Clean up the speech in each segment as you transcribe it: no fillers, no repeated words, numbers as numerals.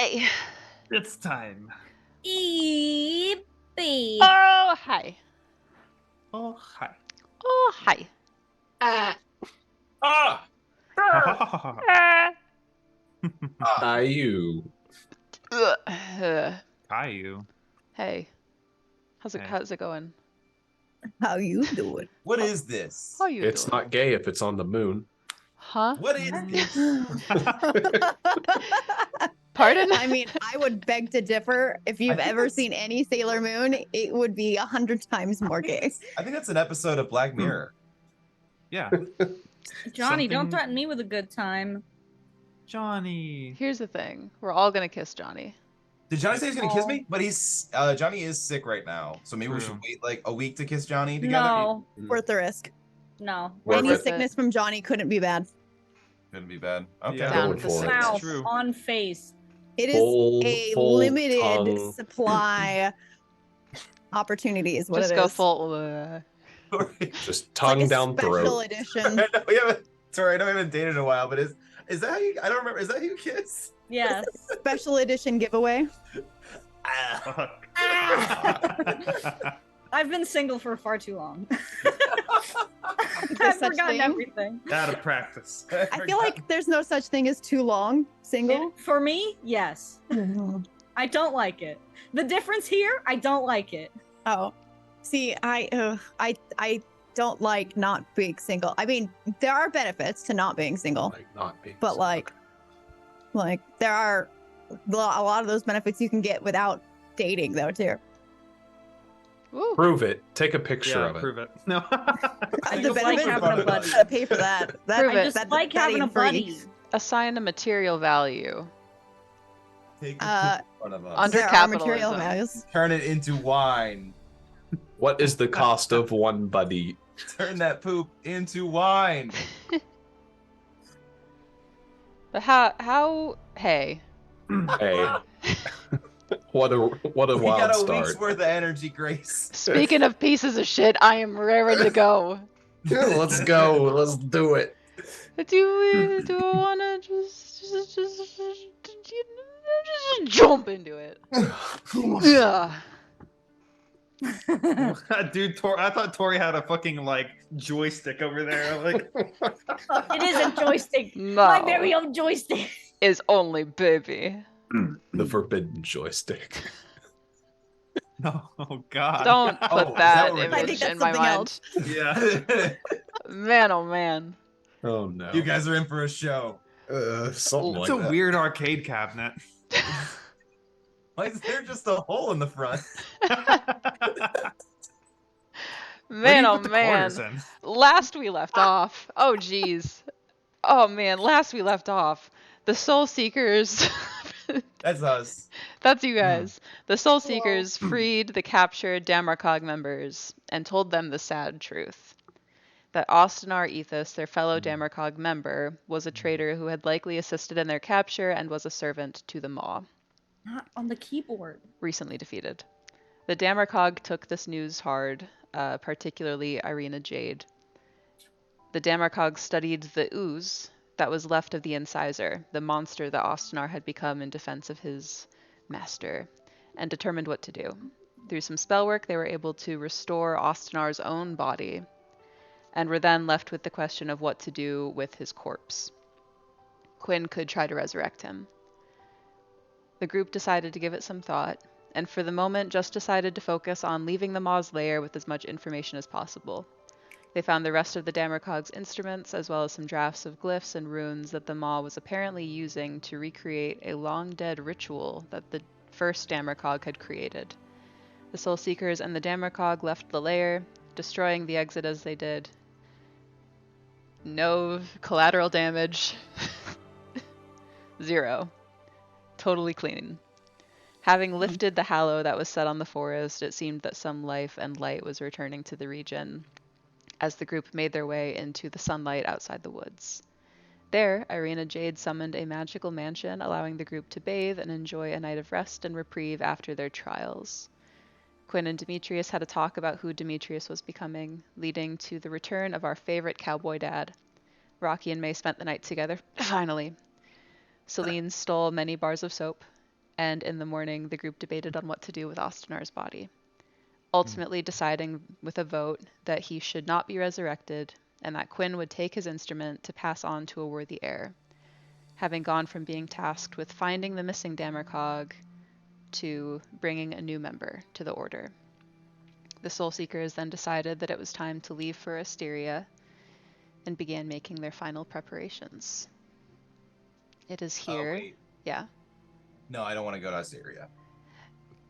Hey. It's time. Eepy. Oh, hi. Oh, hi. Oh, hi. You. Caillou. Hey. How's it going? How you doing? What is this? How you It's doing? not gay if it's on the moon. Huh? What is this? Pardon? I mean, I would beg to differ. If you've think ever that's- seen any Sailor Moon, it would be 100 times more gay. I think that's an episode of Black Mirror. Yeah. Johnny, don't Something- threaten me with a good time. Johnny. Here's the thing. We're all gonna kiss Johnny. Did Johnny say he's gonna kiss me? But Johnny is sick right now, so maybe we should True. wait like a week to kiss Johnny together. No, Worth the risk. no. Worth Any it. sickness from Johnny couldn't be bad. Couldn't be bad. Okay. Yeah. Down Going with the for it. sickness. Mouth True. on face. It is a Full limited tongue. supply opportunity is what Just it go is. full. Just It's tongue like a down special throat. edition. Sorry, I know we haven't dated in a while, but is that how you? I don't remember. Is that how you kiss? Yes. Special edition giveaway. Ah. Fuck. I've been single for far too long. There's I've such forgotten thing. everything. Out of practice. I feel like there's no such thing as too long single. For me, yes. I don't like it. The difference here, I don't like it. Oh, see, I don't like not being single. I mean, there are benefits to not being single, Like not being but like there are a lot of those benefits you can get without dating, though, too. Woo. Prove it. Take a picture Yeah, of it. prove it. No. The just like benefits, having a buddy. gotta pay for that. Prove I it. just like having a ain't free. buddy. Assign a material value. Take Uh, in front of us. Under There are material capitalism. values. Turn it into wine. What is the cost of one buddy? Turn that poop into wine. But how? Hey. Hey. What a We wild got a start. week's worth of energy, Grace. Speaking of pieces of shit, I am raring to go. Yeah, let's go. Let's do it. Do I wanna just jump into it? Yeah. Dude, I thought Tori had a fucking like joystick over there. Like, It is a joystick. My No. very own joystick. Is only baby. The forbidden joystick. no, oh god. Don't Oh, put is that that what we're I image think that's in my something mind. else. Yeah. Man, oh man. Oh no. You guys are in for a show. Something It's like a that. weird arcade cabinet. Why is there just a hole in the front? Man, oh Put the man. quarters in? Last we left off. Oh jeez. Oh man, last we left off. The Soul Seekers. That's us. That's you guys. The Soul Seekers freed the captured Damarcog members and told them the sad truth. That Ostenar Ethos, their fellow Damarcog member, was a traitor who had likely assisted in their capture and was a servant to the Maw, Not on the keyboard. recently defeated. The Damarcog took this news hard, particularly Irina Jade. The Damarcog studied the ooze that was left of the incisor, the monster that Ostenar had become in defense of his master, and determined what to do. Through some spell work, they were able to restore Ostenar's own body, and were then left with the question of what to do with his corpse. Quinn could try to resurrect him. The group decided to give it some thought, and for the moment just decided to focus on leaving the Maw's lair with as much information as possible. They found the rest of the Damarcog's instruments, as well as some drafts of glyphs and runes that the Maw was apparently using to recreate a long-dead ritual that the first Damarcog had created. The Soul Seekers and the Damarcog left the lair, destroying the exit as they did. No collateral damage. 0. Totally clean. Having lifted the hallow that was set on the forest, it seemed that some life and light was returning to the region as the group made their way into the sunlight outside the woods. There, Irina Jade summoned a magical mansion, allowing the group to bathe and enjoy a night of rest and reprieve after their trials. Quinn and Demetrius had a talk about who Demetrius was becoming, leading to the return of our favorite cowboy dad. Rocky and May spent the night together, finally. Celine stole many bars of soap. and in the morning the group debated on what to do with Ostinar's body, ultimately deciding with a vote that he should not be resurrected and that Quinn would take his instrument to pass on to a worthy heir, having gone from being tasked with finding the missing Damercog to bringing a new member to the Order. The Soul Seekers then decided that it was time to leave for Asteria and began making their final preparations. It is here. Wait. Yeah. No, I don't want to go to Assyria.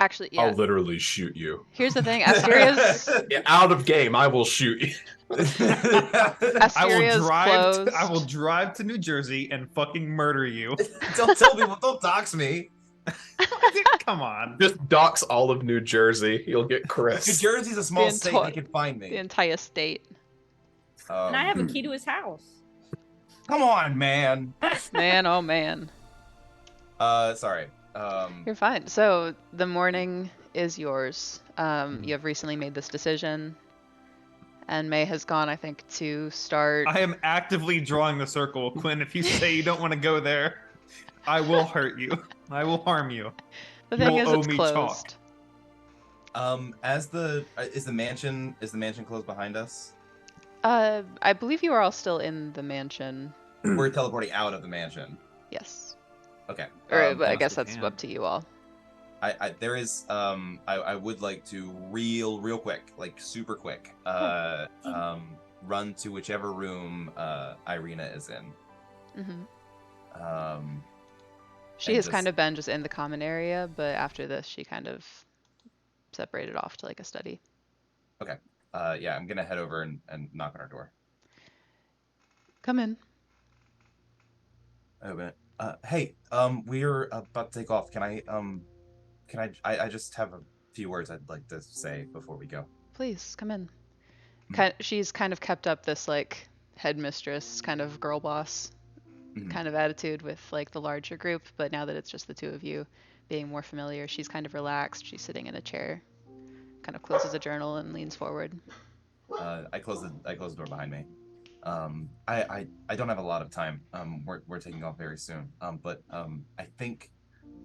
Actually, yeah. I'll literally shoot you. Here's the thing. Asteria's Yeah, out of game, I will shoot you. Asteria's closed. I will drive to New Jersey and fucking murder you. Don't tell people. Don't dox me. Come on. Just dox all of New Jersey. You'll get New Chris. Jersey's a small The state. ento- They can find The me. entire state. And I have a key to his house. Come on, man. Man, oh man. Sorry. You're fine. So the morning is yours. You have recently made this decision, and May has gone, I think, to start. I am actively drawing the circle. Quinn, if you say you don't want to go there, I will hurt you. I will harm you. The you thing will is, owe it's me closed. chalk. Is the mansion closed behind us? I believe you are all still in the mansion. We're teleporting out of the mansion. Yes. Okay. Or, but I unless guess we that's can. up to you all. There is I would like to real quick, like super quick, run to whichever room Irina is in. hmm She and has just- kind of been just in the common area, but after this, she kind of separated off to like a study. Yeah, I'm gonna head over and knock on her door. Come in. Open it. Hey, we're about to take off. I just have a few words I'd like to say before we go. Please, come in. Mm. She's kind of kept up this like headmistress, kind of girl boss Mhm. kind of attitude with like the larger group, but now that it's just the two of you being more familiar, she's kind of relaxed. She's sitting in a chair, kind of closes a journal and leans forward. I close the door behind me. I don't have a lot of time. We're taking off very soon. But I think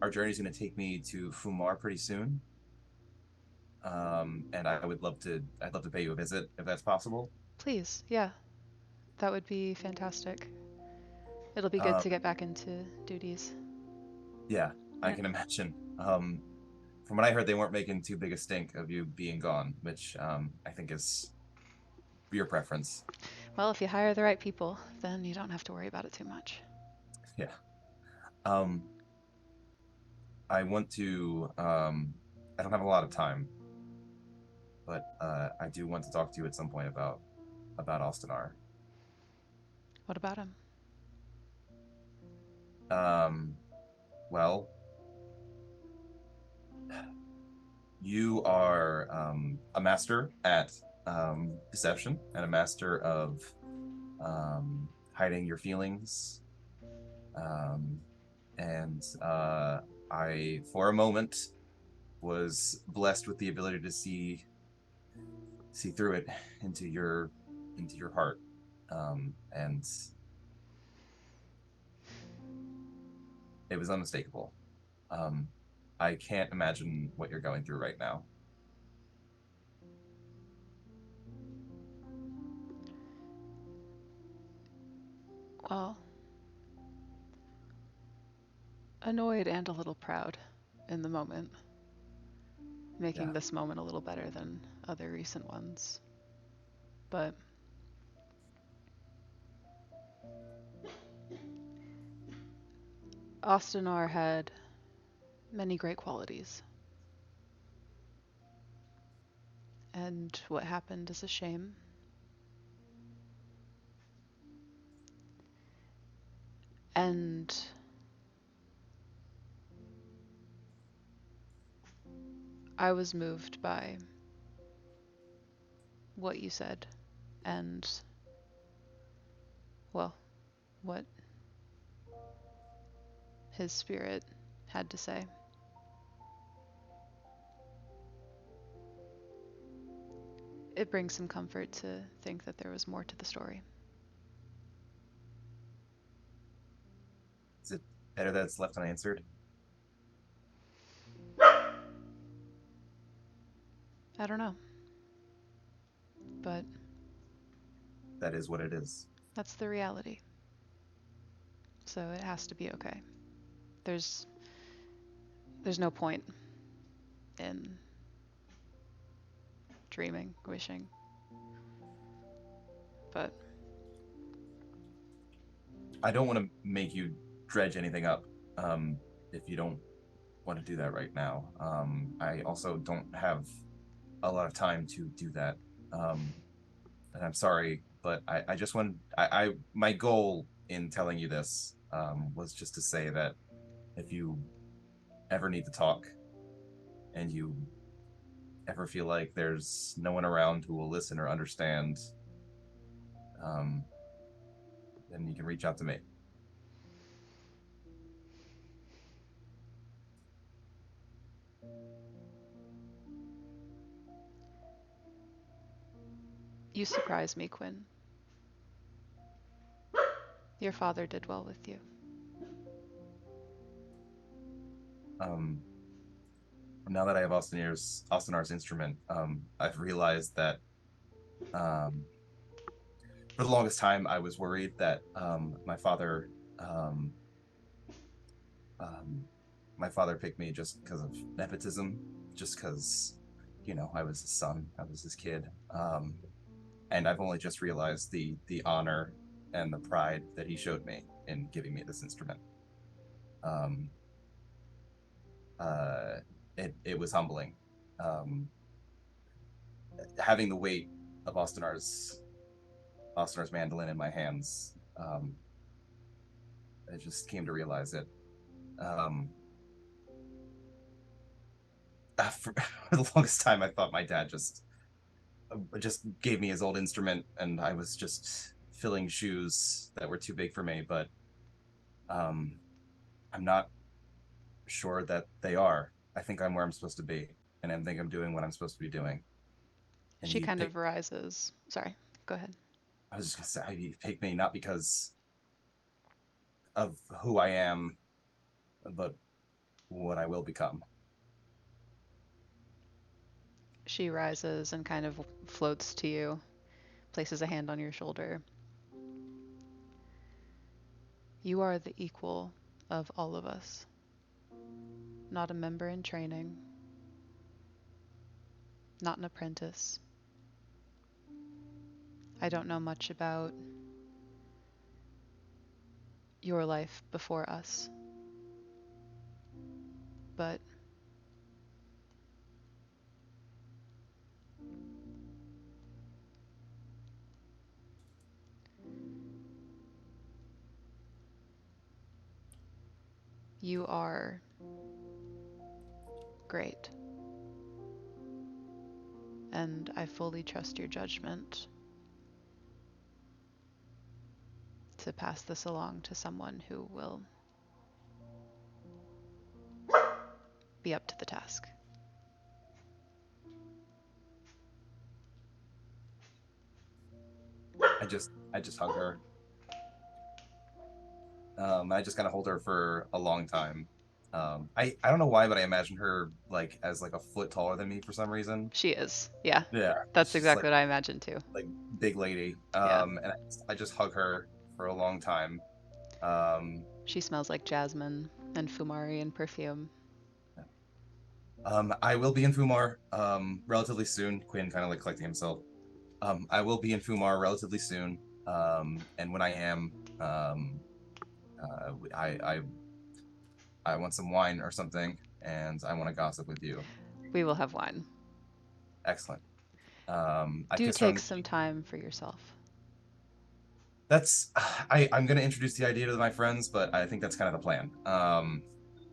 our journey's gonna take me to Fumar pretty soon. And I'd love to pay you a visit if that's possible. Please, yeah. That would be fantastic. It'll be good to get back into duties. Yeah, I Yeah. can imagine. From what I heard, they weren't making too big a stink of you being gone, which I think is your preference. Well, if you hire the right people, then you don't have to worry about it too much. Yeah. I want to. I don't have a lot of time, but I do want to talk to you at some point about Ostinar. What about him? Well, you are a master at deception and a master of hiding your feelings. And I, for a moment, was blessed with the ability to see through it into your heart, and it was unmistakable. I can't imagine what you're going through right now. Well, annoyed and a little proud in the moment. Making Yeah. this moment a little better than other recent ones. But Ostinar had many great qualities. And what happened is a shame. And I was moved by what you said and, well, what his spirit had to say. It brings some comfort to think that there was more to the story. Is it better that it's left unanswered? I don't know. But That is what it is. that's the reality. So it has to be okay. There's no point in dreaming, wishing. But I don't want to make you dredge anything up if you don't want to do that right now. I also don't have a lot of time to do that. And I'm sorry, but I just want my goal in telling you this was just to say that if you ever need to talk and you ever feel like there's no one around who will listen or understand, um, then you can reach out to me. you surprise me, Quinn. Your father did well with you. Um, Now that I have Austinar's instrument, I've realized that um, for the longest time I was worried that um, um, my father picked me just because of nepotism, just because I was his son, I was his kid, and I've only just realized the honor and the pride that he showed me in giving me this instrument. Um, uh, it was humbling. Um, Having the weight of Austinar's mandolin in my hands, I just came to realize it. Um, for, for the longest time, I thought my dad just gave me his old instrument, and I was just filling shoes that were too big for me. But um, I'm not sure that they are. I think I'm where I'm supposed to be, and I think I'm doing what I'm supposed to be doing. And She you kind pick. of rises. Sorry, go ahead. I was just gonna say you picked me not because of who I am, but what I will become. She rises and kind of floats to you, places a hand on your shoulder. You are the equal of all of us, not a member in training, not an apprentice. I don't know much about your life before us, but you are great. And I fully trust your judgment to pass this along to someone who will be up to the task. I just hug her. I just kind of hold her for a long time. I don't know why, but I imagine her like as like a foot taller than me for some reason. She is. Yeah. Yeah, That's she's exactly what I imagined too. like big lady. Yeah. And I just hug her for a long time. Um, She smells like jasmine and fumari and perfume. I will be in Fumar relatively soon. Quinn kind of like collecting himself. I will be in Fumar relatively soon. And when I am, um, I want some wine or something, and I want to gossip with you. We will have wine. Excellent. I Do kiss her on take the some cheek. time for yourself. That's I'm gonna introduce the idea to my friends, but I think that's kind of the plan.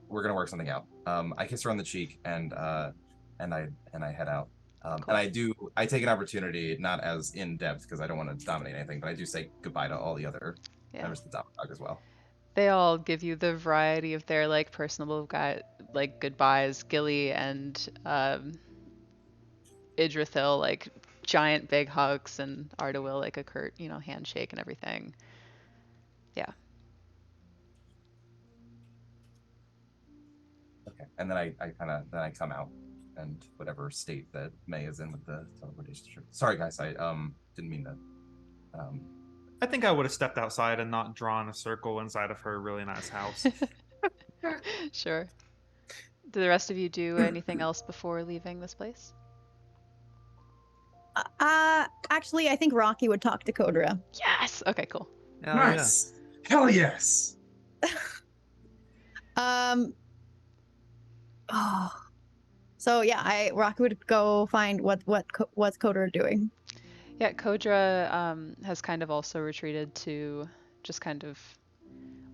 We're gonna work something out. I kiss her on the cheek and I head out. And Cool. I take an opportunity, not as in depth because I don't want to dominate anything, but I do say goodbye to all the other Yeah. members of the Dog as well. They all give you the variety of their like personable like goodbyes. Gilly and Idrithil like giant big hugs, and Ardawil like a curt handshake and everything. Yeah. Okay. And then I kind of then I come out. and whatever state that May is in with the teleportation strip. Sorry, guys, I didn't mean to. I think I would have stepped outside and not drawn a circle inside of her really nice house. Sure. Do the rest of you do anything else before leaving this place? Actually, I think Rocky would talk to Kodra. Yes. Okay, cool. Oh, Nice. Hell yes. Oh. So yeah, Rocky would go find what's Kodra doing. Yeah, Kodra has kind of also retreated to just kind of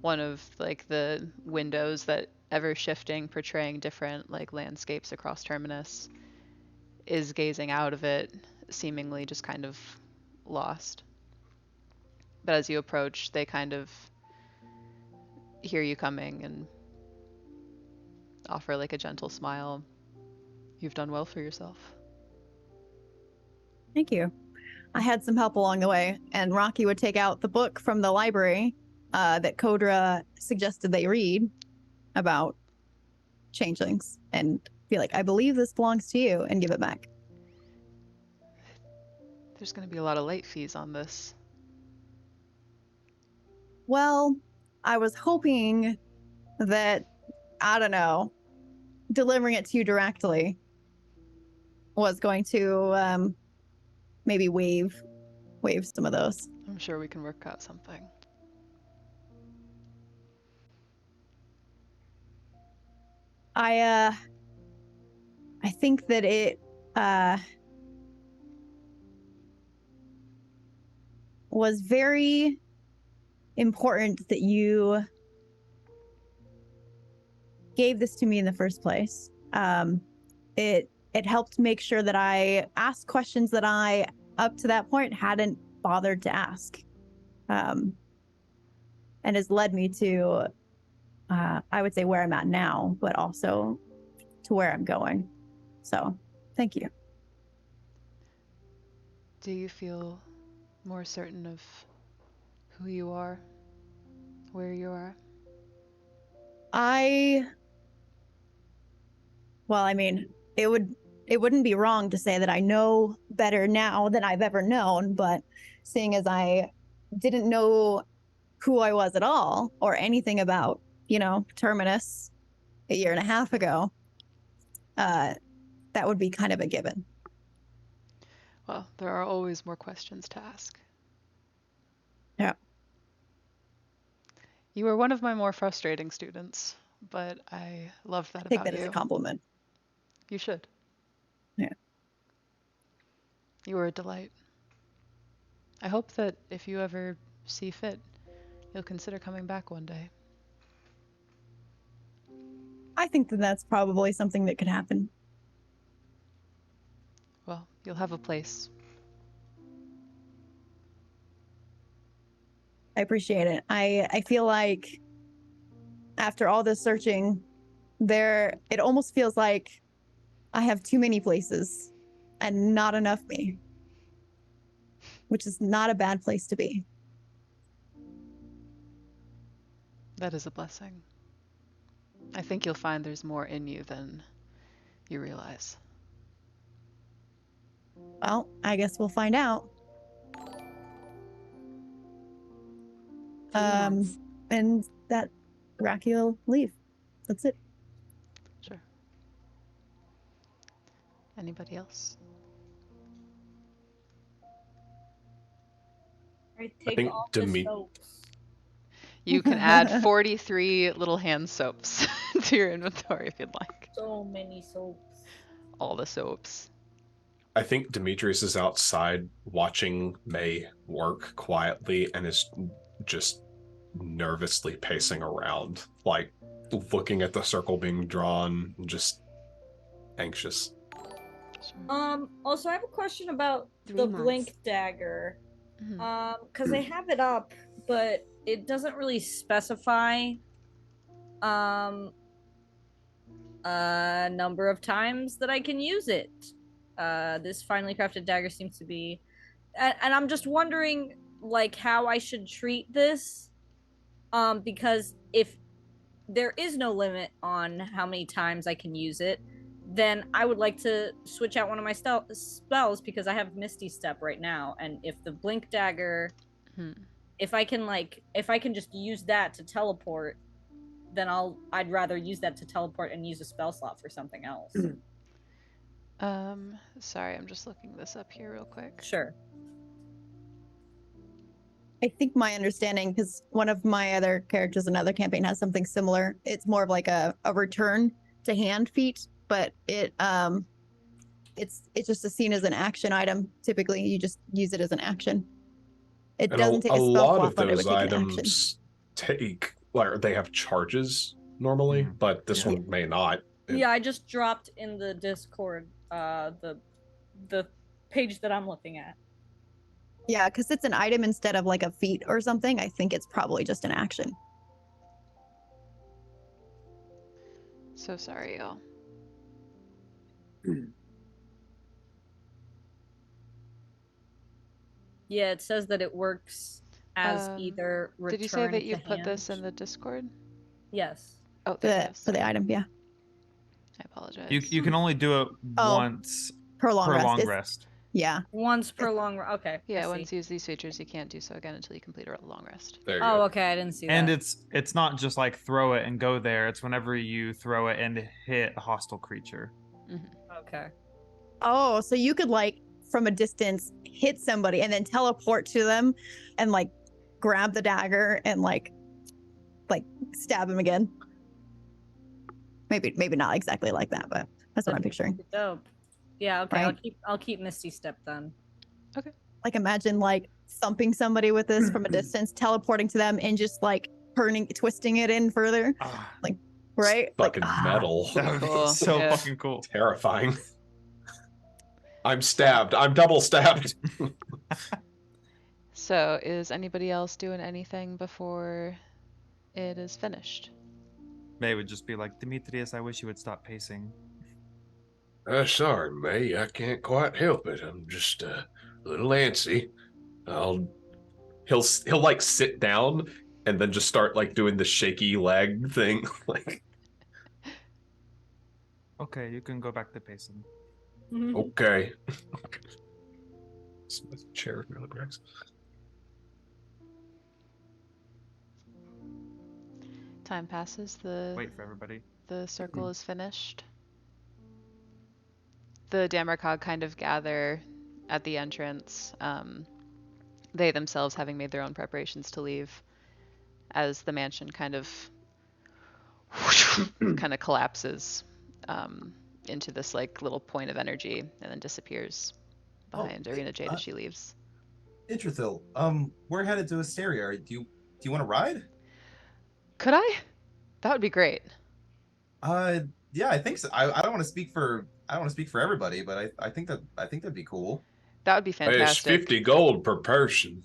one of like the windows that ever shifting, portraying different like landscapes across Terminus, is gazing out of it, seemingly just kind of lost. But as you approach, they kind of hear you coming and offer like a gentle smile. You've done well for yourself. Thank you. I had some help along the way, and Rocky would take out the book from the library that Kodra suggested they read about changelings and be like, I believe this belongs to you, and give it back. There's going to be a lot of late fees on this. Well, I was hoping that, I don't know, delivering it to you directly was going to maybe waive some of those. I'm sure we can work out something. I think that it was very important that you gave this to me in the first place. It helped make sure that I asked questions that I, up to that point, hadn't bothered to ask, and has led me to, I would say, where I'm at now, but also to where I'm going. So, thank you. Do you feel more certain of who you are, where you are? Well, I mean, it wouldn't be wrong to say that I know better now than I've ever known, but seeing as I didn't know who I was at all or anything about, Terminus a year and a half ago, that would be kind of a given. Well, there are always more questions to ask. Yeah. You were one of my more frustrating students, but I love that Take about that you. as a compliment. You should. Yeah. You were a delight. I hope that if you ever see fit, you'll consider coming back one day. I think that that's probably something that could happen. Well, you'll have a place. I appreciate it. I feel like after all this searching, it almost feels like I have too many places and not enough me, which is not a bad place to be. That is a blessing. I think you'll find there's more in you than you realize. Well, I guess we'll find out. And that Raki will leave. That's it. Sure. Anybody else? I take think off to the me- soaps. You can add 43 little hand soaps to your inventory if you'd like. So many soaps. All the soaps. I think Demetrius is outside watching May work quietly and is just nervously pacing around, like looking at the circle being drawn, just anxious. Sure. Also, I have a question about 3 the months. blink dagger. Mhm. Because I have it up, but it doesn't really specify a number of times that I can use it. This finely crafted dagger seems to be, and I'm just wondering, like, how I should treat this. Because if there is no limit on how many times I can use it, then I would like to switch out one of my spells because I have Misty Step right now, and if the Blink Dagger, Hmm. if I can just use that to teleport, then I'd rather use that to teleport and use a spell slot for something else. Sorry, I'm just looking this up here real quick. Sure. I think my understanding, because one of my other characters in another campaign has something similar. It's more of like a return to hand feat, but it's just seen as an action item. Typically, you just use it as an action. It And doesn't take a a spell lot slot, of but it would those take an action. items take, like, they have charges normally, Mhm. but this Yeah. one may not. Yeah, I just dropped in the Discord the page that I'm looking at. Yeah, because it's an item instead of like a feat or something. I think it's probably just an action. So sorry, y'all. Yeah, it says that it works as either return Did you say that to you put this hand. in the Discord? Yes. Oh, there it is. For the Sorry. item, yeah. I apologize. You can only do it Oh, once Per long per rest. long It's- rest. Yeah. Once per long okay. Yeah, I see. once you use these features, you can't do so again until you complete a long rest. There you Oh, go. okay, I didn't see And that. it's not just like throw it and go there. It's whenever you throw it and hit a hostile creature. Okay. Oh, so you could like from a distance hit somebody and then teleport to them and like grab the dagger and like stab him again. Maybe not exactly like that, but that's what I'm picturing. Dope. Yeah, okay. Right. I'll keep Misty Step then. Like imagine like thumping somebody with this from a distance, teleporting to them, and just like twisting it in further. Ah, Right? Fucking Like, metal. that would be Cool, so yeah. fucking cool. Terrifying. I'm stabbed. I'm double stabbed. So, is anybody else doing anything before it is finished? They would just be like, Demetrius, I wish you would stop pacing. Sorry, May. I can't quite help it. I'm just a little antsy. He'll like sit down and then just start like doing the shaky leg thing. Like, Okay, you can go back to pacing. okay. Chair really breaks. Time passes, Wait for everybody. the circle is finished. The Damarcog kind of gather at the entrance, they themselves having made their own preparations to leave, as the mansion kind of collapses into this like little point of energy and then disappears behind Arena Jade as she leaves. Intrathil, we're headed to Asteria. Do you want to ride? Could I? That would be great. Yeah, I think so. I don't want to speak for everybody, but I think that'd be cool. That would be It's fantastic. 50 gold per person.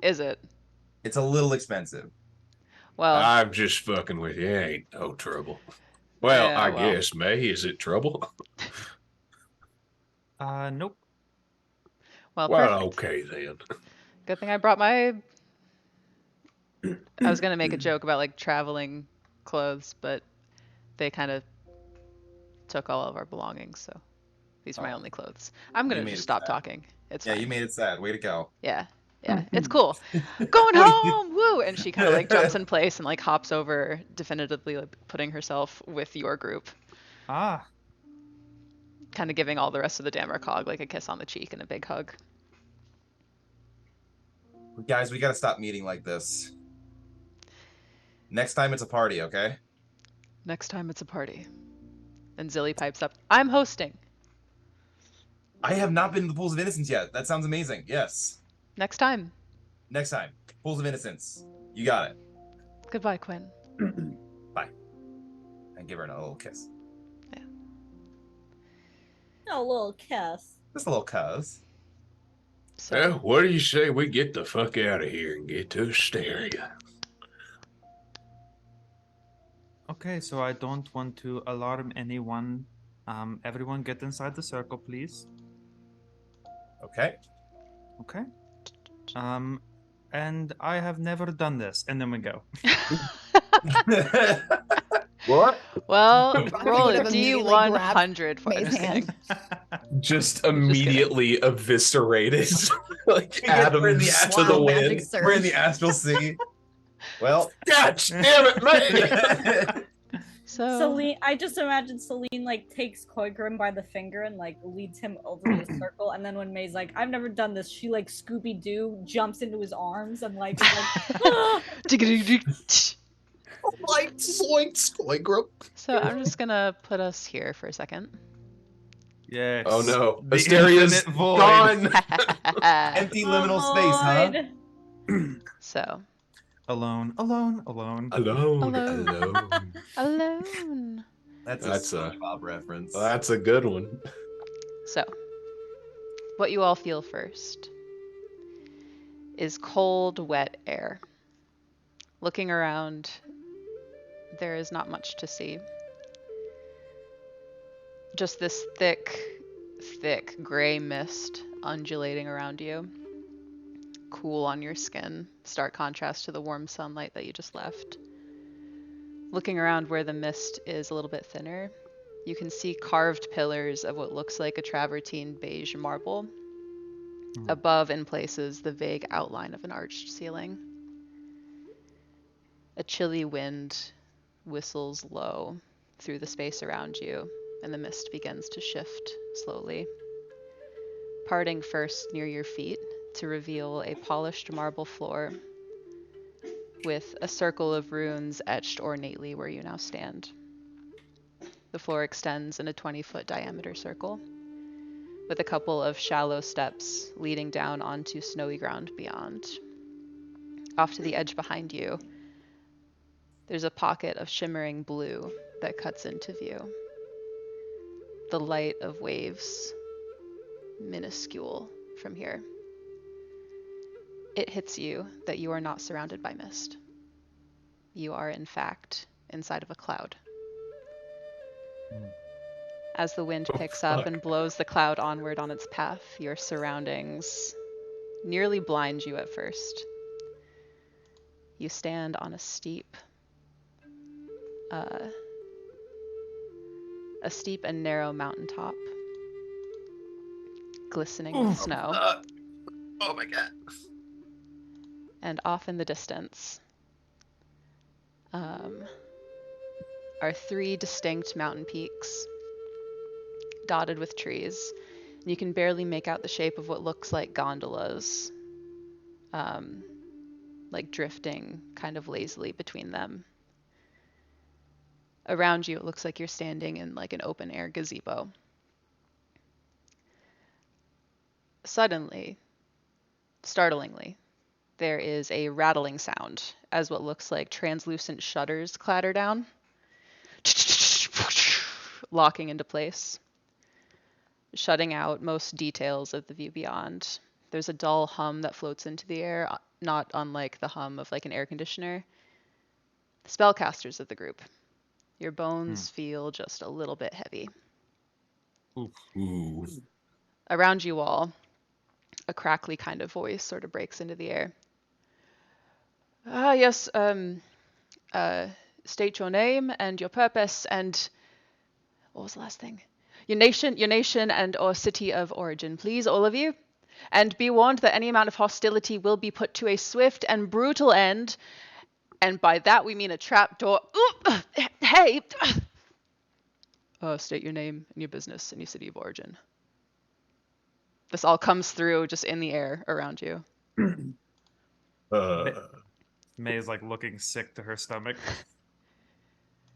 Is it? It's a little expensive. Well, I'm just fucking with you. It ain't no trouble. Well, Yeah, I well. guess, May, is it trouble? Nope. well, Well, perfect. okay then. Good thing I brought my. I was gonna make a joke about like traveling clothes, but they kind of took all of our belongings, so these are my Oh. only clothes. I'm gonna You made just it stop sad. talking. It's Yeah, fine. you made it sad. Way to go. Yeah, it's cool. Going home, woo! And she kind of like jumps in place and like hops over, definitively like, putting herself with your group, Ah, kind of giving all the rest of the Damarcog like a kiss on the cheek and a big hug. Guys, we gotta stop meeting like this. Next time it's a party, okay? Next time it's a party. And Zilly pipes up, I'm hosting. I have not been to the Pools of Innocence yet. That sounds amazing. Yes. Next time. Next time. Pools of Innocence. You got it. Goodbye, Quinn. Bye. And give her a little kiss. A little kiss. Just a little cuz. So, Well, what do you say we get the fuck out of here and get to Asteria? okay, so I don't want to alarm anyone. Everyone get inside the circle, please. Okay. Okay. And I have never done this. And then we go. What? Well, roll would a have immediately grabbed D100 for May's this hand. thing. Just kidding. immediately eviscerated, like We're in the atoms to the Wild wind. magic surge. We're in the astral sea. Well, God damn it, man! So Celine, I just imagine Celine like takes Koigrim by the finger and like leads him over to the circle, and then when May's like, "I've never done this," she like Scooby Doo jumps into his arms and like, is like "Ah!" Like zoinks, like So I'm just gonna put us here for a second. Yes. Oh no, The Asteria's infinite void. gone. empty liminal space, huh? Void. So Alone, alone, alone. Alone, Alone. alone. alone. That's That's a a- SpongeBob reference. That's a good one. So, what you all feel first is cold, wet air. Looking around, there is not much to see. Just this thick, thick gray mist undulating around you. Cool on your skin, stark contrast to the warm sunlight that you just left. Looking around where the mist is a little bit thinner, you can see carved pillars of what looks like a travertine beige marble. Above, in places, the vague outline of an arched ceiling. A chilly wind whistles low through the space around you, and the mist begins to shift slowly, parting first near your feet to reveal a polished marble floor with a circle of runes etched ornately where you now stand. The floor extends in a 20-foot diameter circle, with a couple of shallow steps leading down onto snowy ground beyond. Off to the edge behind you, there's a pocket of shimmering blue that cuts into view. The light of waves, minuscule from here. It hits you that you are not surrounded by mist. You are, in fact, inside of a cloud. As the wind picks up and blows the cloud onward on its path, your surroundings nearly blind you at first. You stand on a steep and narrow mountaintop, glistening with snow. Oh my god. And off in the distance are 3 distinct mountain peaks dotted with trees. You can barely make out the shape of what looks like gondolas, like drifting kind of lazily between them. Around you, it looks like you're standing in like an open air gazebo. Suddenly, startlingly, there is a rattling sound as what looks like translucent shutters clatter down, locking into place, shutting out most details of the view beyond. There's a dull hum that floats into the air, not unlike the hum of like an air conditioner. The spellcasters of the group, your bones feel just a little bit heavy. Ooh. Around you all, a crackly kind of voice sort of breaks into the air. Ah, yes, state your name and your purpose and what was the last thing? Your nation and or city of origin, please, all of you. And be warned that any amount of hostility will be put to a swift and brutal end. And by that we mean a trapdoor. Hey! State your name and your business and your city of origin. This all comes through just in the air around you. May is like looking sick to her stomach.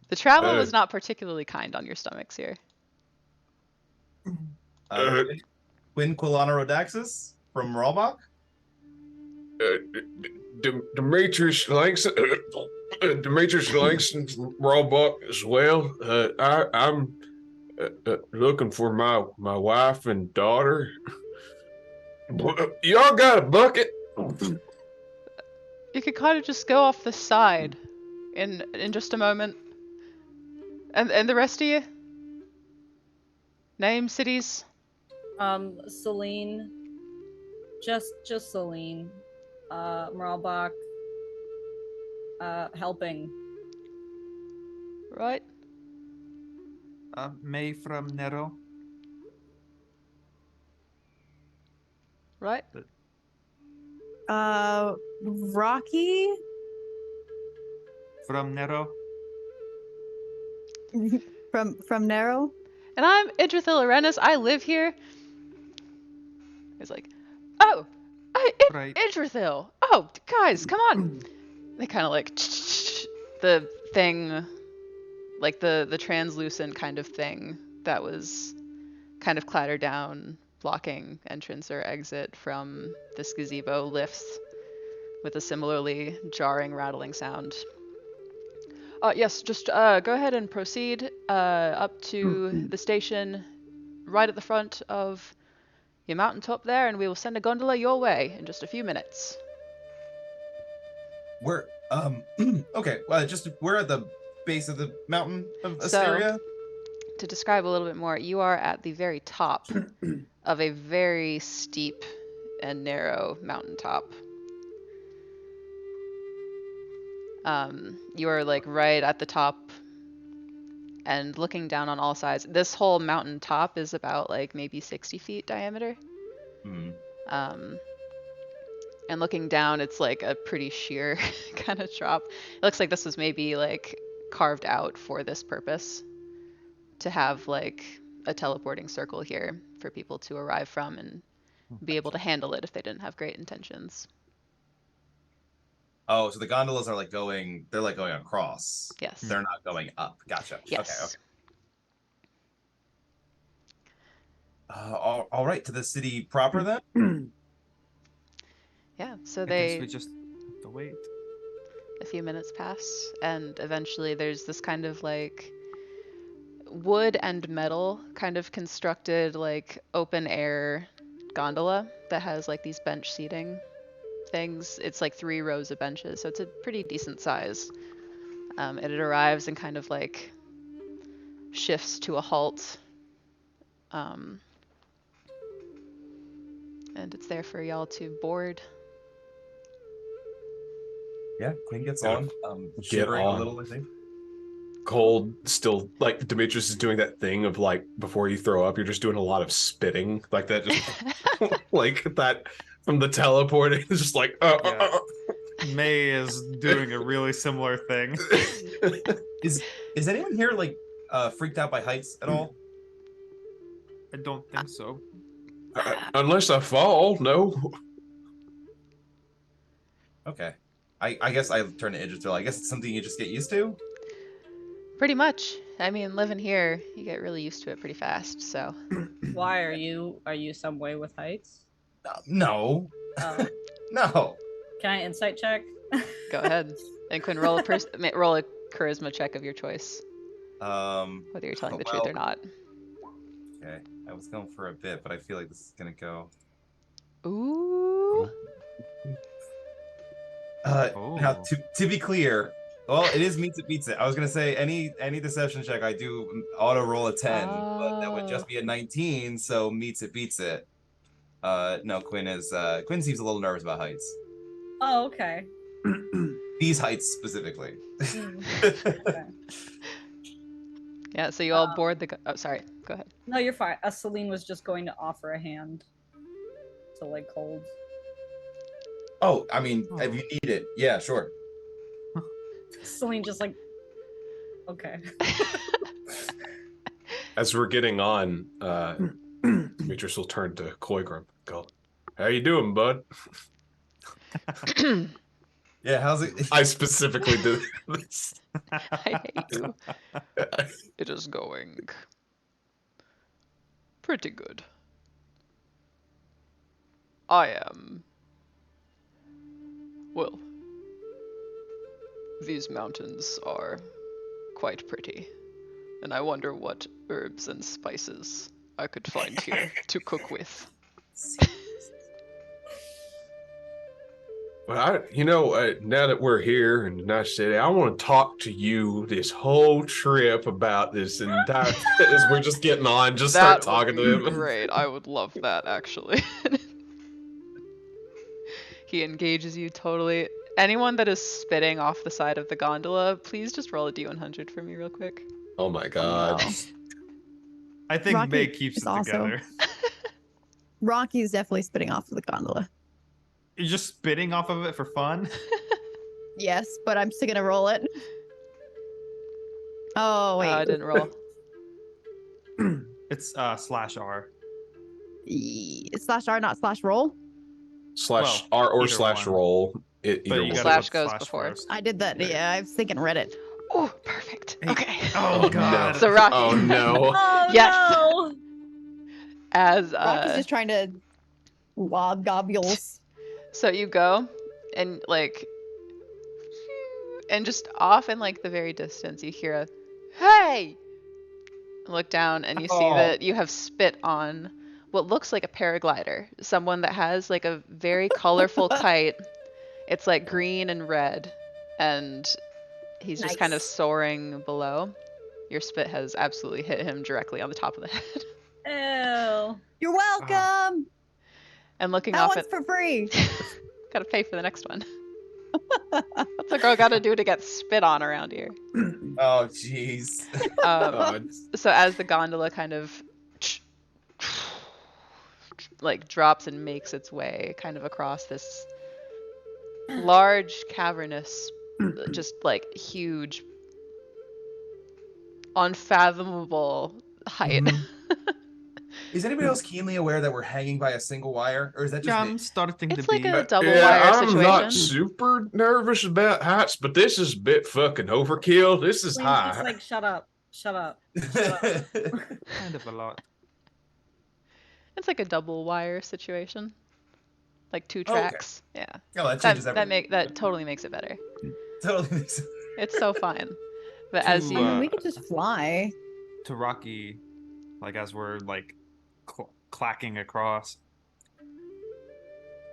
The travel was not particularly kind on your stomachs here. Quinquilana Rodaxis from Ralbach? Demetrius Langston, Demetrius Langston from Roebuck as well. I'm looking for my wife and daughter. Y'all got a bucket? You could kind of just go off the side in just a moment. And the rest of you? Name, cities? Celine. Just Celine. Marlbach. Helping. right? May from Nero. Right? Rocky From Nero. from Nero. And I'm Idrithil Arenas. I live here. He's like, oh, Right. Idrithil. Oh, guys, come on. They kind of like the thing, like the translucent kind of thing that was kind of clattered down, blocking entrance or exit from this gazebo lifts with a similarly jarring, rattling sound. Yes, just go ahead and proceed up to the station right at the front of your mountaintop there, and we will send a gondola your way in just a few minutes. We're okay. Just we're at the base of the mountain of So- Asteria. To describe a little bit more, you are at the very top of a very steep and narrow mountaintop. You are like right at the top and looking down on all sides. This whole mountaintop is about like maybe 60 feet diameter. Mhm. And looking down, it's like a pretty sheer kind of drop. It looks like this was maybe like carved out for this purpose, to have like a teleporting circle here for people to arrive from and be able to handle it if they didn't have great intentions. Oh, so the gondolas are like going. They're like going across. Yes. They're not going up. Gotcha. Yes. Okay. All right. To the city proper then. Yeah. So I guess they we just have to wait. a few minutes pass, and eventually there's this kind of like wood and metal kind of constructed like open air gondola that has like these bench seating things. It's like 3 rows of benches, so it's a pretty decent size. And it arrives and kind of like shifts to a halt. And it's there for y'all to board. Yeah. Queen gets Yeah. on. Get Shivering on. a little, I think. Cold, still like Demetrius is doing that thing of like before you throw up, you're just doing a lot of spitting like that, just like that from the teleporting. It's just like, Yeah. May is doing a really similar thing. Is anyone here like freaked out by heights at all? I don't think so. Unless I fall, no. Okay. I guess I turn to Idrisil. I guess it's something you just get used to. Pretty much. I mean, living here, you get really used to it pretty fast, so. Why are you some way with heights? No. Oh. No. Can I insight check? Go ahead. And Quinn, roll roll a charisma check of your choice, whether you're telling the truth or not. Okay. I was going for a bit, but I feel like this is gonna go. Ooh. Now to be clear, well, it is meets it beats it. I was gonna say any deception check I do auto roll a 10, but that would just be a 19, so meets it beats it. No, Quinn seems a little nervous about heights. Oh, okay. These heights specifically. Okay. Yeah, so you all board the. Oh, sorry. Go ahead. No, you're fine. Celine was just going to offer a hand to like Cold. Oh, I mean, if you need it, yeah, sure. Celine just like, okay. As we're getting on, Demetrius will turn to Koigram and go, "How you doing, bud?" Yeah, how's it? I specifically did this. I hate you. It is going pretty good. I am. Well, these mountains are quite pretty, and I wonder what herbs and spices I could find here to cook with. Well, now that we're here in the nice city, I want to talk to you this whole trip about this entire. As we're just getting on, just start talking to him. Great, I would love that actually. He engages you totally. Anyone that is spitting off the side of the gondola, please just roll a d100 for me real quick. Oh my god. no. I think Rocky May keeps is it also- together. Rocky's definitely spitting off of the gondola. You're just spitting off of it for fun. Yes, but I'm still gonna roll it. Oh wait. I didn't roll. It's /R. Slash R, not slash roll. Slash Well, R or either slash one. roll. But Either you one. gotta Slash go goes slash before. first. I did that. There. Yeah, I was thinking Reddit. Oh, perfect. Hey, Okay. Oh, god. no. So Rocky. Oh no. Oh Yes. no! As Rocky's just trying to lob gobules. so you go and like and just off in like the very distance you hear a hey, look down and you see Oh. that you have spit on what looks like a paraglider, someone that has like a very colorful kite. It's like green and red, and he's just kind of Nice. soaring below. Your spit has absolutely hit him directly on the top of the head. Ew. You're welcome. And looking That off one's at for free. gotta pay for the next one. What's a girl gotta do to get spit on around here? Oh jeez. God. So as the gondola kind of like drops and makes its way kind of across this large cavernous, just like huge, unfathomable height. Mhm. Is anybody else keenly aware that we're hanging by a single wire, or is that just Yeah, me? I'm starting to It's be. like a double Yeah, wire I'm not situation. super nervous about heights, but this is a bit fucking overkill. This is Please high. just like shut up. Shut up. kind of a lot. It's like a double wire situation, like two Okay. tracks. Yeah, Oh, that that changes everything. that totally makes it better. Totally makes sense. It's so fine. But as To, you I mean, we could just fly. To Rocky, like as we're like clacking across.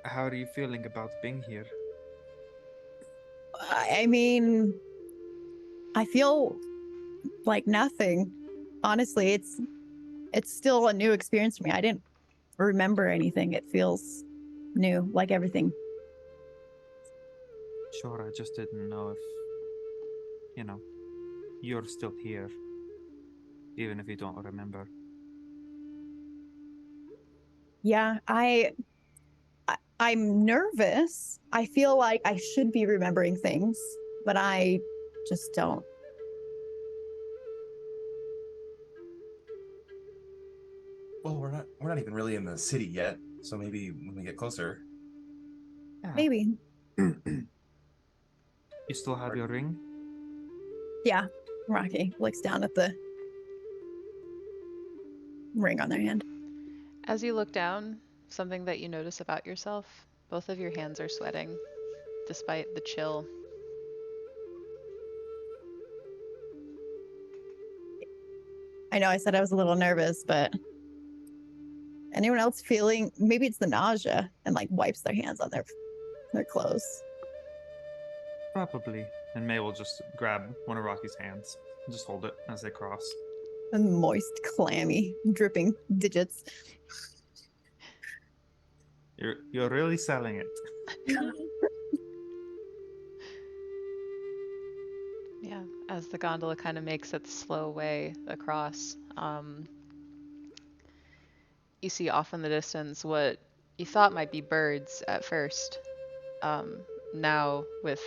How are you feeling about being here? I mean, I feel like nothing. Honestly, it's still a new experience for me. I didn't remember anything. It feels new, like everything. Sure, I just didn't know if, you're still here, even if you don't remember. Yeah, I'm nervous. I feel like I should be remembering things, but I just don't. Well, we're not even really in the city yet, so maybe when we get closer. Maybe. You still have your ring? Yeah. Rocky looks down at the ring on their hand. As you look down, something that you notice about yourself, both of your hands are sweating, despite the chill. I know I said I was a little nervous, but anyone else feeling maybe it's the nausea and like wipes their hands on their clothes. Probably. And May will just grab one of Rocky's hands and just hold it as they cross. And moist, clammy, dripping digits. You're really selling it. Yeah, as the gondola kind of makes its slow way across, you see off in the distance what you thought might be birds at first. Now, with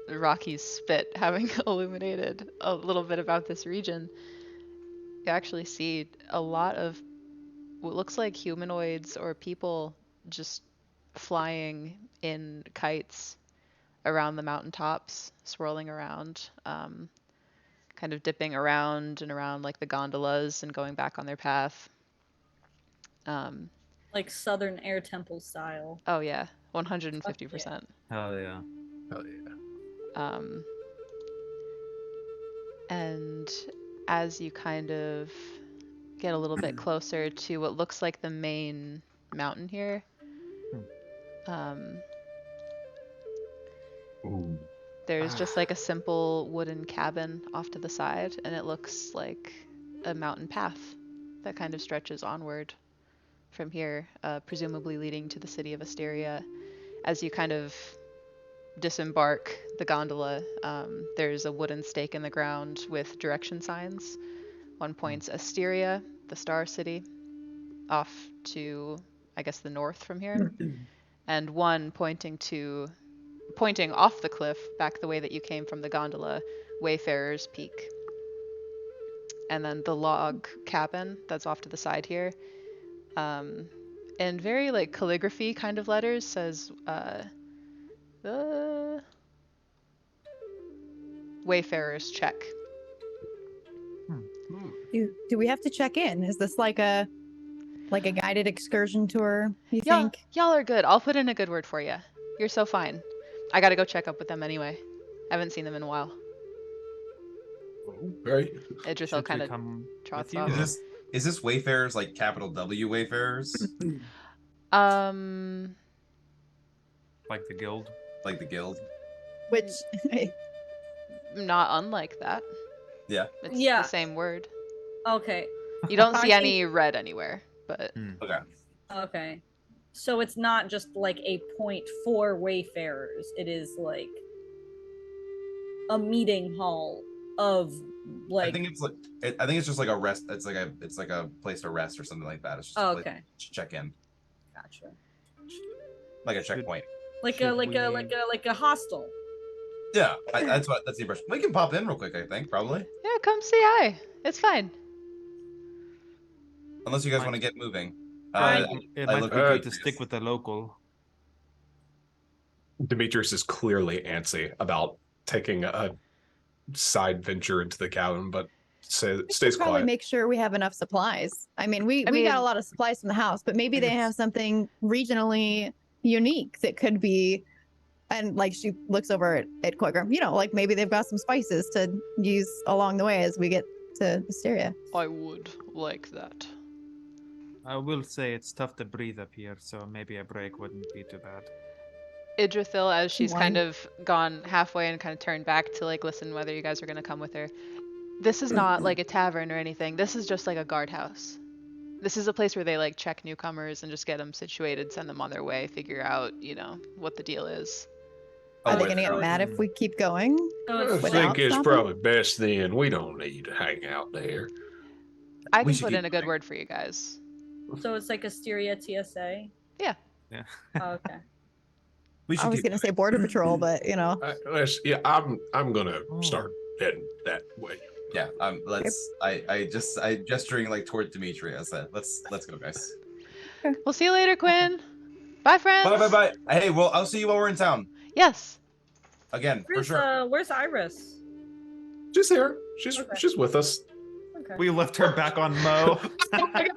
Rocky's spit having illuminated a little bit about this region, you actually see a lot of what looks like humanoids or people just flying in kites around the mountaintops, swirling around, kind of dipping around and around like the gondolas and going back on their path. Like Southern Air Temple style. Oh yeah, 150%. Hell yeah. Hell yeah. And as you kind of get a little bit closer to what looks like the main mountain here, Ooh. there's just like a simple wooden cabin off to the side, and it looks like a mountain path that kind of stretches onward from here, presumably leading to the city of Asteria. As you kind of disembark the gondola, there's a wooden stake in the ground with direction signs. One points Asteria, the Star City, off to, I guess, the north from here, and one pointing off the cliff back the way that you came from the gondola, Wayfarer's Peak. And then the log cabin that's off to the side here, in very like calligraphy kind of letters, says Wayfarer's check. Do we have to check in? Is this like a guided excursion tour, you Yeah, think? y'all are good. I'll put in a good word for you. You're so fine. I gotta go check up with them anyway. I haven't seen them in a while. Right. Idrithel Should kind we of come trots with you? off. Is this Wayfarers like capital W Wayfarers? Um, Like the guild? Like the guild? Which not unlike that. Yeah. It's Yeah. the same word. Okay. You don't I see think- any red anywhere, but Okay. Okay. So it's not just like a point for wayfarers. It is like a meeting hall of like. I think it's just like a rest. It's like a place to rest or something like that. It's just a place Okay. to check in, Gotcha. like a checkpoint. Like Should a like a we- like a hostel. Yeah, that's the impression. We can pop in real quick. I think probably, yeah, come say hi. It's fine. unless you guys Might- want to get moving. It I might look be at good to this. stick with the local. Demetrius is clearly antsy about taking a side venture into the cabin, but stays probably quiet. make sure we have enough supplies. I mean, we got mean- a lot of supplies from the house, but maybe they have something regionally unique that could be. And like she looks over at Quagga, like maybe they've got some spices to use along the way as we get to Hysteria. I would like that. I will say it's tough to breathe up here, so maybe a break wouldn't be too bad. Idrithil, as she's kind Wine. of gone halfway and kind of turned back to like listen whether you guys are gonna come with her. This is not like a tavern or anything. This is just like a guardhouse. This is a place where they like check newcomers and just get them situated, send them on their way, figure out, what the deal is. Are they wait, going to get so- mad if we keep going? So I it's, Without think it's stopping? probably best then. We don't need to hang out there. I We can should put keep in a good going. word for you guys. so it's like Asteria TSA. Yeah. Yeah. Oh, okay. We should I was keep going to say Border Patrol, but I'm gonna start heading that way. Yeah. I gesturing like toward Dimitri. I said, let's go, guys. We'll see you later, Quinn. Bye, friends. Bye. Hey, well, I'll see you while we're in town. Yes. Again, for sure. Where's Iris? She's here. She's Okay. she's with us. Okay. We left her back on Mo. I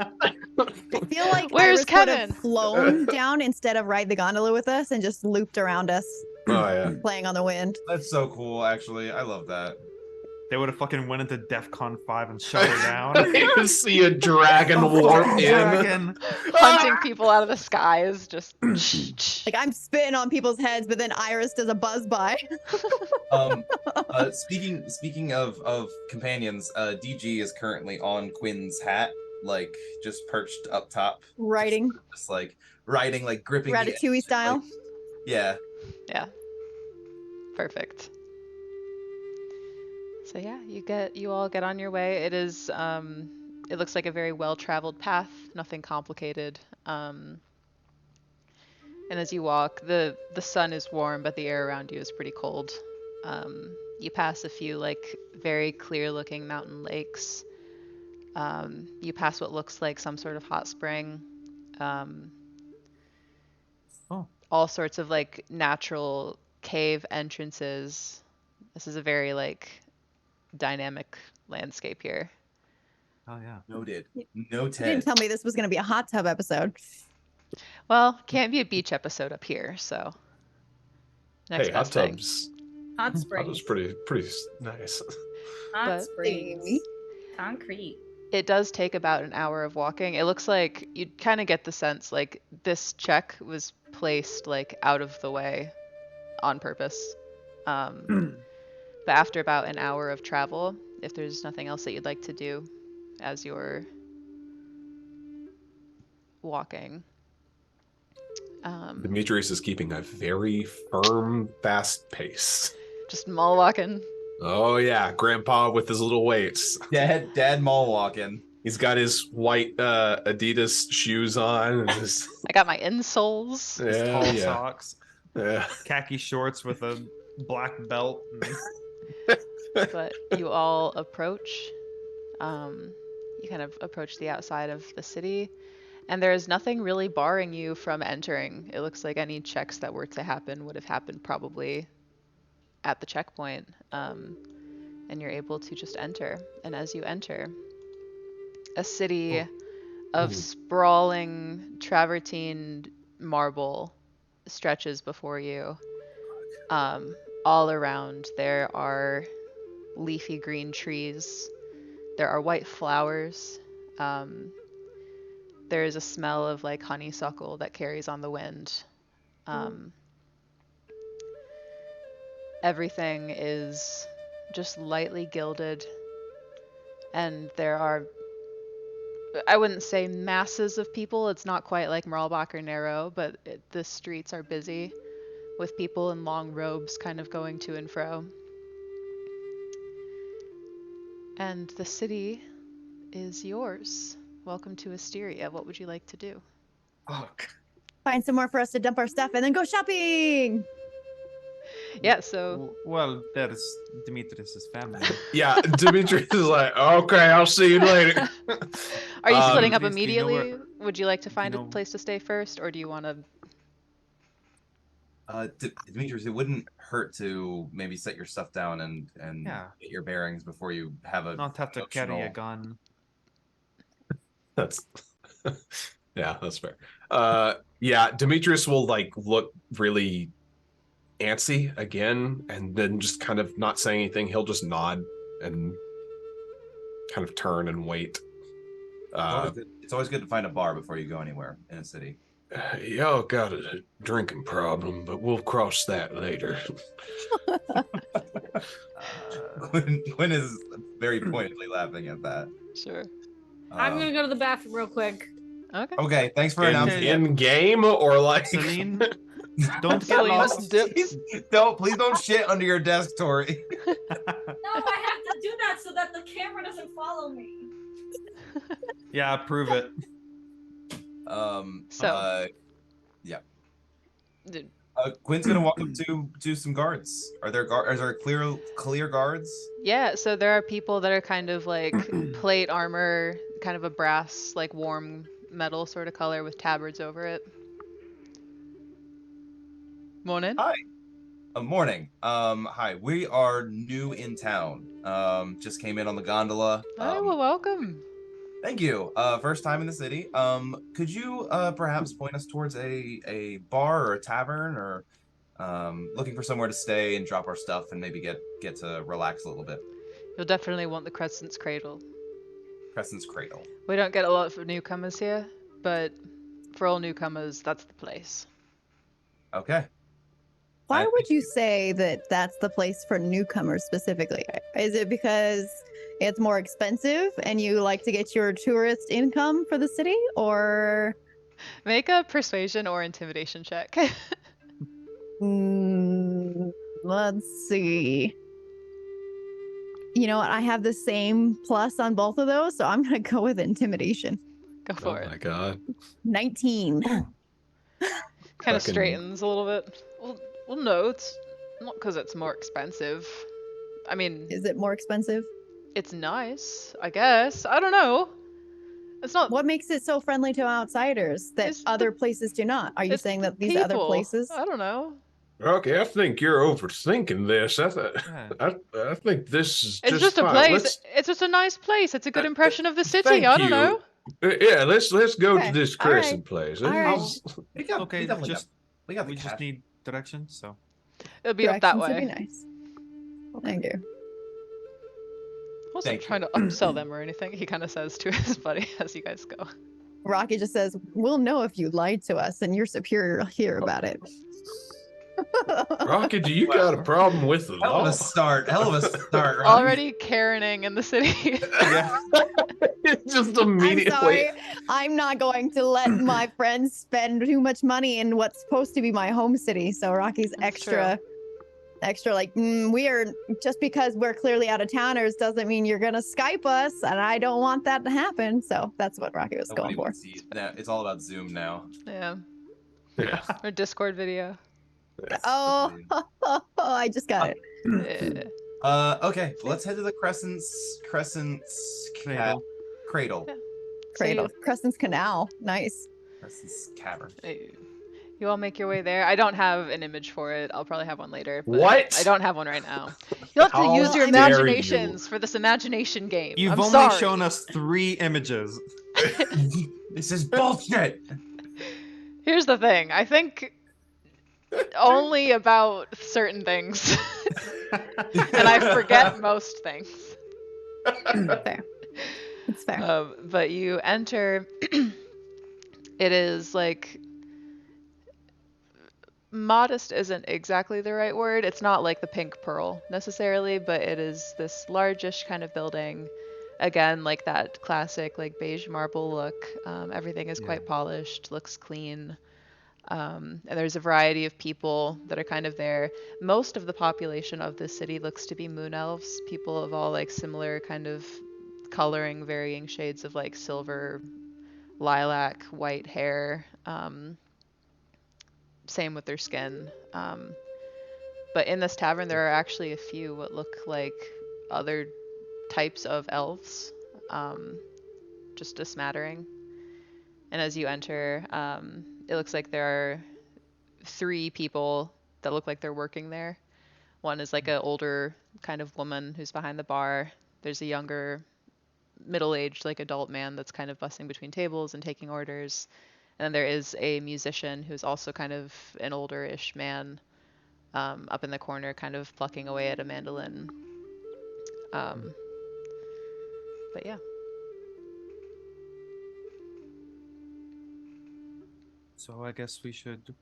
feel like Where's Iris would Kevin? have flown down instead of ride the gondola with us and just looped around us, Oh yeah. playing on the wind. That's so cool, actually. I love that. They would have fucking went into DEFCON 5 and shut her down. You see a dragon warp in. Dragon. Hunting people out of the skies, just. Like I'm spitting on people's heads, but then Iris does a buzz by. Speaking of companions, DG is currently on Quinn's hat, like just perched up top, Riding just like riding, like gripping the Ratatouille edge, style. like- yeah. Yeah. Perfect. So yeah, you all get on your way. It is it looks like a very well-traveled path, nothing complicated. And as you walk, the sun is warm, but the air around you is pretty cold. You pass a few like very clear-looking mountain lakes. You pass what looks like some sort of hot spring. All sorts of like natural cave entrances. This is a very like dynamic landscape here. Oh yeah. Noted. You Noted. didn't tell me this was going to be a hot tub episode. Well, can't be a beach episode up here, so next Hey, hot best thing. tubs. Hot That springs. was pretty nice. Hot but- springs. Concrete. It does take about an hour of walking. It looks like you kind of get the sense like this check was placed like out of the way on purpose. But after about an hour of travel, if there's nothing else that you'd like to do as you're walking, Demetrius is keeping a very firm, fast pace. Just mall walking. Oh yeah, Grandpa with his little weights. Dad mall walking. He's got his white Adidas shoes on. And his, I got my insoles. His tall yeah. socks, Yeah. khaki shorts with a black belt. But you all approach. You kind of approach the outside of the city, and there is nothing really barring you from entering. It looks like any checks that were to happen would have happened probably at the checkpoint, and you're able to just enter. And as you enter, a city of sprawling travertine marble stretches before you. All around there are leafy green trees. There are white flowers. There is a smell of like honeysuckle that carries on the wind. Everything is just lightly gilded, and there are, I wouldn't say masses of people. It's not quite like Marlbach or Narrow, but the streets are busy with people in long robes kind of going to and fro. And the city is yours. Welcome to Asteria. What would you like to do? Fuck. Find somewhere for us to dump our stuff and then go shopping. Yeah, so Well, there's Demetrius's family. Yeah, Demetrius is like, okay, I'll see you later. are you splitting up Demetrius, do you know immediately? where- Would you like to find you a know- place to stay first, or do you want to? Demetrius, it wouldn't hurt to maybe set your stuff down and Yeah. get your bearings before you have a Not have to carry a emotional- gun. That's yeah, that's fair. Yeah, Demetrius will like look really antsy again, and then just kind of not saying anything. He'll just nod and kind of turn and wait. It's always good to find a bar before you go anywhere in a city. Y'all got a drinking problem, but we'll cross that later. Quinn is very pointedly laughing at that. Sure. I'm gonna go to the bathroom real quick. Okay. Okay, thanks for announcing. In game or like Celine, don't get Celine lost. dips. Please don't shit under your desk, Tori. No, I have to do that so that the camera doesn't follow me. Yeah, prove it. So. Yeah. Dude, Quinn's gonna walk up to some guards. Are there clear guards? yeah, so there are people that are kind of like plate armor, kind of a brass, like warm metal sort of color with tabards over it. Morning. Hi. Morning. Hi. We are new in town. Just came in on the gondola. Oh, well, welcome. Thank you. First time in the city. Could you perhaps point us towards a bar or a tavern, or looking for somewhere to stay and drop our stuff and maybe get to relax a little bit? You'll definitely want the Crescent's Cradle. Crescent's Cradle. We don't get a lot of newcomers here, but for all newcomers, that's the place. Okay. Why I would you say that that's the place for newcomers specifically? Is it because it's more expensive and you like to get your tourist income for the city, or Make a persuasion or intimidation check. let's see. You know what? I have the same plus on both of those, so I'm gonna go with intimidation. Go for oh it. my god. 19. Kind of Fucking- straightens a little bit. Well, no, it's not because it's more expensive. I mean, Is it more expensive? it's nice, I guess. I don't know. It's not. What makes it so friendly to outsiders that It's other places do not? Are you it's saying the that these other people. places? I don't know. Rocky, I think you're overthinking this. Yeah. I think this is It's just a fine. place. Let's- It's just a nice place. It's a good impression of the city. thank I don't you. know. Yeah, let's go Okay, to this all right, Crescent place. all right. We got, Okay, we definitely just got, we got the we just cash. need directions. So It'll be up that Directions would way. be nice. Thank you. I wasn't Thank you. trying to upsell them or anything. He kind of says to his buddy as you guys go. Rocky just says, "We'll know if you lied to us, and your superior will hear about it." Rocky, do you got a problem with the Hell law? of a start. Hell of a start. Ron. Already Karening in the city. yeah, Just I'm immediately. sorry. I'm not going to let my friends spend too much money in what's supposed to be my home city. So Rocky's That's extra like, we are, just because we're clearly out of towners doesn't mean you're gonna Skype us, and I don't want that to happen. So that's what Rocky was Nobody going for. wants to see it. Nah, it's all about Zoom now. Yeah. Yeah. Or Discord video. Oh, I just got it. Yeah. Okay, let's head to the Crescent's Cradle. Cradle. Yeah. Cradle, So Crescent's Canal. Nice. Crescent's Cavern. you all make your way there. I don't have an image for it. I'll probably have one later. But What? I don't have one right now. You'll have to How use your dare you. imaginations for this imagination game. You've I'm only sorry. shown us 3 images. This is bullshit. Here's the thing. I think only about certain things. And I forget most things. Fair. It's fair. But you enter. It is like modest isn't exactly the right word. It's not like the Pink Pearl necessarily, but it is this largish kind of building. Again, like that classic like beige marble look. Everything is quite polished, looks clean. And there's a variety of people that are kind of there. Most of the population of this city looks to be moon elves, people of all like similar kind of coloring, varying shades of like silver, lilac, white hair. Same with their skin. But in this tavern, there are actually a few what look like other types of elves, just a smattering. And as you enter, it looks like there are 3 people that look like they're working there. One is like an older kind of woman who's behind the bar. There's a younger, middle-aged, like adult man that's kind of bussing between tables and taking orders. And then there is a musician who's also kind of an older-ish man up in the corner, kind of plucking away at a mandolin. But yeah. So I guess we should.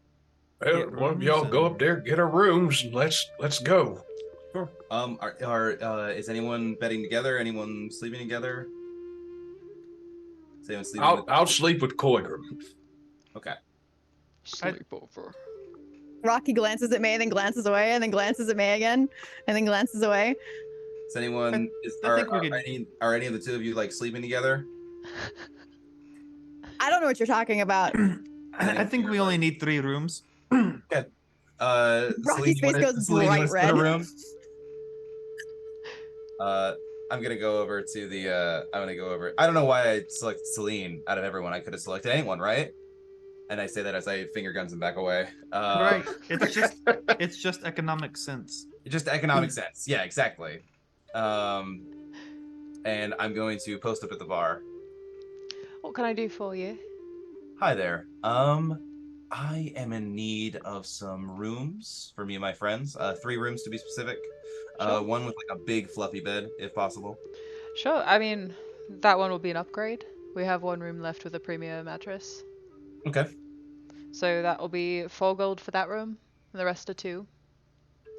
Well, Get one of y'all rooms go and- up there, get our rooms, and let's go. Sure. Is anyone bedding together? Anyone sleeping together? Is anyone sleeping? I'll sleep with Koigram. Okay. Sleepover. Rocky glances at May, and then glances away, and then glances at May again, and then glances away. Is anyone? I think we could- Are any of the 2 of you like sleeping together? I don't know what you're talking about. I think we only need 3 rooms. Okay. Rocky's face goes Celine, you wanna bright split a red. room? I'm gonna go over to the. I'm gonna go over. I don't know why I selected Celine out of everyone. I could have selected anyone, right? And I say that as I finger guns and back away. Right. It's just economic sense. Just economic sense. Yeah, exactly. And I'm going to post up at the bar. What can I do for you? Hi there. I am in need of some rooms for me and my friends. 3 rooms to be specific. Sure. One with like a big fluffy bed, if possible. Sure. I mean, that one will be an upgrade. We have 1 room left with a premium mattress. Okay. So that will be 4 gold for that room, and the rest are 2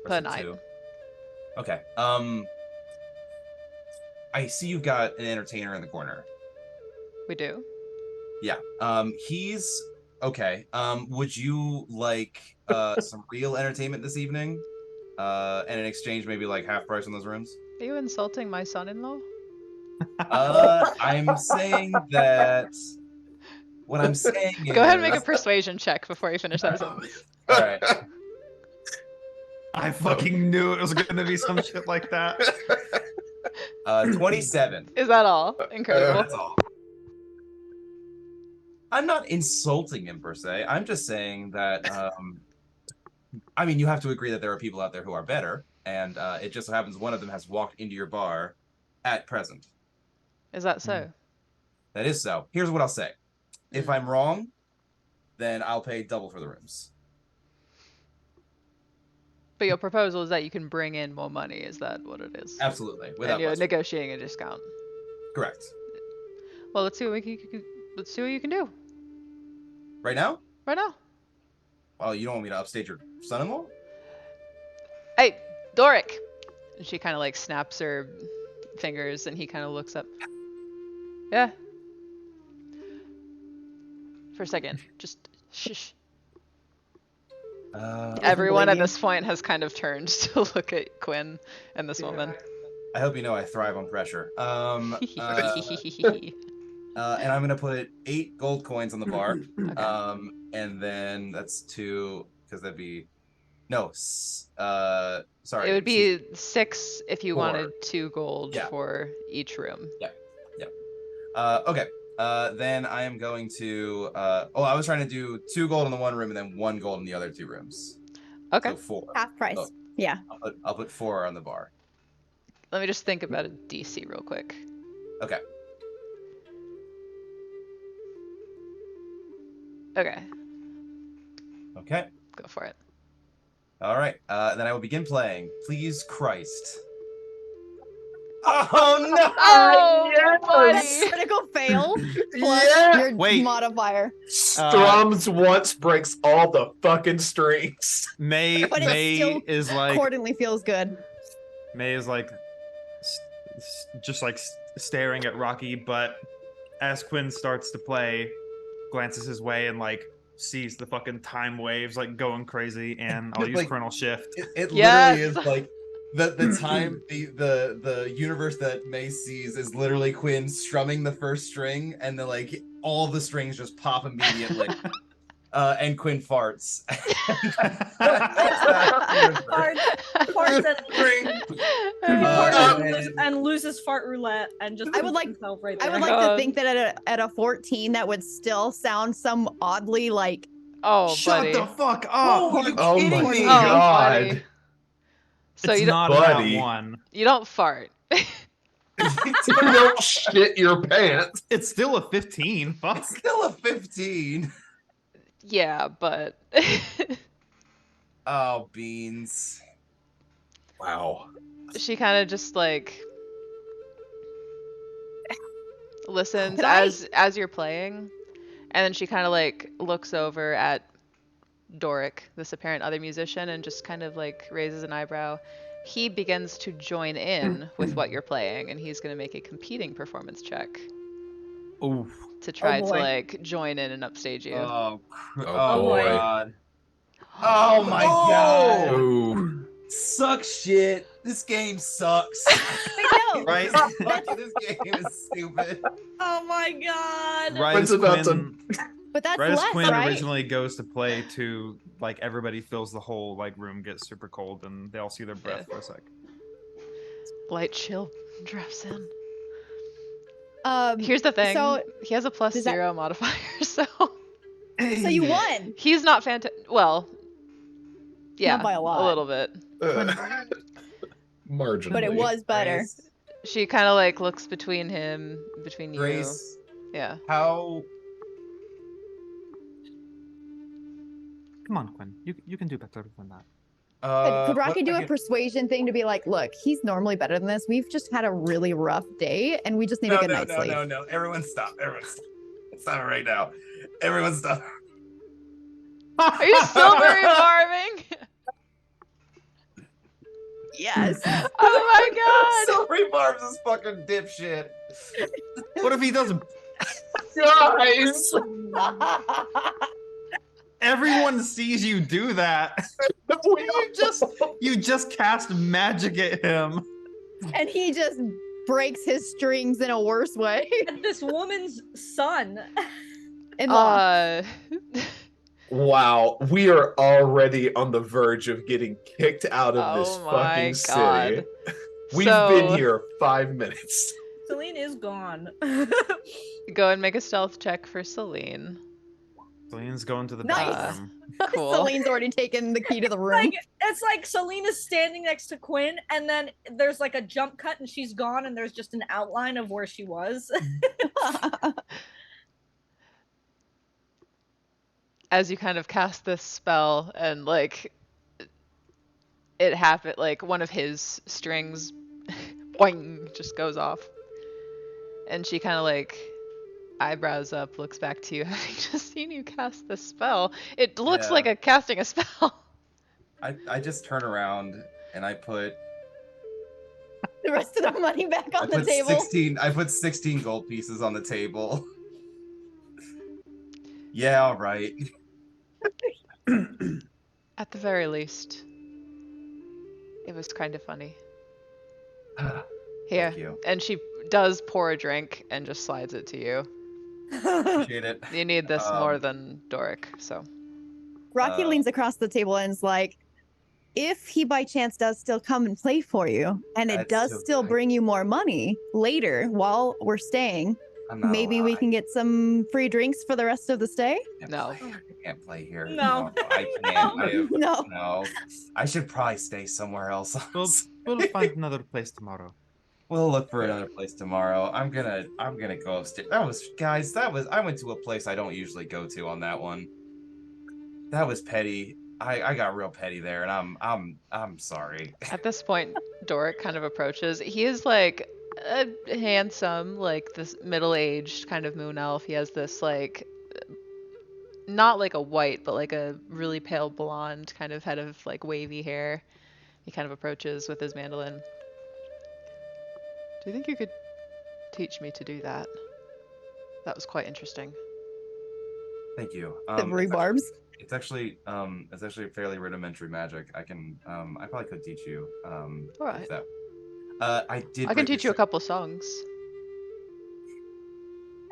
per Rest of night. 2. Okay. I see you've got an entertainer in the corner. We do. Yeah. He's okay. Would you like some real entertainment this evening? And in exchange, maybe like half price on those rooms? Are you insulting my son-in-law? I'm saying that. What I'm saying is. Go ahead and make a persuasion check before you finish that sentence. All right. I fucking knew it was gonna be some shit like that. 27. Is that all? Incredible. That's all. I'm not insulting him per se. I'm just saying that. I mean, you have to agree that there are people out there who are better, and it just so happens one of them has walked into your bar at present. Is that so? That is so. Here's what I'll say. If I'm wrong, then I'll pay double for the rooms. But your proposal is that you can bring in more money. Is that what it is? Absolutely. Without And you're question. negotiating a discount. Correct. Well, let's see what let's see what you can do Right now? right now. Oh, you don't want me to upstage your son-in-law? Hey, Doric. And she kind of like snaps her fingers, and he kind of looks up. Yeah. For a second, just shush. Everyone at this point has kind of turned to look at Quinn and this woman. I hope you know I thrive on pressure. And I'm gonna put 8 gold coins on the bar. Okay. And then that's 2 because that'd be sorry. It would excuse be 6 if you 4. wanted 2 gold Yeah. for each room. Okay. Then I am going to. I was trying to do 2 gold in the one room and then 1 gold in the other 2 rooms. Okay. So 4. Half price. Oh. Yeah. I'll put 4 on the bar. Let me just think about a DC real quick. Okay. Okay, Okay. go for it. All right. Then I will begin playing. Please, Christ. Oh no! Oh, buddy! Critical fail plus Yeah. your Wait. modifier. Strums once breaks all the fucking strings. May But it still is like Accordingly feels good. May is like just like staring at Rocky, but as Quinn starts to play, glances his way and like sees the fucking time waves like going crazy, and I'll use Like, Chronal Shift. It Yes. literally is like the time the universe that May sees is literally Quinn strumming the first string, and then like all the strings just pop immediately. And Quinn farts. And loses fart roulette and just I would like- himself right I there. would like God. to think that at a 14, that would still sound some oddly like. Oh, Shut buddy. the fuck up! Oh, you Oh kidding my me? Oh, god. buddy. So It's you don't, not Buddy. about one. you don't fart. You don't shit your pants. It's still a 15. Fuck. It's still a 15. Yeah, but Oh, beans. Wow. she kind of just like listens Could I- as you're playing, and then she kind of like looks over at Doric, this apparent other musician, and just kind of like raises an eyebrow. He begins to join in with what you're playing, and he's going to make a competing performance check Oof. to try to boy. like join in and upstage you. Oh, Oh, boy. God. Oh my god. Ooh. Suck shit. This game sucks. I know. Right? This game is stupid. Oh my god. Right Quinn's as about Quinn, But that's right as less, Quinn right? originally goes to play to like everybody feels the whole like room gets super cold and they all see their breath for a sec. Light chill drops in. Um, Here's the thing. so he has a plus does that- 0 modifier, so so you won. he's not fantastic. Well, yeah, by a lot. little bit. Marginally. But it was better. Grace, She kind of like looks between you. Grace, Yeah. how Come on, Quinn. You can do better than that. Could Rocky what- do a okay. persuasion thing to be like, look, he's normally better than this. We've just had a really rough day, and we just need a good night's sleep. No. Everyone stop. Everyone stop. Stop it right now. Everyone stop. Are you silvery farming? Yes. Oh my Silvery Barbs is fucking dipshit. What if he doesn't? Guys! Everyone sees you do that. You just cast magic at him. And he just breaks his strings in a worse way. And this woman's son. In god. Wow, we are already on the verge of getting kicked out of this Oh my fucking God. city. We've So- been here 5 minutes. Celine is gone. Go and make a stealth check for Celine. Celine's going to the Nice. bathroom. Cool. Celine's already taken the key to the room. Like it's like Selena's standing next to Quinn, and then there's like a jump cut, and she's gone, and there's just an outline of where she was. As you kind of cast this spell and like it happened, like one of his strings boing, just goes off, and she kind of like eyebrows up, looks back to you, having just seen you cast the spell. It looks Yeah. like a casting a spell. I just turn around and I put the rest of the money back on the table. 16. I put 16 gold pieces on the table. Yeah, all right. At the very least, it was kind of funny. Here. Thank you. And she does pour a drink and just slides it to you. Appreciate it. You need this more than Doric, so. Rocky leans across the table and is like, if he by chance does still come and play for you, and it That's does so still kind. bring you more money later while we're staying, I'm not maybe we alive. can get some free drinks for the rest of the stay? No. I can't play here. No. I can't. No. No. I should probably stay somewhere else. We'll find another place tomorrow. We'll look for another place tomorrow. I'm gonna go upstairs. I went to a place I don't usually go to on that one. That was petty. I got real petty there, and I'm sorry. At this point, Doric kind of approaches. He is like a handsome, like this middle-aged kind of moon elf. He has this like not like a white, but like a really pale blonde kind of head of like wavy hair. He kind of approaches with his mandolin. Do you think you could teach me to do that? That was quite interesting. Thank you. The rebarbs. It's actually fairly rudimentary magic. I probably could teach you. All right. If that. I can teach you a couple songs.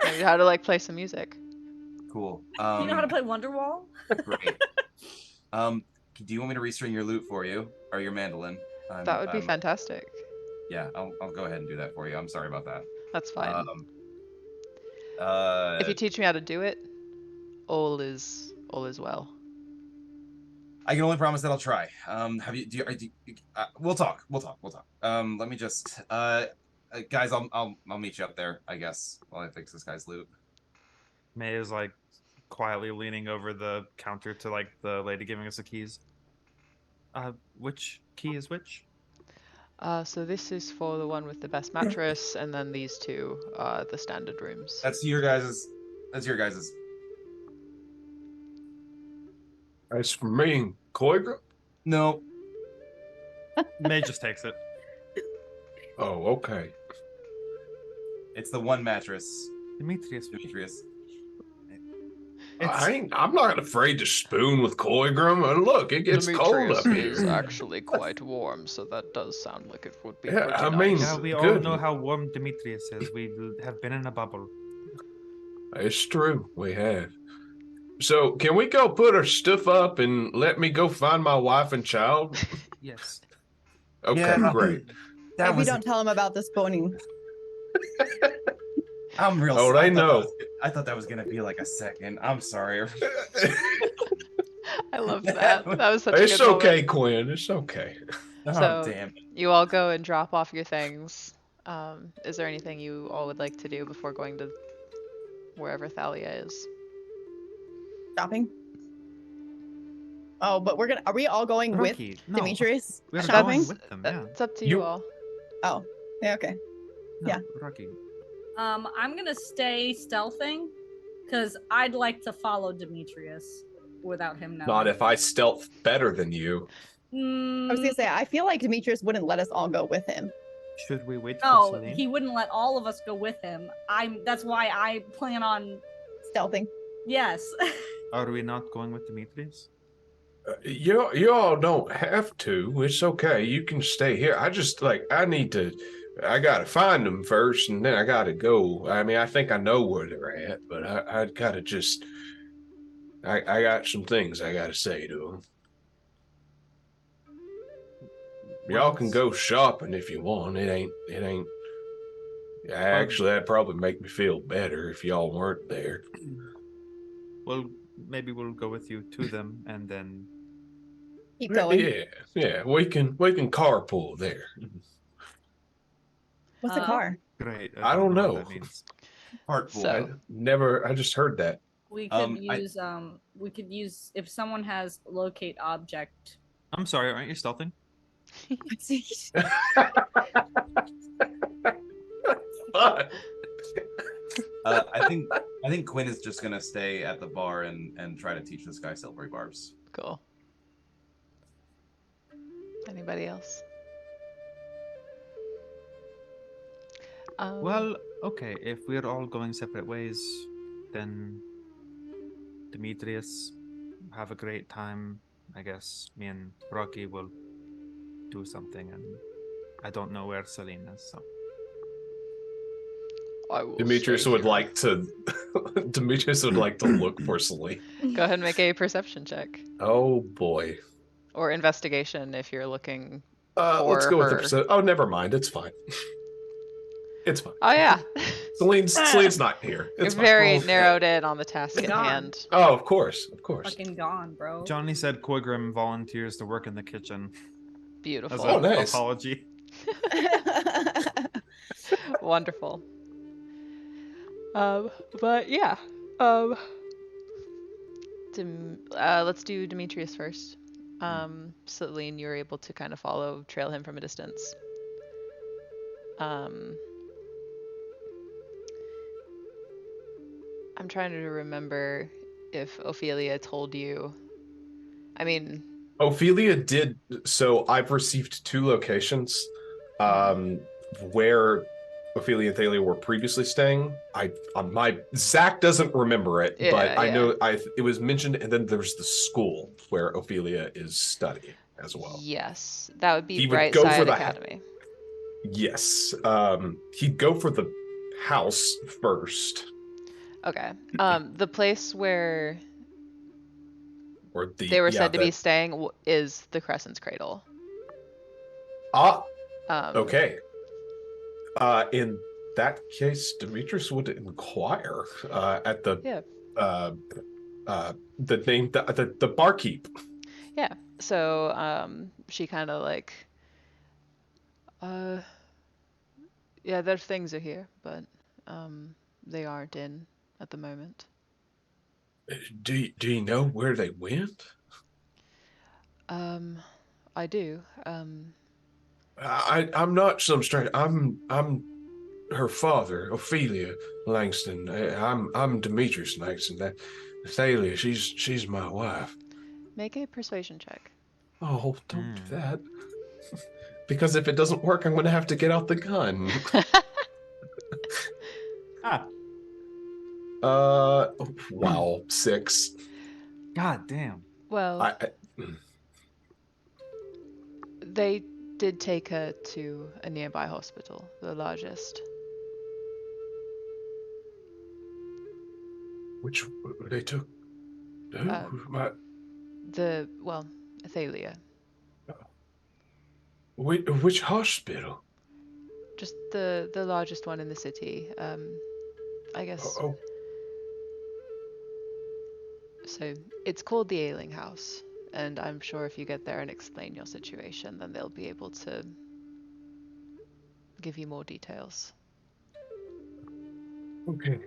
Maybe how to like play some music. Cool. You know how to play Wonderwall? Great. Do you want me to restring your lute for you or your mandolin? That would be fantastic. Yeah, I'll go ahead and do that for you. I'm sorry about that. That's fine. If If you teach me how to do it, all is well. I can only promise that I'll try. We'll talk. Let me just guys, I'll meet you up there, I guess, while I fix this guy's loot. May is like quietly leaning over the counter to like the lady giving us the keys. Which key is which? So this is for the one with the best mattress, and then these two are the standard rooms. That's your guys's. That's your guys's. That's for me and Koigra? No. May just takes it. Oh, okay. It's the one mattress. Demetrius. I'm not afraid to spoon with Koigram. And look, it gets cold up here. actually quite warm, so that does sound like it would be Yeah, pretty I nice. mean- Yeah, we all Good. know how warm Demetrius is. We have been in a bubble. It's true. We have. So, can we go put our stuff up and let me go find my wife and child? Yes. Okay, Yeah. great. That Maybe was. don't tell him about this boning. I'm real. Oh, sorry. they know. I thought that was gonna be like a second. I'm sorry. I love that. That was such a It's good okay, moment. Quinn. It's okay. Oh, So- damn. You all go and drop off your things. Is there anything you all would like to do before going to wherever Thalia is? Shopping. Oh, but are we all going with Rocky, no. Demetrius We're shopping? going with them, yeah. It's up to you You- all. Oh, yeah, okay. No, Yeah. Rocky. I'm gonna stay stealthing, because I'd like to follow Demetrius without him knowing. Not if I stealth better than you. I was gonna say, I feel like Demetrius wouldn't let us all go with him. Should we wait for No, Celine? he wouldn't let all of us go with him. That's why I plan on. Stealthing. Yes. Are we not going with Demetrius? You all don't have to. It's okay. You can stay here. I gotta find them first, and then I gotta go. I mean, I think I know where they're at, but I gotta just. I got some things I gotta say to them. Y'all can go shopping if you want. It ain't. Actually, that'd probably make me feel better if y'all weren't there. Well, maybe we'll go with you to them and then. Keep going. Yeah. We can carpool there. What's a car? Great. I don't what know. that means. Part So- I just heard that. We could I- use if someone has locate object. I'm sorry, aren't you stealthing? I think Quinn is just gonna stay at the bar and try to teach this guy silvery barbs. Cool. Anybody else? Well, okay, if we're all going separate ways, then Demetrius, have a great time. I guess me and Rocky will do something, and I don't know where Celine is, so. I will Demetrius stay would here. like to. Demetrius would like to look for Celine. Go ahead and make a perception check. Oh boy. Or investigation if you're looking Let's for go with the her. percent. Oh, never mind. It's fine. It's fine. Oh yeah. Celine's not here. You're It's fine. very Oh, narrowed in on the task at Gone. hand. Oh, of course. Fucking gone, bro. Johnny said Quigrim volunteers to work in the kitchen as Beautiful. an Oh, nice. apology. Wonderful. But yeah. Let's do Demetrius first. Celine, you're able to kind of trail him from a distance. I'm trying to remember if Ophelia told you. I mean, Ophelia did. So I've received 2 locations where Ophelia and Thalia were previously staying. Zach doesn't remember it, but I know it was mentioned, and then there's the school where Ophelia is studying as well. yes, that would be He would Brightside go for the Academy. Yes. He'd go for the house first. Okay. The place where Or they were said to be staying is the Crescent's Cradle. Ah, Um, okay. In that case, Demetrius would inquire at the name, the barkeep. Yeah. So she kind of like, yeah, their things are here, but they aren't in at the moment. Do you know where they went? I do. I'm not some stranger. I'm her father, Ophelia Langston. I'm Demetrius Langston. That Thalia, she's my wife. Make a persuasion check. Oh, don't do that. Because if it doesn't work, I'm gonna have to get out the gun. Wow, 6. God damn. Well, they did take her to a nearby hospital, the largest. Which they took? Athalia. Which hospital? Just the largest one in the city. I guess. Oh. So it's called the Ailing House, and I'm sure if you get there and explain your situation, then they'll be able to give you more details. Okay.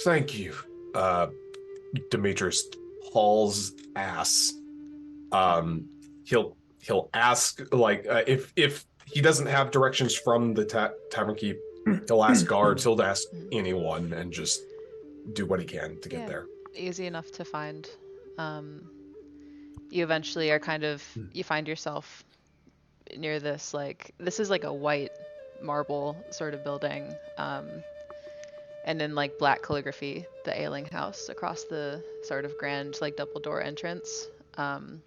Thank you. Demetrius hauls ass. He'll ask, like, if he doesn't have directions from the tavern keep, he'll ask guards. He'll ask anyone and just do what he can to get there. Easy enough to find. You eventually are you find yourself near this, this is like a white marble sort of building, and in like black calligraphy, the Ailing House across the sort of grand double door entrance. And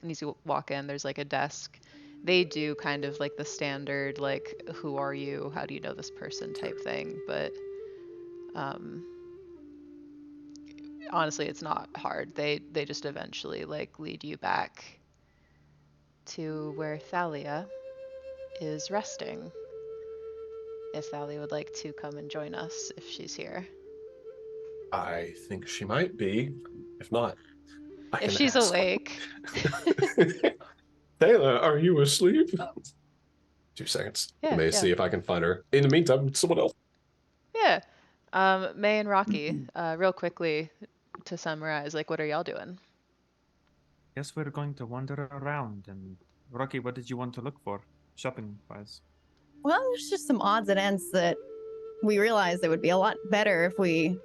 as you walk in, there's like a desk. They do kind of like the standard, who are you? How do you know this person type thing, but honestly, it's not hard. They just eventually lead you back to where Thalia is resting. If Thalia would like to come and join us if she's here. I think she might be. If not, if she's awake. Taylor, are you asleep? 2 seconds. See if I can find her. In the meantime, someone else. Yeah. May and Rocky, real quickly to summarize, what are y'all doing? Guess we're going to wander around. And Rocky, what did you want to look for, shopping-wise? Well, there's just some odds and ends that we realized it would be a lot better if we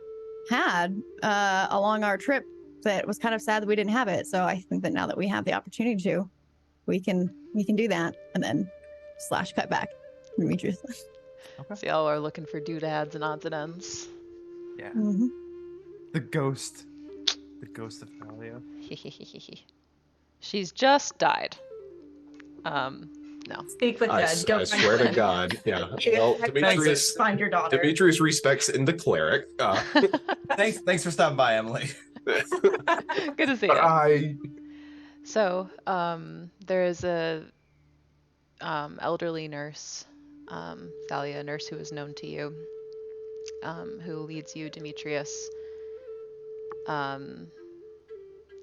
had along our trip. That was kind of sad that we didn't have it. So I think that now that we have the opportunity to, we can do that, and then /cut back. Demetrius. Okay. So y'all are looking for doodads and odds and ends. Yeah. Mhm. The ghost of Thalia. She's just died. No. Speak with dead. Go I find swear to Glenn. God, yeah. Yeah, Well, Demetrius, find your daughter. Demetrius respects in the cleric. Thanks for stopping by, Emily. Good to see you. I So, there is a elderly nurse, Thalia, a nurse who is known to you, who leads you, Demetrius, um,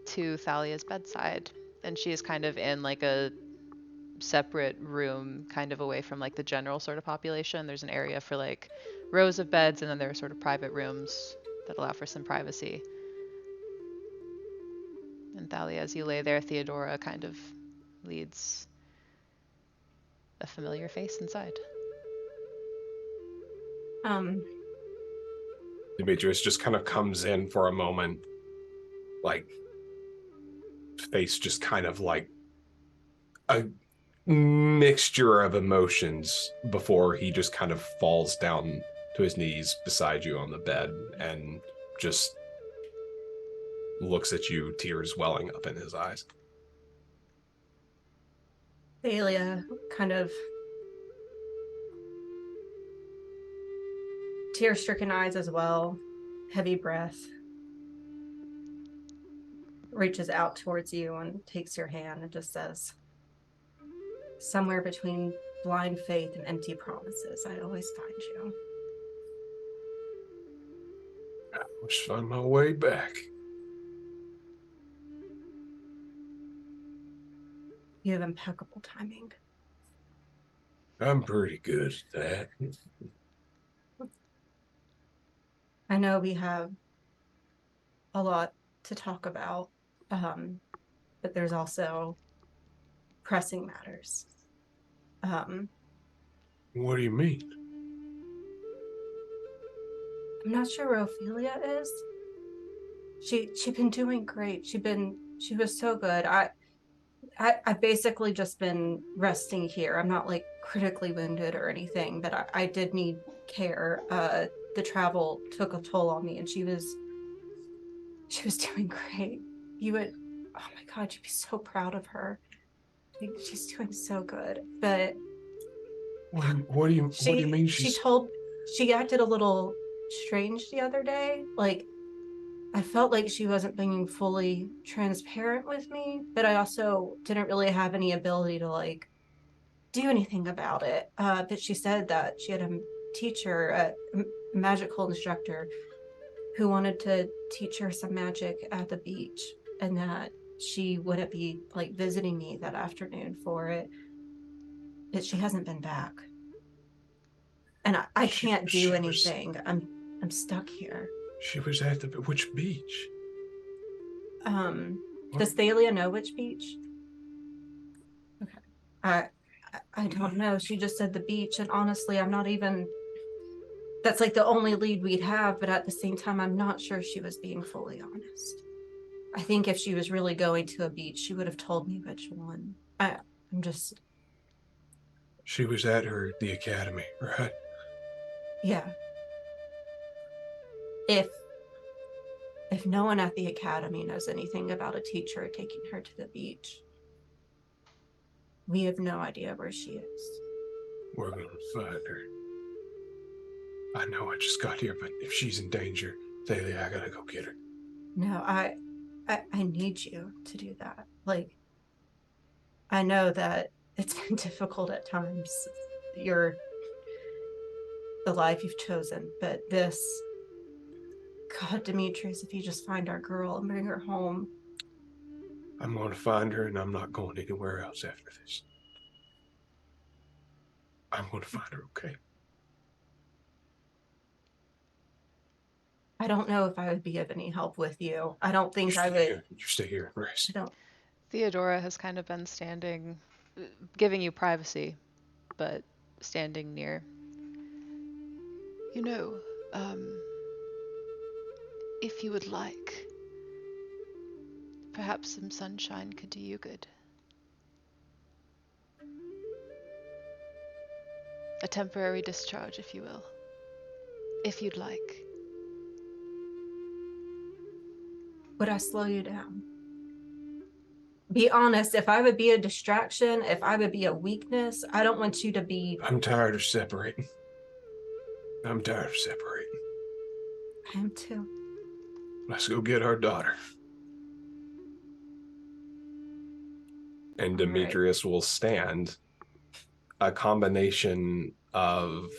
to Thalia's bedside. And she is kind of in like a separate room, kind of away from like the general sort of population. There's an area for like rows of beds, and then there are sort of private rooms that allow for some privacy. And Thalia, as you lay there, Theodora kind of leads a familiar face inside. Demetrius just kind of comes in for a moment, like face just kind of like a mixture of emotions before he just kind of falls down to his knees beside you on the bed and just looks at you, tears welling up in his eyes. Thalia kind of tear-stricken eyes as well, heavy breath, reaches out towards you and takes your hand and just says, somewhere between blind faith and empty promises, I always find you. I must find my way back. You have impeccable timing. I'm pretty good at that. I know we have a lot to talk about, but there's also pressing matters. What do you mean? I'm not sure where Ophelia is. She's been doing great. She was so good. I've basically just been resting here. I'm not like critically wounded or anything, but I did need care. The travel took a toll on me, and she was doing great. You would, oh my God, you'd be so proud of her. She's doing so good. But What do you mean she acted a little strange the other day. Like, I felt like she wasn't being fully transparent with me, but I also didn't really have any ability to like do anything about it. But she said that she had a teacher, a magical instructor, who wanted to teach her some magic at the beach, and that she wouldn't be like visiting me that afternoon for it. But she hasn't been back, and I can't do anything. I'm stuck here. She was at which beach? Does Thalia know which beach? Okay. I don't know. She just said the beach, and honestly, I'm not even. That's like the only lead we'd have, but at the same time, I'm not sure she was being fully honest. I think if she was really going to a beach, she would have told me which one. I'm just. She was at the academy, right? Yeah. If no one at the academy knows anything about a teacher taking her to the beach, we have no idea where she is. We're gonna find her. I know I just got here, but if she's in danger, Thalia, I gotta go get her. No, I need you to do that. Like, I know that it's been difficult at times. The life you've chosen, but this, God, Demetrius, if you just find our girl and bring her home. I'm gonna find her, and I'm not going anywhere else after this. I'm gonna find her, okay? I don't know if I would be of any help with you. I don't think I would. You stay here and rest. I don't. Theodora has kind of been standing, giving you privacy, but standing near. You know, if you would like, perhaps some sunshine could do you good. A temporary discharge, if you will. If you'd like. Would I slow you down? Be honest, if I would be a distraction, if I would be a weakness, I don't want you to be. I'm tired of separating. I'm tired of separating. I am too. Let's go get our daughter. And Demetrius will stand. A combination of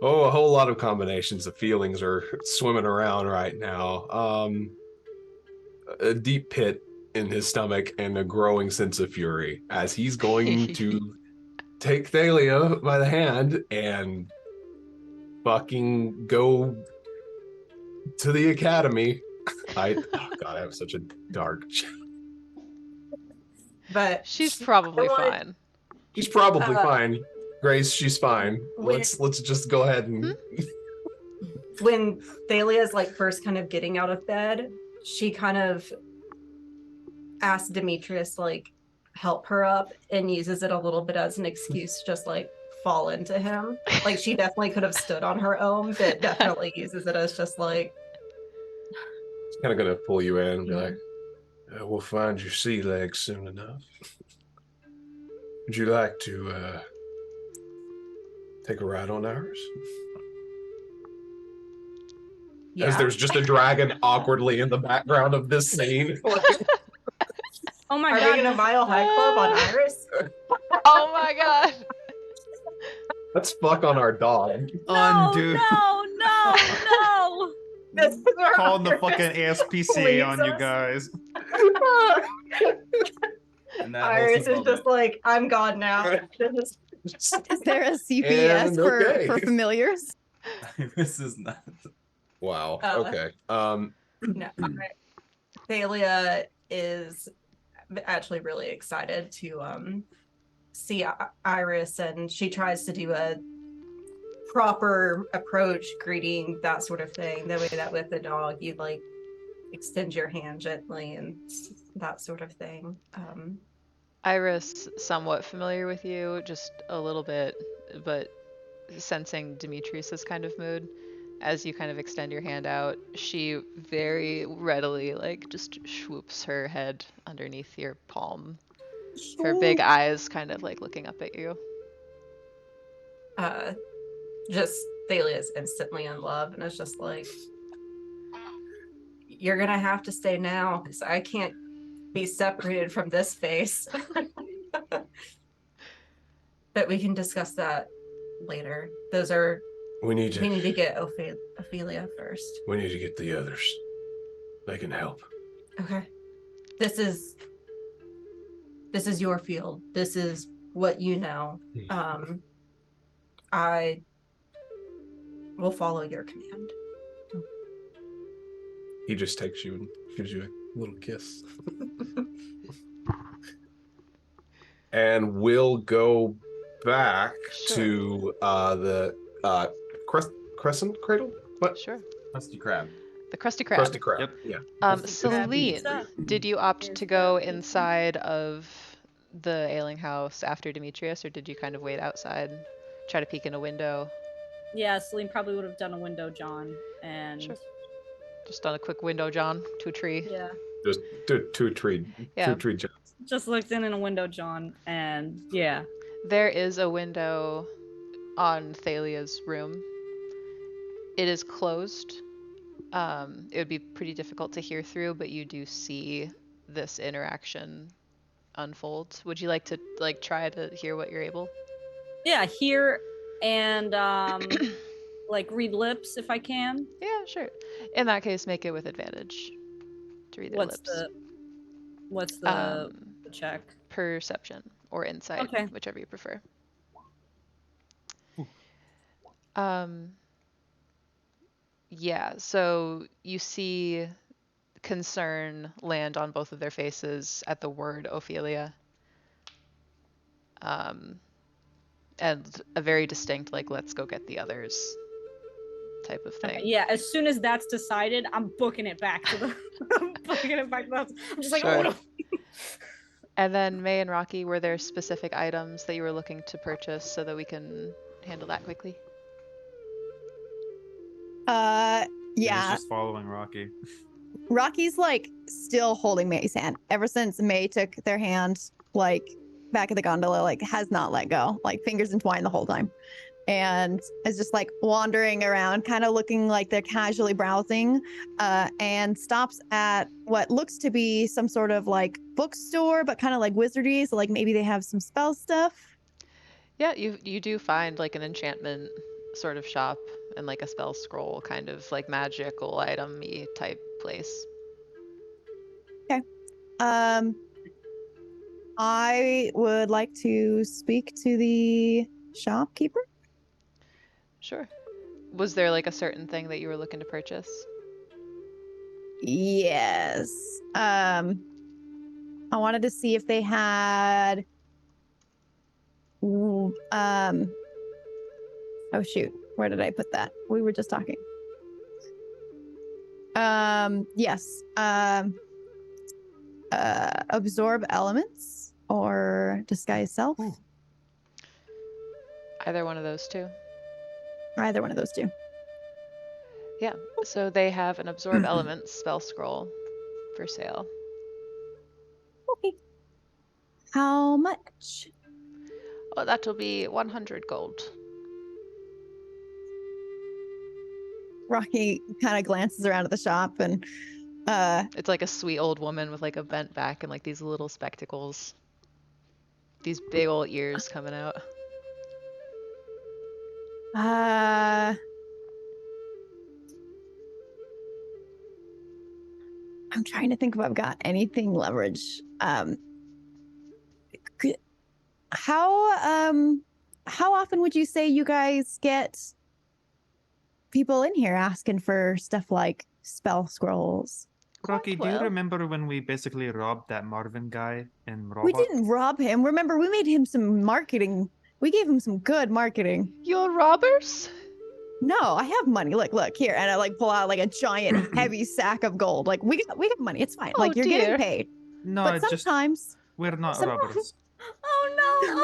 a whole lot of combinations of feelings are swimming around right now. A deep pit in his stomach and a growing sense of fury as he's going to take Thalia by the hand and fucking go to the academy. Oh god, I have such a dark. But She's probably fine. He's probably fine. Grace, she's fine. When- Let's just go ahead and when Thalia's like first kind of getting out of bed, she kind of asks Demetrius like help her up and uses it a little bit as an excuse to just like fall into him. Like she definitely could have stood on her own, but definitely uses it as just like kind of gonna pull you in and be like, We'll find your sea legs soon enough. Would you like to take a ride on ours? yeah. as there's just a dragon awkwardly in the background of this scene. Oh my Are god. we gonna Mile High Club on Iris? Oh my god. Let's fuck on our dog. No, Undo. no, no, no. This is where Calling the Iris fucking ASPCA leaves on you us. guys. And that Iris wholesome is just moment. like, I'm God now. Is there a CPS And for okay. familiars? This is not. Wow. Uh, Okay. No, Thalia is actually really excited to see Iris, and she tries to do a proper approach, greeting, that sort of thing. The way that with the dog, you like extend your hand gently and that sort of thing. Iris, somewhat familiar with you, just a little bit, but sensing Demetrius's kind of mood. As you kind of extend your hand out, she very readily, like, just swoops her head underneath your palm. Her big eyes kind of, like, looking up at you. Just Thalia is instantly in love, and it's just like, you're gonna have to stay now because I can't be separated from this face. But we can discuss that later. We need We need to to get Ophelia first. we need to get the others. They can help. Okay. This is your field. This is what you know. I will follow your command. He just takes you and gives you a little kiss. And we'll go back Sure. to the crescent cradle? What? Sure. Krusty Krab. The Krusty Krab. Krusty Krab. Yep. Yeah. Celine, did you opt to go inside of the ailing house after Demetrius, or did you kind of wait outside, try to peek in a window? Yeah, Celine probably would have done a window, John, and Sure. Just done a quick window, John, to a tree. yeah, Just two tree Yeah. jumps. just looked in a window, John, and yeah. There is a window on Thalia's room. It is closed. It would be pretty difficult to hear through, but you do see this interaction unfold. Would you like to try to hear what you're able? Yeah, here and like read lips if I can. Yeah, sure. In that case, make it with advantage to read their What's lips. what's the check? Perception or insight, Okay. whichever you prefer. Yeah, so you see concern land on both of their faces at the word Ophelia. And a very distinct, like, let's go get the others type of thing. Okay, yeah, as soon as that's decided, I'm booking it back to the I'm booking it back to the house. I'm just like, Sure. oh no. And then May and Rocky, were there specific items that you were looking to purchase so that we can handle that quickly? He's Yeah. just following Rocky. Rocky's like still holding May's hand ever since May took their hand like back at the gondola, like has not let go, like fingers entwined the whole time. And is just like wandering around, kind of looking like they're casually browsing, and stops at what looks to be some sort of like bookstore, but kind of like wizardry. So like maybe they have some spell stuff. Yeah, you do find like an enchantment sort of shop and like a spell scroll kind of like magical item-y type place. I would like to speak to the shopkeeper. Sure. Was there like a certain thing that you were looking to purchase? Yes. I wanted to see if they had. Oh shoot, where did I put that? We were just talking. Yes. Absorb elements or disguise self. Ooh. Either one of those two. Either one of those two. Yeah. So they have an absorb elements spell scroll for sale. Okay. How much? Oh, that'll be 100 gold. Rocky kind of glances around at the shop and It's like a sweet old woman with like a bent back and like these little spectacles. These big old ears coming out. I'm trying to think if I've got anything leverage. How often would you say you guys get people in here asking for stuff like spell scrolls? Rocky, do you well. remember when we basically robbed that Marvin guy in Robot? We didn't rob him. Remember, we made him some marketing. We gave him some good marketing. You're robbers? No, I have money. Look here, and I like pull out like a giant, heavy sack of gold. Like we got money. It's fine. Oh, like you're dear. getting paid. No, But it's just sometimes, we're not sometimes- robbers. Oh no!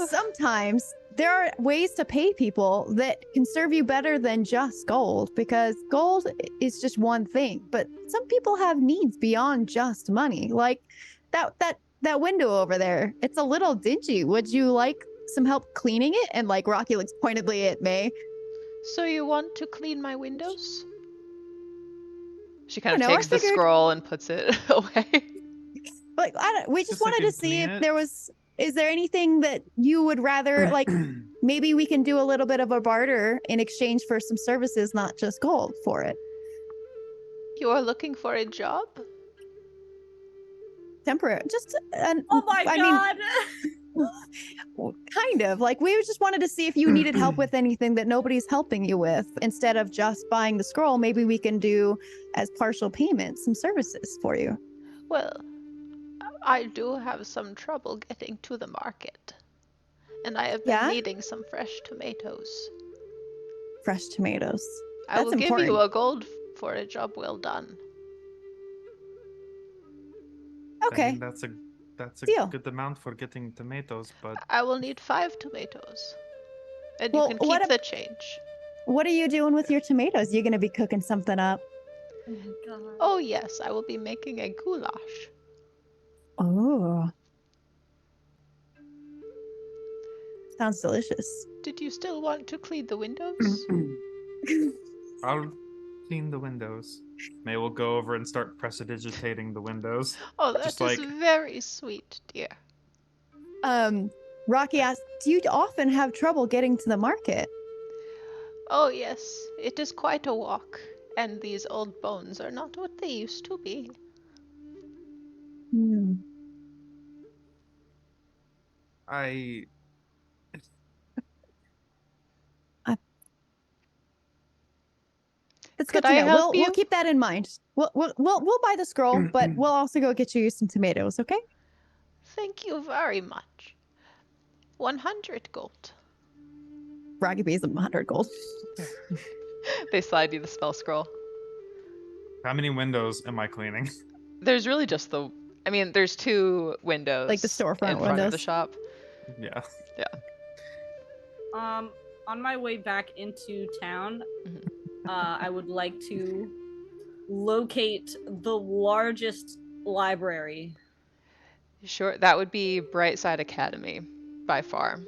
sometimes there are ways to pay people that can serve you better than just gold, because gold is just one thing. But some people have needs beyond just money. Like that window over there. It's a little dingy. Would you like some help cleaning it? And like Rocky looks pointedly at May. So you want to clean my windows? She kind I of know, I takes the figured- scroll and puts it away. Like we just Just so I wanted to can see clean if it? there was. Is there anything that you would rather like? Maybe we can do a little bit of a barter in exchange for some services, not just gold for it. You are looking for a job? Temporary, just Oh my I god! mean, kind of like we just wanted to see if you needed help with anything that nobody's helping you with. Instead of just buying the scroll, maybe we can do as partial payment some services for you. Well, I do have some trouble getting to the market. And I have been Yeah? needing some fresh tomatoes. Fresh tomatoes. I That's will give you important. a gold for a job well done. I Okay. mean, that's a Deal. good amount for getting tomatoes, but I will need 5 tomatoes. And Well, you can what keep ab- the change. What are you doing with your tomatoes? You're gonna be cooking something up. Oh my god. Oh yes, I will be making a goulash. Oh. Sounds delicious. Did you still want to clean the windows? I'll clean the windows. May will go over and start prestidigitating the windows. Oh, that is Just like- very sweet, dear. Rocky asked, do you often have trouble getting to the market? Oh yes, it is quite a walk, and these old bones are not what they used to be. Hmm. That's good Could to I know. help We'll you? keep that in mind. We'll buy the scroll, but we'll also go get you some tomatoes, okay? Thank you very much. 100 gold. Rocky pays them 100 gold. They slide you the spell scroll. How many windows am I cleaning? There's really just the I mean, there's 2 windows. Like the storefront in front of the windows. shop. Yeah. On my way back into town, Mhm. I would like to locate the largest library. Sure, that would be Brightside Academy, by far.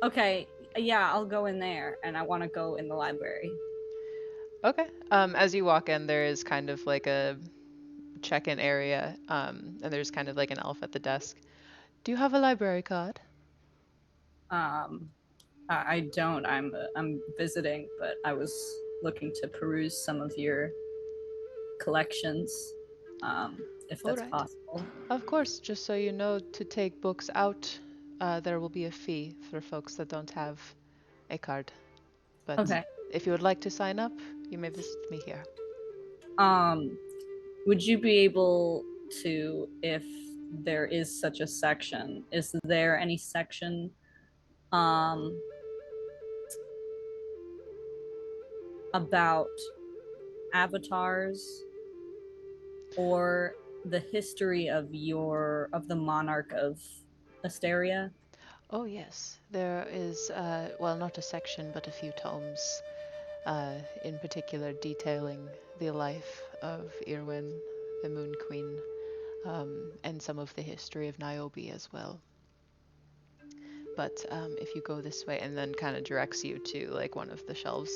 Okay, yeah, I'll go in there, and I want to go in the library. Okay. As you walk in, there is kind of like a check-in area, and there's kind of like an elf at the desk. Do you have a library card? I don't. I'm visiting, but I was looking to peruse some of your collections, if that's Alright. possible. Of course, just so you know, to take books out, there will be a fee for folks that don't have a card. But Okay. if you would like to sign up, you may visit me here. Would you be able to, if there is such a section, is there any section, about avatars or the history of the monarch of Asteria? Oh yes, there is, well, not a section, but a few tomes, in particular detailing the life of Irwin, the Moon Queen, and some of the history of Niobe as well. But if you go this way, and then kind of directs you to like one of the shelves.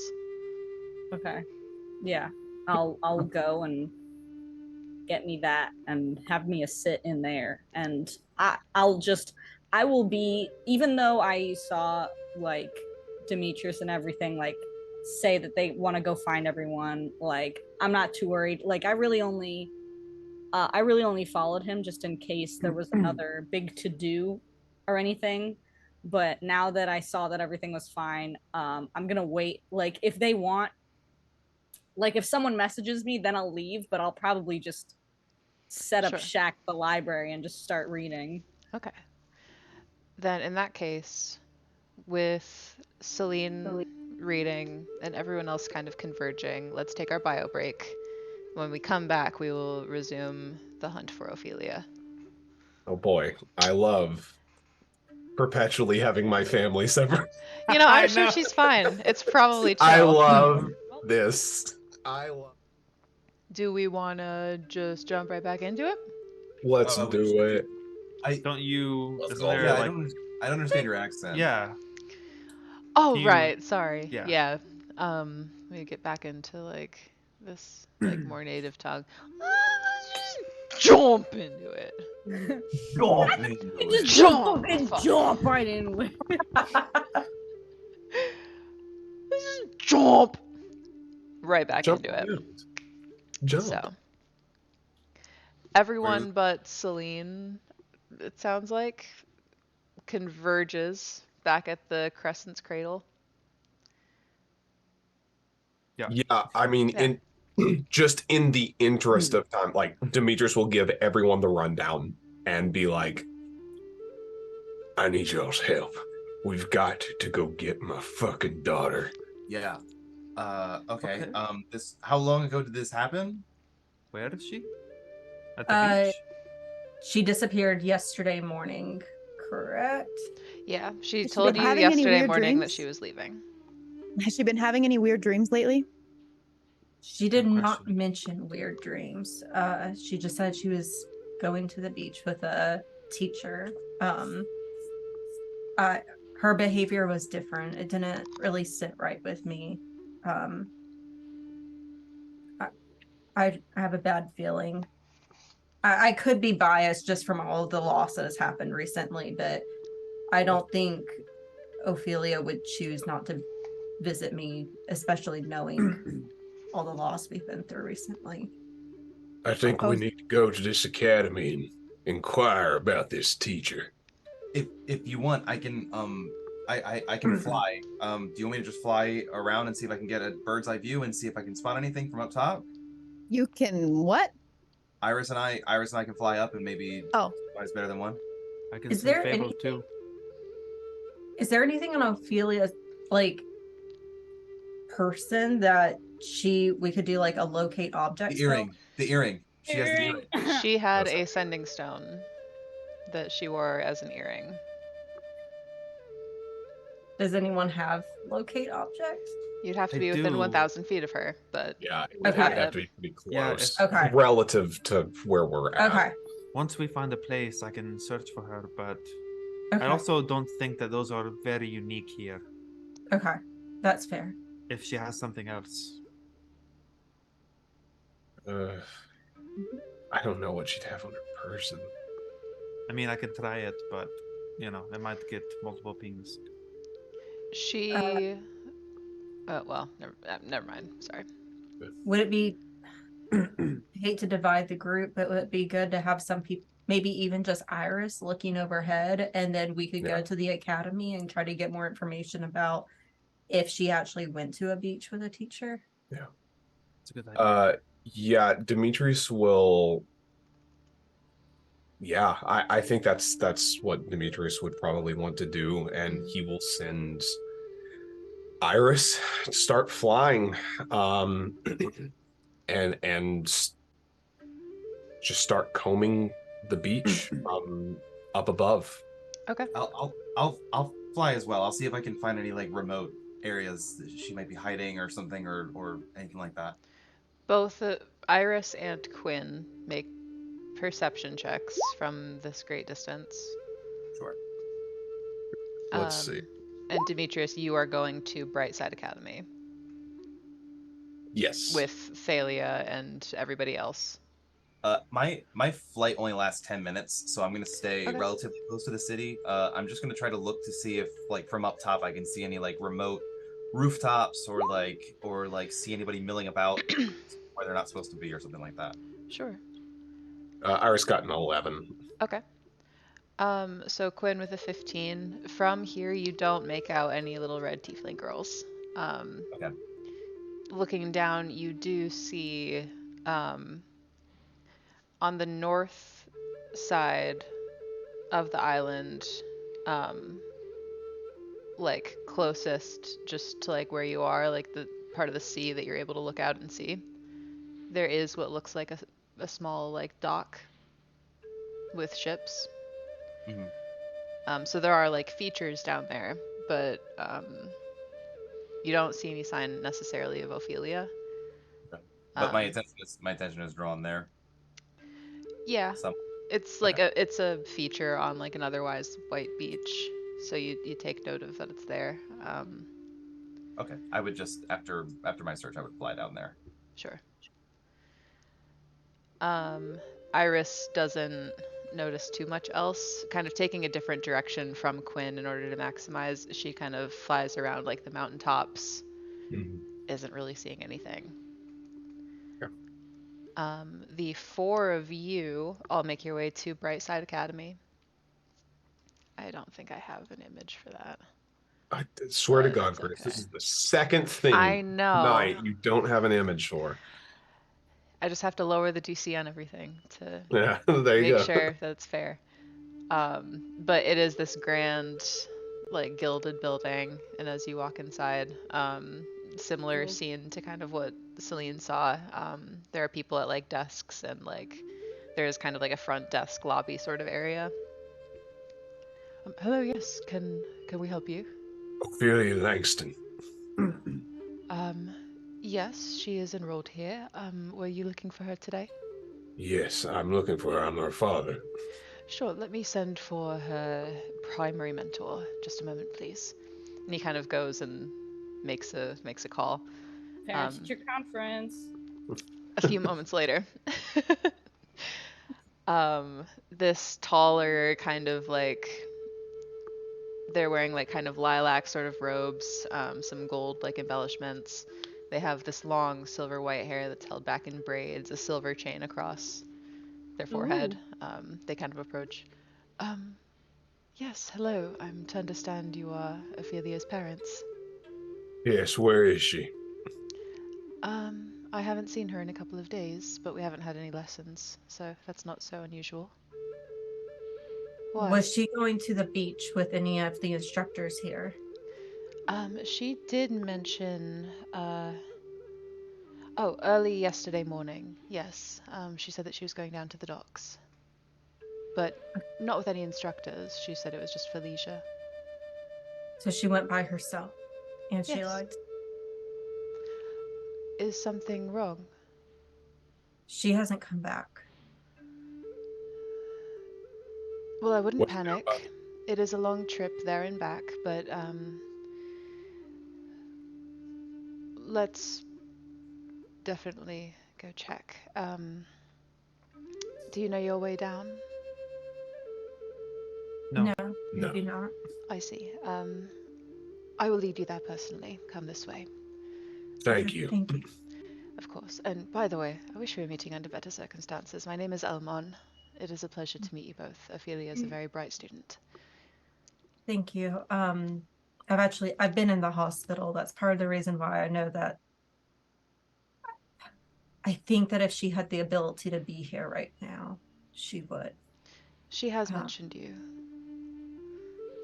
Okay. Yeah. I'll go and get me that and have me a sit in there. And I will be, even though I saw like Demetrius and everything like say that they want to go find everyone, like I'm not too worried. Like I really only followed him just in case there was another big to do or anything. But now that I saw that everything was fine, I'm gonna wait. Like if they want, like if someone messages me, then I'll leave. But I'll probably just set up Sure. shack at the library and just start reading. Okay. Then in that case, with Celine reading and everyone else kind of converging, let's take our bio break. When we come back, we will resume the hunt for Ophelia. Oh boy, I love perpetually having my family separate. You know, I I'm sure know. she's fine. It's probably chill. I love this. I love. Do we want to just jump right back into it? Let's Oh, do it. Don't you? Let's Isn't go. there Yeah, like? I don't understand your accent. Yeah. Oh, Do you- right. Sorry. Yeah. Yeah. Let me get back into like this like more native tongue. Let's just jump into it. Just Jump! fucking jump right in with Let's just jump right back Jump into it. around. Jump. So everyone but Celine, it sounds like, converges back at the Crescent's Cradle. Yeah, I mean, Yeah. in just in the interest of time, like Demetrius will give everyone the rundown and be like, "I need y'all's help. We've got to go get my fucking daughter." Yeah. Okay. Okay. This. How long ago did this happen? Where is she? At the beach. She disappeared yesterday morning, correct? Yeah, she Has she told been you having any yesterday weird morning that dreams? she was leaving. Has she been having any weird dreams lately? She did Good not question. mention weird dreams. She just said she was going to the beach with a teacher. Her behavior was different. It didn't really sit right with me. I have a bad feeling. I could be biased just from all of the loss that has happened recently, but I don't think Ophelia would choose not to visit me, especially knowing all the loss we've been through recently. I think we need to go to this academy and inquire about this teacher. If you want, I can I can fly. Do you want me to just fly around and see if I can get a bird's eye view and see if I can spot anything from up top? You can what? Iris and I can fly up and maybe Oh. is better than one. I can Is see there Fable any- too. Is there anything on Ophelia's like person that we could do like a locate object? The earring. She has the earring. She had That's a sending stone that she wore as an earring. Does anyone have locate object? You'd have to I be within do. 1,000 feet of her, but Yeah, it Okay. would have to be pretty Yeah, close Okay. relative to where we're at. Okay. Once we find a place, I can search for her, but Okay. I also don't think that those are very unique here. Okay. That's fair. If she has something else. I don't know what she'd have on her person. I mean, I could try it, but, you know, I might get multiple pings. she. Well, never mind. Sorry. Would it be I hate to divide the group, but would it be good to have some people, maybe even just Iris looking overhead, and then we could Yeah. go to the academy and try to get more information about if she actually went to a beach with a teacher? It's a good idea. Yeah, Demetrius will. Yeah, I think that's what Demetrius would probably want to do, and he will send Iris to start flying, and just start combing the beach up above. Okay. I'll fly as well. I'll see if I can find any like remote areas that she might be hiding or something or anything like that. Both Iris and Quinn make perception checks from this great distance. Sure. Let's see. And Demetrius, you are going to Brightside Academy Yes. with Thalia and everybody else. My flight only lasts 10 minutes, so I'm gonna stay Okay. relatively close to the city. I'm just gonna try to look to see if like from up top I can see any like remote rooftops or see anybody milling about where they're not supposed to be or something like that. Sure. Iris got an 11. Okay. So Quinn with a 15. From here, you don't make out any little red tiefling girls. Okay. Looking down, you do see, on the north side of the island, like closest just to like where you are, like the part of the sea that you're able to look out and see, there is what looks like a small like dock with ships. Mhm. So there are like features down there, but you don't see any sign necessarily of Ophelia. But my Um, attention is drawn there. Yeah, Some it's like it's a feature on like an otherwise white beach, so you take note of that it's there. Okay. I would just after my search I would fly down there. Sure. Iris doesn't notice too much else. Kind of taking a different direction from Quinn in order to maximize. She kind of flies around like the mountaintops. Isn't really seeing anything. Yeah. The four of you all make your way to Brightside Academy. I don't think I have an image for that. I swear to But God, it's Grace, this okay. is the second thing I know. tonight you don't have an image for. I just have to lower the DC on everything to Yeah, there you make go. sure that it's fair. But it is this grand, like gilded building, and as you walk inside, similar scene to kind of what Celine saw. There are people at like desks, and like there's kind of like a front desk lobby sort of area. Hello, yes. Can we help you? Ophelia Langston. Yes, she is enrolled here. Were you looking for her today? Yes, I'm looking for her. I'm her father. Sure, let me send for her primary mentor. Just a moment, please. And he kind of goes and makes a call. Parent-teacher conference. A few moments later. This taller kind of like, they're wearing like kind of lilac sort of robes, some gold like embellishments. They have this long silver white hair that's held back in braids, a silver chain across their forehead. They kind of approach. Yes, hello. I'm to understand you are Ophelia's parents. Yes, where is she? I haven't seen her in a couple of days, but we haven't had any lessons, so that's not so unusual. Why? Was she going to the beach with any of the instructors here? She did mention, Oh, early yesterday morning. Yes. She said that she was going down to the docks. But not with any instructors. She said it was just for leisure. So she went by herself, and she Yes. lied. Is something wrong? She hasn't come back. Well, I wouldn't What do you know panic. about it? It is a long trip there and back, but let's definitely go check. Do you know your way down? No. No, No. I do not. I see. I will lead you there personally. Come this way. Thank you. Thank you. Of course. And by the way, I wish we were meeting under better circumstances. My name is Elmon. It is a pleasure to meet you both. Ophelia is a very bright student. Thank you. I've been in the hospital. That's part of the reason why I know that. I think that if she had the ability to be here right now, she would. She has mentioned you.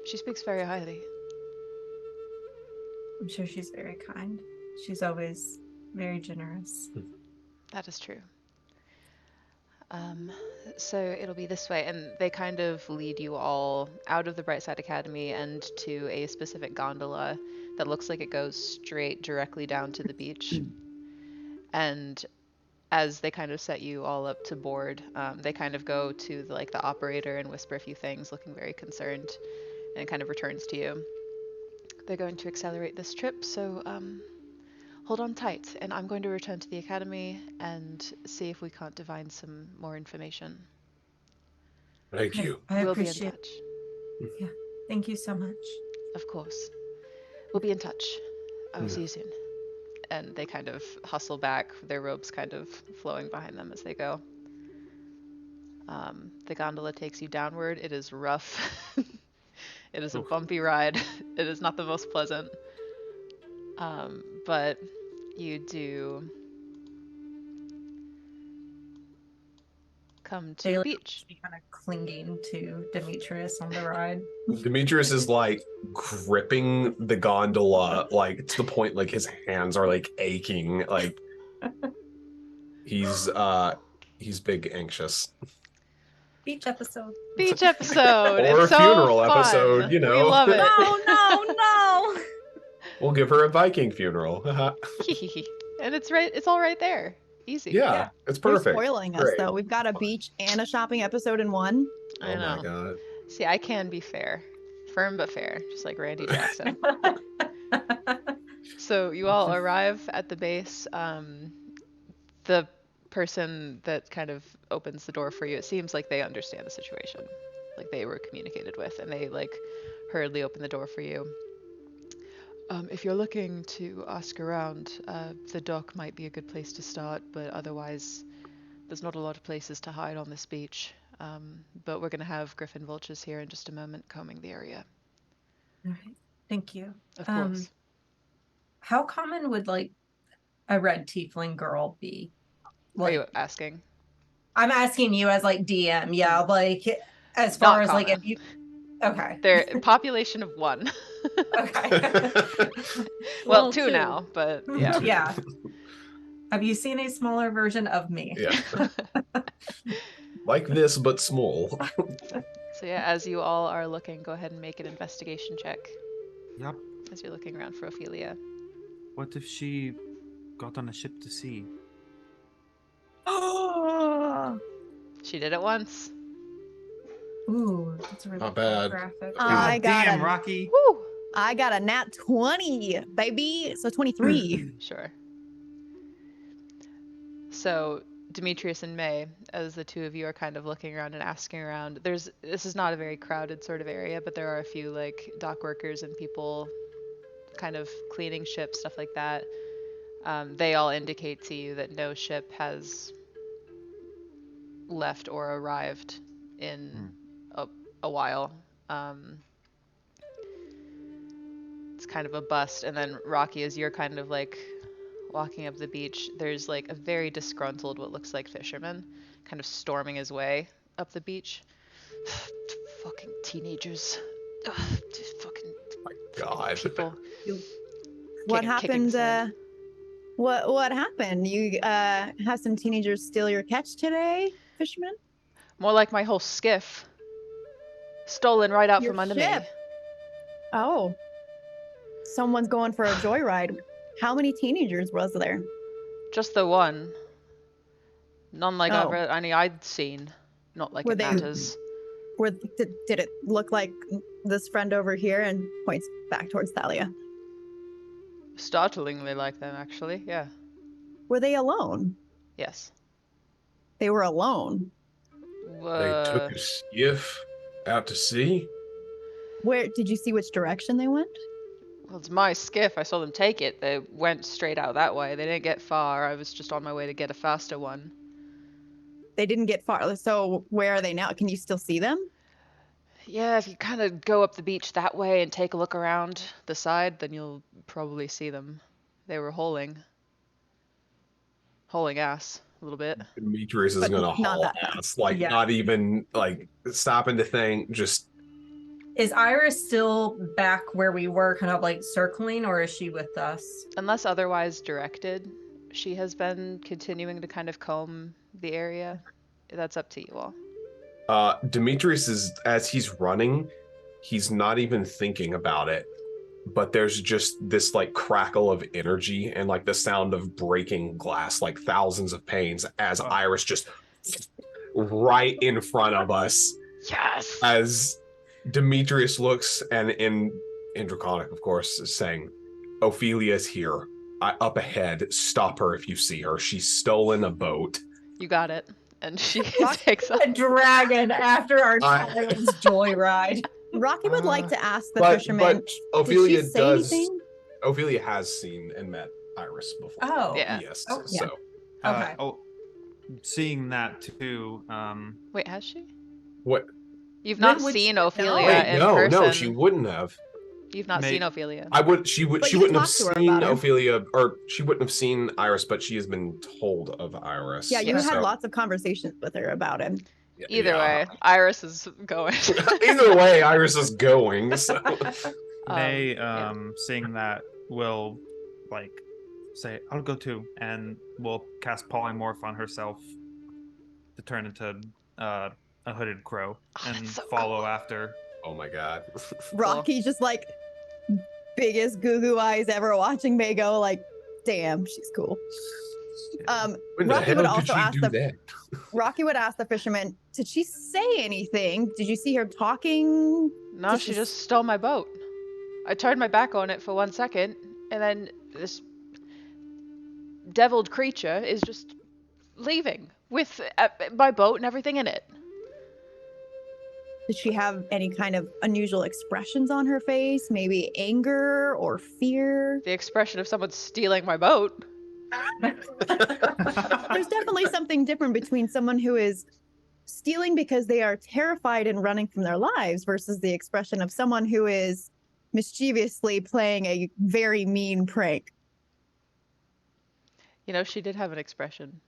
She speaks very highly. I'm sure she's very kind. She's always very generous. That is true. So it'll be this way, and they kind of lead you all out of the Brightside Academy and to a specific gondola that looks like it goes straight directly down to the beach. And as they kind of set you all up to board, they kind of go to the operator and whisper a few things, looking very concerned, and it kind of returns to you. They're going to accelerate this trip, so hold on tight, and I'm going to return to the academy and see if we can't divine some more information. Thank you. I We'll be in appreciate. touch. Yeah. Thank you so much. Of course. We'll be in touch. I will see you soon. And they kind of hustle back, their robes kind of flowing behind them as they go. The gondola takes you downward. It is rough. It is a bumpy ride. It is not the most pleasant. But you do come to the beach. She kind of clinging to Demetrius on the ride. Demetrius is like gripping the gondola, like to the point like his hands are like aching. Like he's big anxious. Beach episode. Beach episode. Or It's a so funeral fun. episode, you know. We love it. No. We'll give her a Viking funeral. And it's all right there. Easy. Yeah, it's You're perfect. spoiling us, Great. though. We've got a beach and a shopping episode in one. I Oh know. my god. See, I can be fair. Firm but fair, just like Randy Jackson. So you all arrive at the base. The person that kind of opens the door for you, it seems like they understand the situation. Like they were communicated with, and they like hurriedly open the door for you. If you're looking to ask around, the dock might be a good place to start, but otherwise there's not a lot of places to hide on this beach. But we're going to have griffin vultures here in just a moment combing the area. All right. Thank you. Of course. How common would like a red tiefling girl be? Are you asking? I'm asking you as like DM, yeah, like as far Not as like if common. you okay. Their population of 1. Okay. Well, 2 now, but yeah. Yeah. Have you seen a smaller version of me? Yeah. Like this, but small. So yeah, as you all are looking, go ahead and make an investigation check Yep. as you're looking around for Ophelia. What if she got on a ship to sea? She did it once. Ooh, that's a really Not cool bad. graphic. I got Damn, a, Rocky. Woo! I got a nat 20, baby. So 23. Sure. So Demetrius and May, as the two of you are kind of looking around and asking around, this is not a very crowded sort of area, but there are a few like dock workers and people kind of cleaning ships, stuff like that. They all indicate to you that no ship has left or arrived in a while. It's kind of a bust. And then Rocky, as you're kind of like walking up the beach, there's like a very disgruntled, what looks like fisherman, kind of storming his way up the beach. Fucking teenagers. Ugh, just fucking God. people. What Kicking happened? sand. What happened? You have some teenagers steal your catch today, fisherman? More like my whole skiff. Stolen right out Your from under ship. me. Oh. Someone's going for a joyride. How many teenagers was there? Just the one. None like Oh. any I'd seen. Not like Were it they- matters. Did it look like this friend over here and points back towards Thalia? Startlingly like them, actually. Yeah. Were they alone? Yes. They were alone. They took a skiff out to sea. Where did you see which direction they went? Well, it's my skiff. I saw them take it. They went straight out that way. They didn't get far. I was just on my way to get a faster one. They didn't get far. So where are they now? Can you still see them? Yeah, if you kind of go up the beach that way and take a look around the side, then you'll probably see them. They were holing ass a little bit. Demetrius is But gonna not haul that fast. ass, like Yeah. not even like stopping to think. Just Is Iris still back where we were, kind of like circling, or is she with us? Unless otherwise directed, she has been continuing to kind of comb the area. That's up to you all. Demetrius is, as he's running, he's not even thinking about it, but there's just this like crackle of energy and like the sound of breaking glass, like thousands of panes, as Iris just right in front of us. Yes! As Demetrius looks, and in Draconic, of course, is saying, Ophelia's here. Up ahead. Stop her if you see her. She's stolen a boat. You got it. And she takes off. A dragon after our child's joyride. Rocky would like to ask the but fisherman. Ophelia did she say does. anything? Ophelia has seen and met Iris before. Oh, Yeah. Yes. Oh, yeah. So Okay. Seeing that too. Wait, has she? what? You've When not would she seen know? Ophelia Wait, in no, person. no, she wouldn't have. You've not May- seen Ophelia. I would. She would. But She you wouldn't have talked to her seen about her. Ophelia, or she wouldn't have seen Iris, but she has been told of Iris. Yeah, you Yeah. had so- lots of conversations with her about him. yeah, Either yeah. way, Iris is going. Either way, Iris is going. So. May yeah. seeing that will like say, I'll go too, and will cast polymorph on herself to turn into a hooded crow and that's so follow cool. after. Oh my god. Rocky just like biggest goo goo eyes ever watching May go like, damn, she's cool. When the Rocky hell would did also she ask do the that? Rocky would ask the fisherman, did she say anything? Did you see her talking? No, Did she she just stole my boat. I turned my back on it for 1 second, and then this deviled creature is just leaving with my boat and everything in it. Did she have any kind of unusual expressions on her face? Maybe anger or fear? The expression of someone stealing my boat. There's definitely something different between someone who is stealing because they are terrified and running from their lives versus the expression of someone who is mischievously playing a very mean prank. You know, she did have an expression.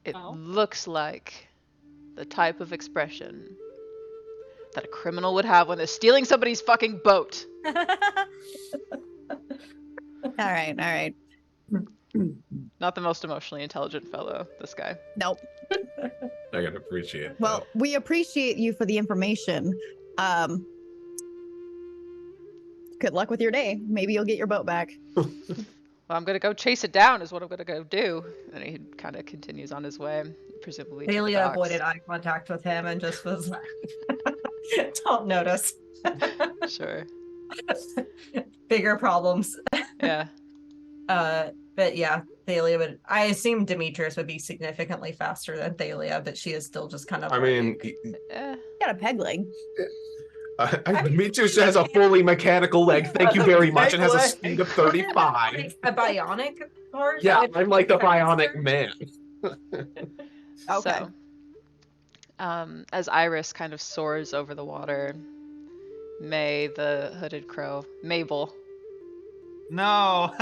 It Oh. looks like the type of expression that a criminal would have when they're stealing somebody's fucking boat. All right. Not the most emotionally intelligent fellow, this guy. Nope. I can appreciate Well, we appreciate you for the information. Good luck with your day. Maybe you'll get your boat back. Well, I'm gonna go chase it down is what I'm gonna go do. And he kind of continues on his way, presumably to the Delia docks. avoided eye contact with him and just was like, don't notice. Sure. Bigger problems. Yeah. But yeah, Thalia would. I assume Demetrius would be significantly faster than Thalia, but she is still just kind of. I mean, Eh. Got a peg leg. Demetrius has a fully mechanical leg. Thank you very much. It has a speed of 35. like a bionic part. Yeah, I'm like the bionic man. Okay. So, as Iris kind of soars over the water, May, the hooded crow, Mabel, No.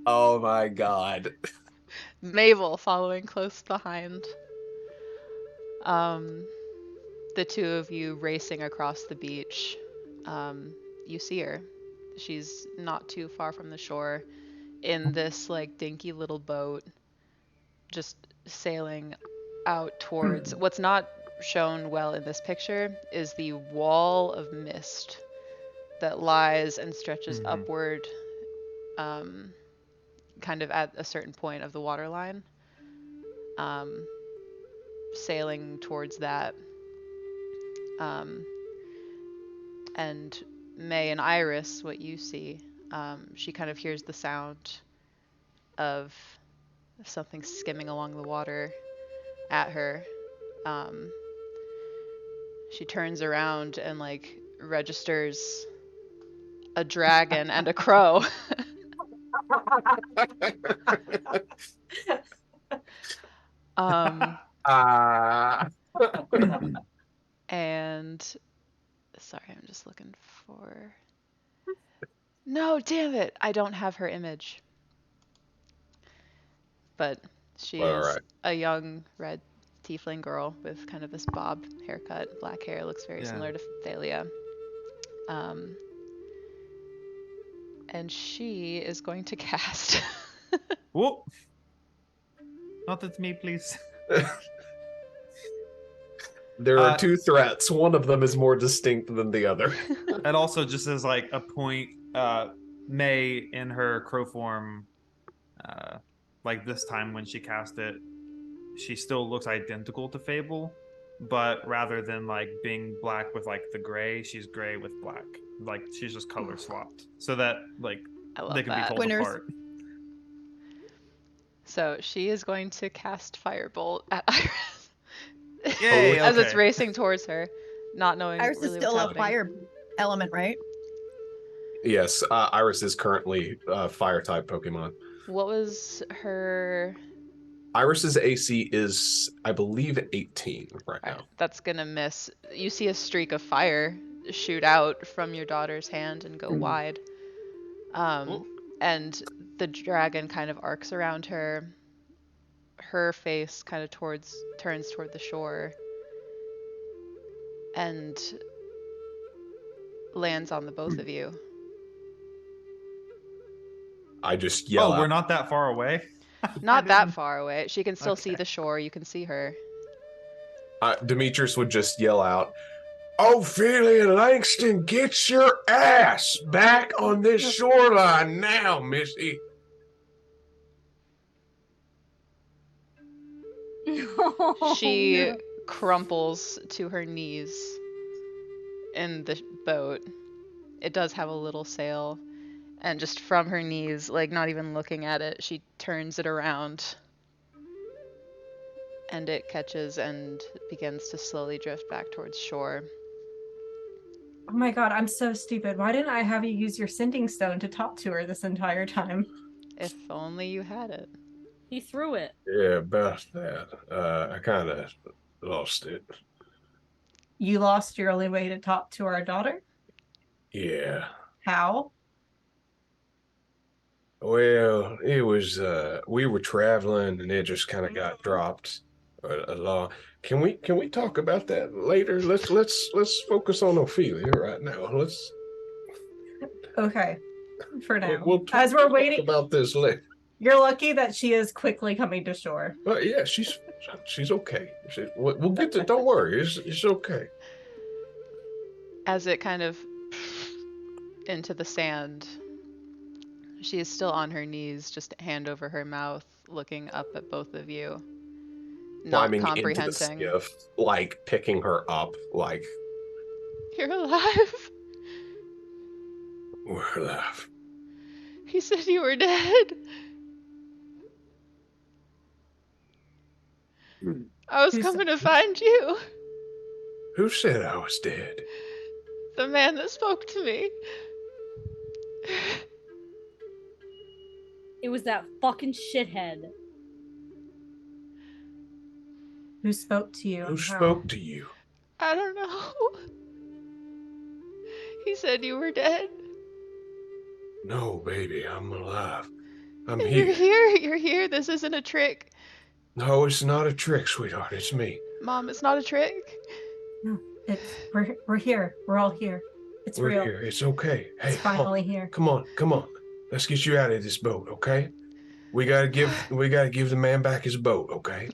Oh my god. Mabel following close behind. The two of you racing across the beach. You see her. She's not too far from the shore in this like dinky little boat, just sailing out towards what's not shown well in this picture is the wall of mist that lies and stretches upward, kind of at a certain point of the waterline, sailing towards that. And May and Iris, what you see, she kind of hears the sound of something skimming along the water at her. She turns around and like registers a dragon and a crow. And sorry, I'm just looking for. No, damn it! I don't have her image. But she All is right. a young red tiefling girl with kind of this bob haircut, black hair, looks very similar to Thalia. And she is going to cast. Whoop. Not at me, please. There are two threats. One of them is more distinct than the other. And also, just as like a point, May in her crow form, like this time when she cast it, she still looks identical to Fable, but rather than like being black with like the gray, she's gray with black. Like she's just color swapped, so that like they can be told apart. So she is going to cast Firebolt at Iris. Yay, as it's okay. racing towards her, not knowing Iris really is still what's a happening. fire element, right? Yes, Iris is currently a fire type Pokemon. What was her? Iris's AC is, I believe, 18 right now. That's gonna miss. You see a streak of fire shoot out from your daughter's hand and go wide. And the dragon kind of arcs around her. Her face kind of turns toward the shore and lands on the both of you. I just yell out. We're not that far away? Not that far away. She can still see the shore. You can see her. Demetrius would just yell out, Ophelia Langston, get your ass back on this shoreline now, Missy. She crumples to her knees in the boat. It does have a little sail. And just from her knees, like not even looking at it, she turns it around. And it catches and begins to slowly drift back towards shore. Oh my god, I'm so stupid. Why didn't I have you use your sending stone to talk to her this entire time? If only you had it. He threw it. Yeah, about that. I kind of lost it. You lost your only way to talk to our daughter? Yeah. How? Well, it was we were traveling and it just kind of got dropped along. Can we talk about that later? Let's focus on Ophelia right now. Let's. Okay. For now. We'll As we're waiting about this later. You're lucky that she is quickly coming to shore. But yeah, she's okay. We'll get to. Don't worry, it's okay. As it kind of into the sand, she is still on her knees, just hand over her mouth, looking up at both of you, not Climbing comprehending. into the skiff, like picking her up, like You're alive. We're alive. He said you were dead. I was coming to find you. Who said I was dead? The man that spoke to me. It was that fucking shithead. Who spoke to you? Who spoke to you? I don't know. He said you were dead. No, baby, I'm alive. I'm You're here. here. You're here. This isn't a trick. No, it's not a trick, sweetheart. It's me. Mom, it's not a trick. No, we're here. We're all here. It's We're real. here. It's okay. Hey, It's finally here. come on, come on. Let's get you out of this boat, okay? We gotta give the man back his boat, okay?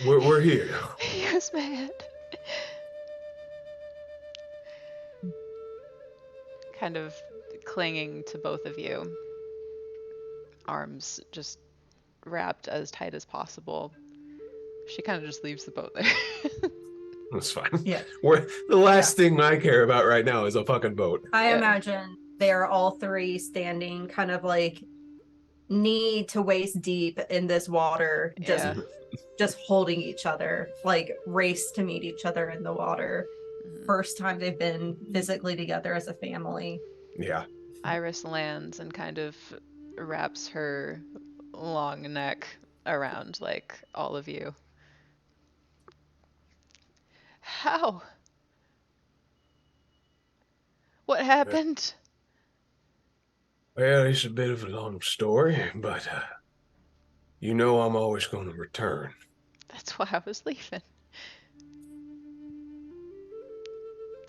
We're here. He was mad. Kind of clinging to both of you, arms just wrapped as tight as possible. She kind of just leaves the boat there. That's fine. Yeah. The last thing I care about right now is a fucking boat. I Yeah. imagine they're all three standing kind of like knee to waist deep in this water, Yeah. just holding each other, like race to meet each other in the water. Mhm. First time they've been physically together as a family. Yeah. Iris lands and kind of wraps her long neck around like all of you. How? What happened? Well, it's a bit of a long story, but you know I'm always going to return. That's why I was leaving.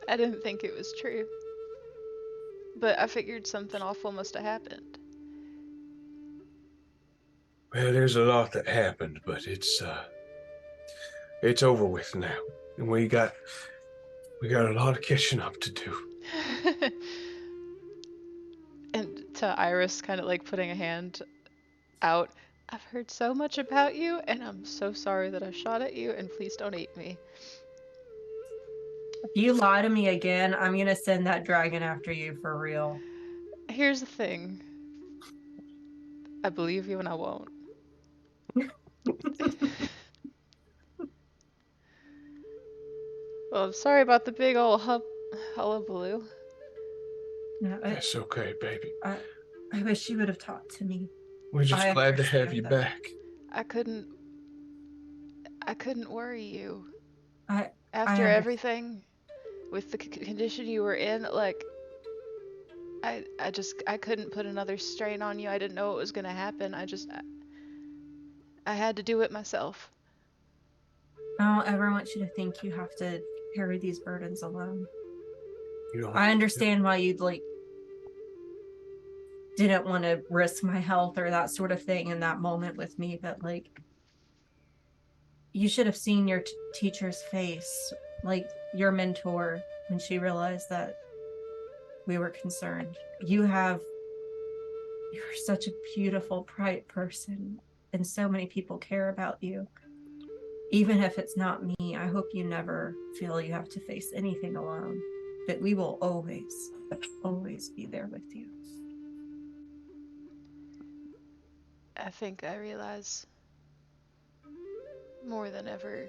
I didn't think it was true. But I figured something awful must have happened. Well, there's a lot that happened, but it's over with now, and we got a lot of catching up to do. And to Iris, kind of like putting a hand out. I've heard so much about you, and I'm so sorry that I shot at you, and please don't eat me. If you lie to me again, I'm gonna send that dragon after you for real. Here's the thing. I believe you and I won't. Well, I'm sorry about the big old hullabaloo. No, That's okay, baby. I wish you would have talked to me. We're just I glad to have appreciate you that. back. I couldn't worry you. I After understand. everything, with the condition you were in, like, I couldn't put another strain on you. I didn't know what was gonna happen. I had to do it myself. I don't ever want you to think you have to carry these burdens alone. You don't. I understand why you'd like didn't want to risk my health or that sort of thing in that moment with me, but like you should have seen your teacher's face, like your mentor, when she realized that we were concerned. You're such a beautiful, bright person, and so many people care about you. Even if it's not me, I hope you never feel you have to face anything alone. But we will always, always be there with you. I think I realize more than ever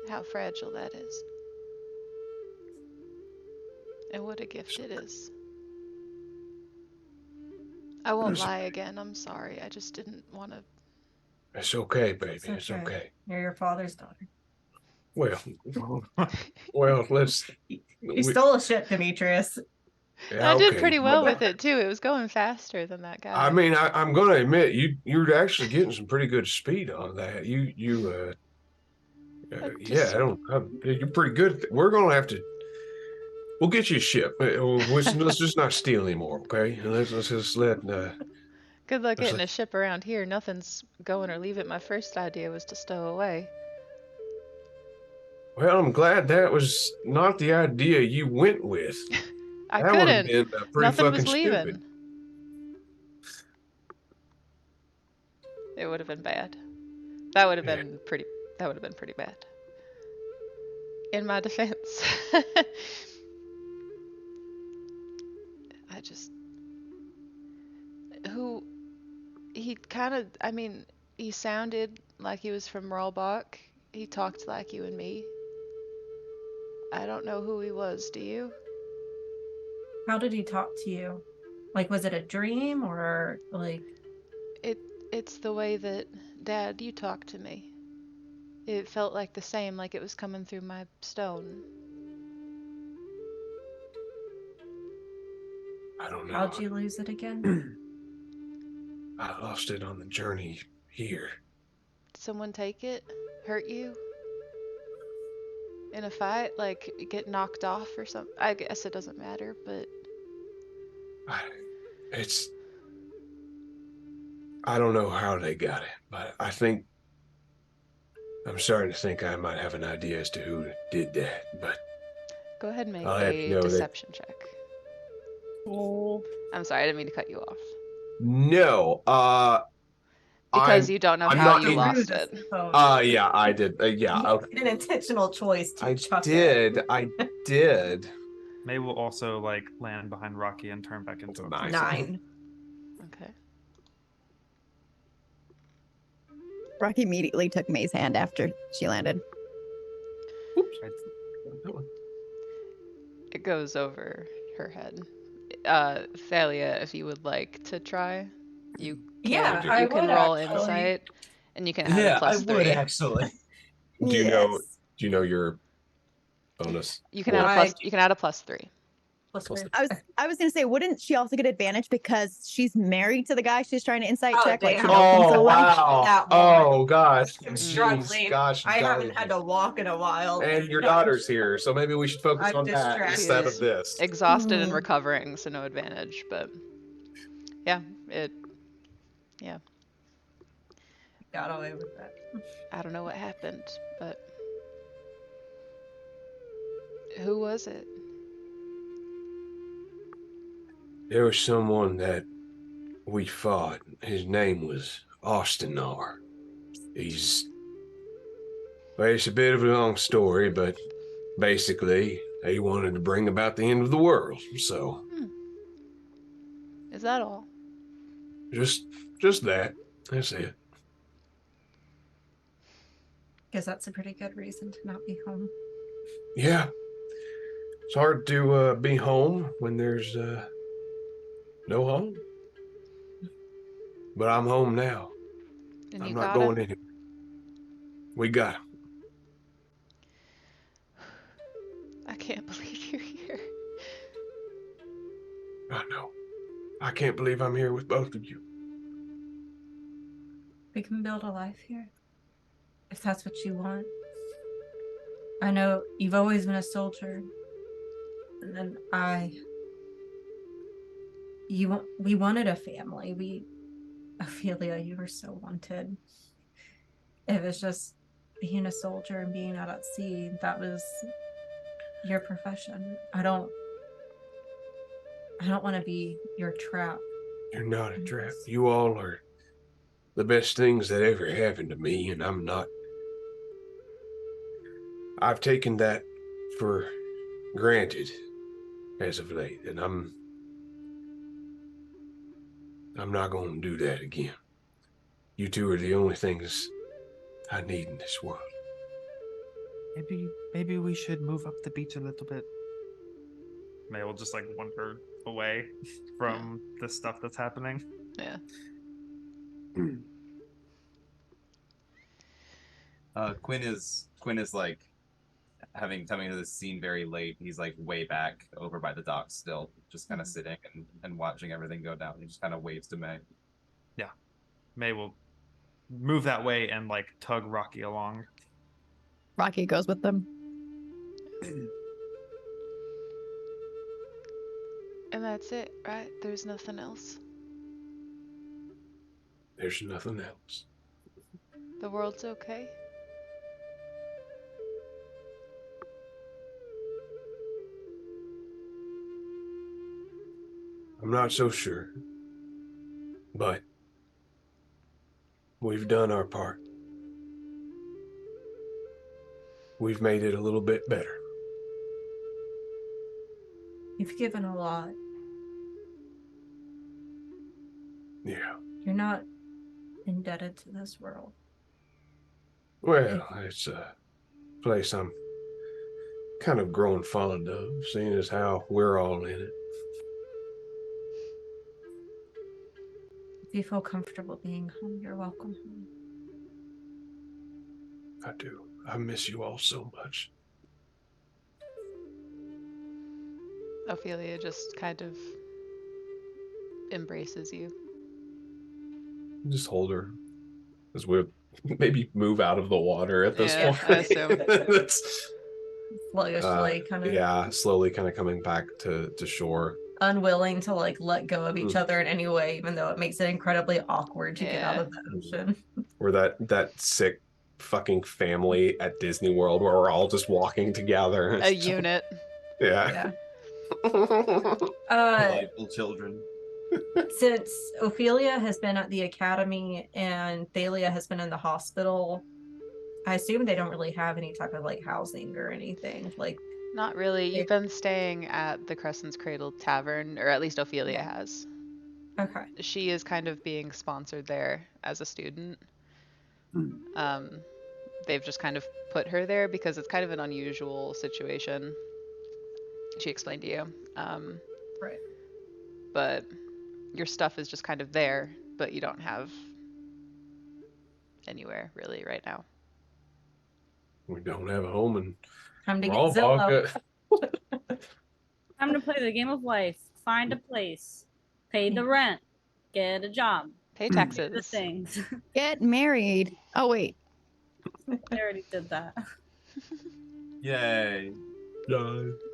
how fragile that is. And what a gift it is. I won't lie again. I'm sorry. I just didn't want to. It's okay, baby. It's okay. You're your father's daughter. Well, let's. You stole a ship, Demetrius. Yeah, I did okay. pretty well with it too. It was going faster than that guy. I mean, I'm going to admit you're actually getting some pretty good speed on that. You're pretty good. We're going to have to. We'll get you a ship. Let's just not steal anymore, okay? Let's just let. Good luck getting a ship around here. Nothing's going or leave it. My first idea was to stow away. Well, I'm glad that was not the idea you went with. I That would have couldn't. been pretty Nothing fucking was leaving. stupid. It would have been bad. That would have been pretty. That would have been pretty bad. In my defense, I just he kind of. I mean, he sounded like he was from Rollbach. He talked like you and me. I don't know who he was. Do you? How did he talk to you? Like, was it a dream or like? It's the way that, Dad, you talked to me. It felt like the same, like it was coming through my stone. I don't know. How'd you lose it again? I lost it on the journey here. Did someone take it? Hurt you? in a fight, like get knocked off or something. I guess it doesn't matter, but It's. I don't know how they got it, but I think. I'm starting to think I might have an idea as to who did that, but go ahead and make I'll have to a know that. deception check. Oh. I'm sorry, I didn't mean to cut you off. No, Because you don't know I'm how not you in- lost it. yeah, I did. Yeah, You okay. made an intentional choice to I chuck did. it. I did. May will also like land behind Rocky and turn back into a Nice. 9. Okay. Rocky immediately took May's hand after she landed. Oops. It goes over her head. Thalia, if you would like to try, you can. Yeah, I You can would roll actually. insight, and you can add a Yeah, I plus would 3. actually. Do you know? Yes. Do you know your bonus? You can add a I plus. do. You can add a plus 3. Plus Plus three. I was gonna say, wouldn't she also get advantage because she's married to the guy she's trying to insight Oh, check? Like she damn. knows him so Oh well. wow! That one. Oh gosh! I'm Jeez, struggling. gosh, I haven't golly. had to walk in a while. And your daughter's here, so maybe we should focus I'm on that distracted. instead She's of this. exhausted and Mhm. recovering, so no advantage. But yeah, it. Yeah, Got away with that. I don't know what happened, but who was it? There was someone that we fought. His name was Ostenar. Well, it's a bit of a long story, but basically, he wanted to bring about the end of the world. So, Is that all? just that. That's it. Guess that's a pretty good reason to not be home. Yeah. It's hard to be home when there's no home. But I'm home now. And I'm you not got going him? anywhere. We got him. I can't believe you're here. I know. I can't believe I'm here with both of you. We can build a life here. If that's what you want. I know you've always been a soldier. And then we wanted a family. Ophelia, you were so wanted. It was just being a soldier and being out at sea. That was your profession. I don't want to be your trap. You're not a trap. You all are the best things that ever happened to me, and I'm not. I've taken that for granted as of late, and I'm not going to do that again. You two are the only things I need in this world. Maybe we should move up the beach a little bit. May will just like wander away from the stuff that's happening. Yeah. Quinn is like having coming to this scene very late. He's like way back over by the dock still, just kind of sitting and watching everything go down. He just kind of waves to May. Yeah. May will move that way and like tug Rocky along. Rocky goes with them. And that's it, right? There's nothing else. There's nothing else. The world's okay. I'm not so sure. But we've done our part. We've made it a little bit better. You've given a lot. Yeah. You're not indebted to this world. Well, it's a place I'm kind of growing fond of, seeing as how we're all in it. If you feel comfortable being home, you're welcome home. I do. I miss you all so much. Ophelia just kind of embraces you. Just hold her as we maybe move out of the water at this Yeah, point. I assume. It's- sluggishly, kind of Yeah, slowly kind of coming back to shore. unwilling to like let go of each other in any way, even though it makes it incredibly awkward to get out of the ocean. Or that sick fucking family at Disney World where we're all just walking together. A unit. Yeah. Delightful children. Since Ophelia has been at the academy and Thalia has been in the hospital, I assume they don't really have any type of like housing or anything. Like, Not really. You've been staying at the Crescent's Cradle Tavern, or at least Ophelia Yeah. has. okay. She is kind of being sponsored there as a student. They've just kind of put her there because it's kind of an unusual situation. She explained to you. Right. But your stuff is just kind of there, but you don't have anywhere really right now. We don't have a home and Time to we're get all Zillow. Time to play the game of life. Find a place. Pay the rent. Get a job. Pay The taxes. things. Get married. Oh wait. I already did that. Yay.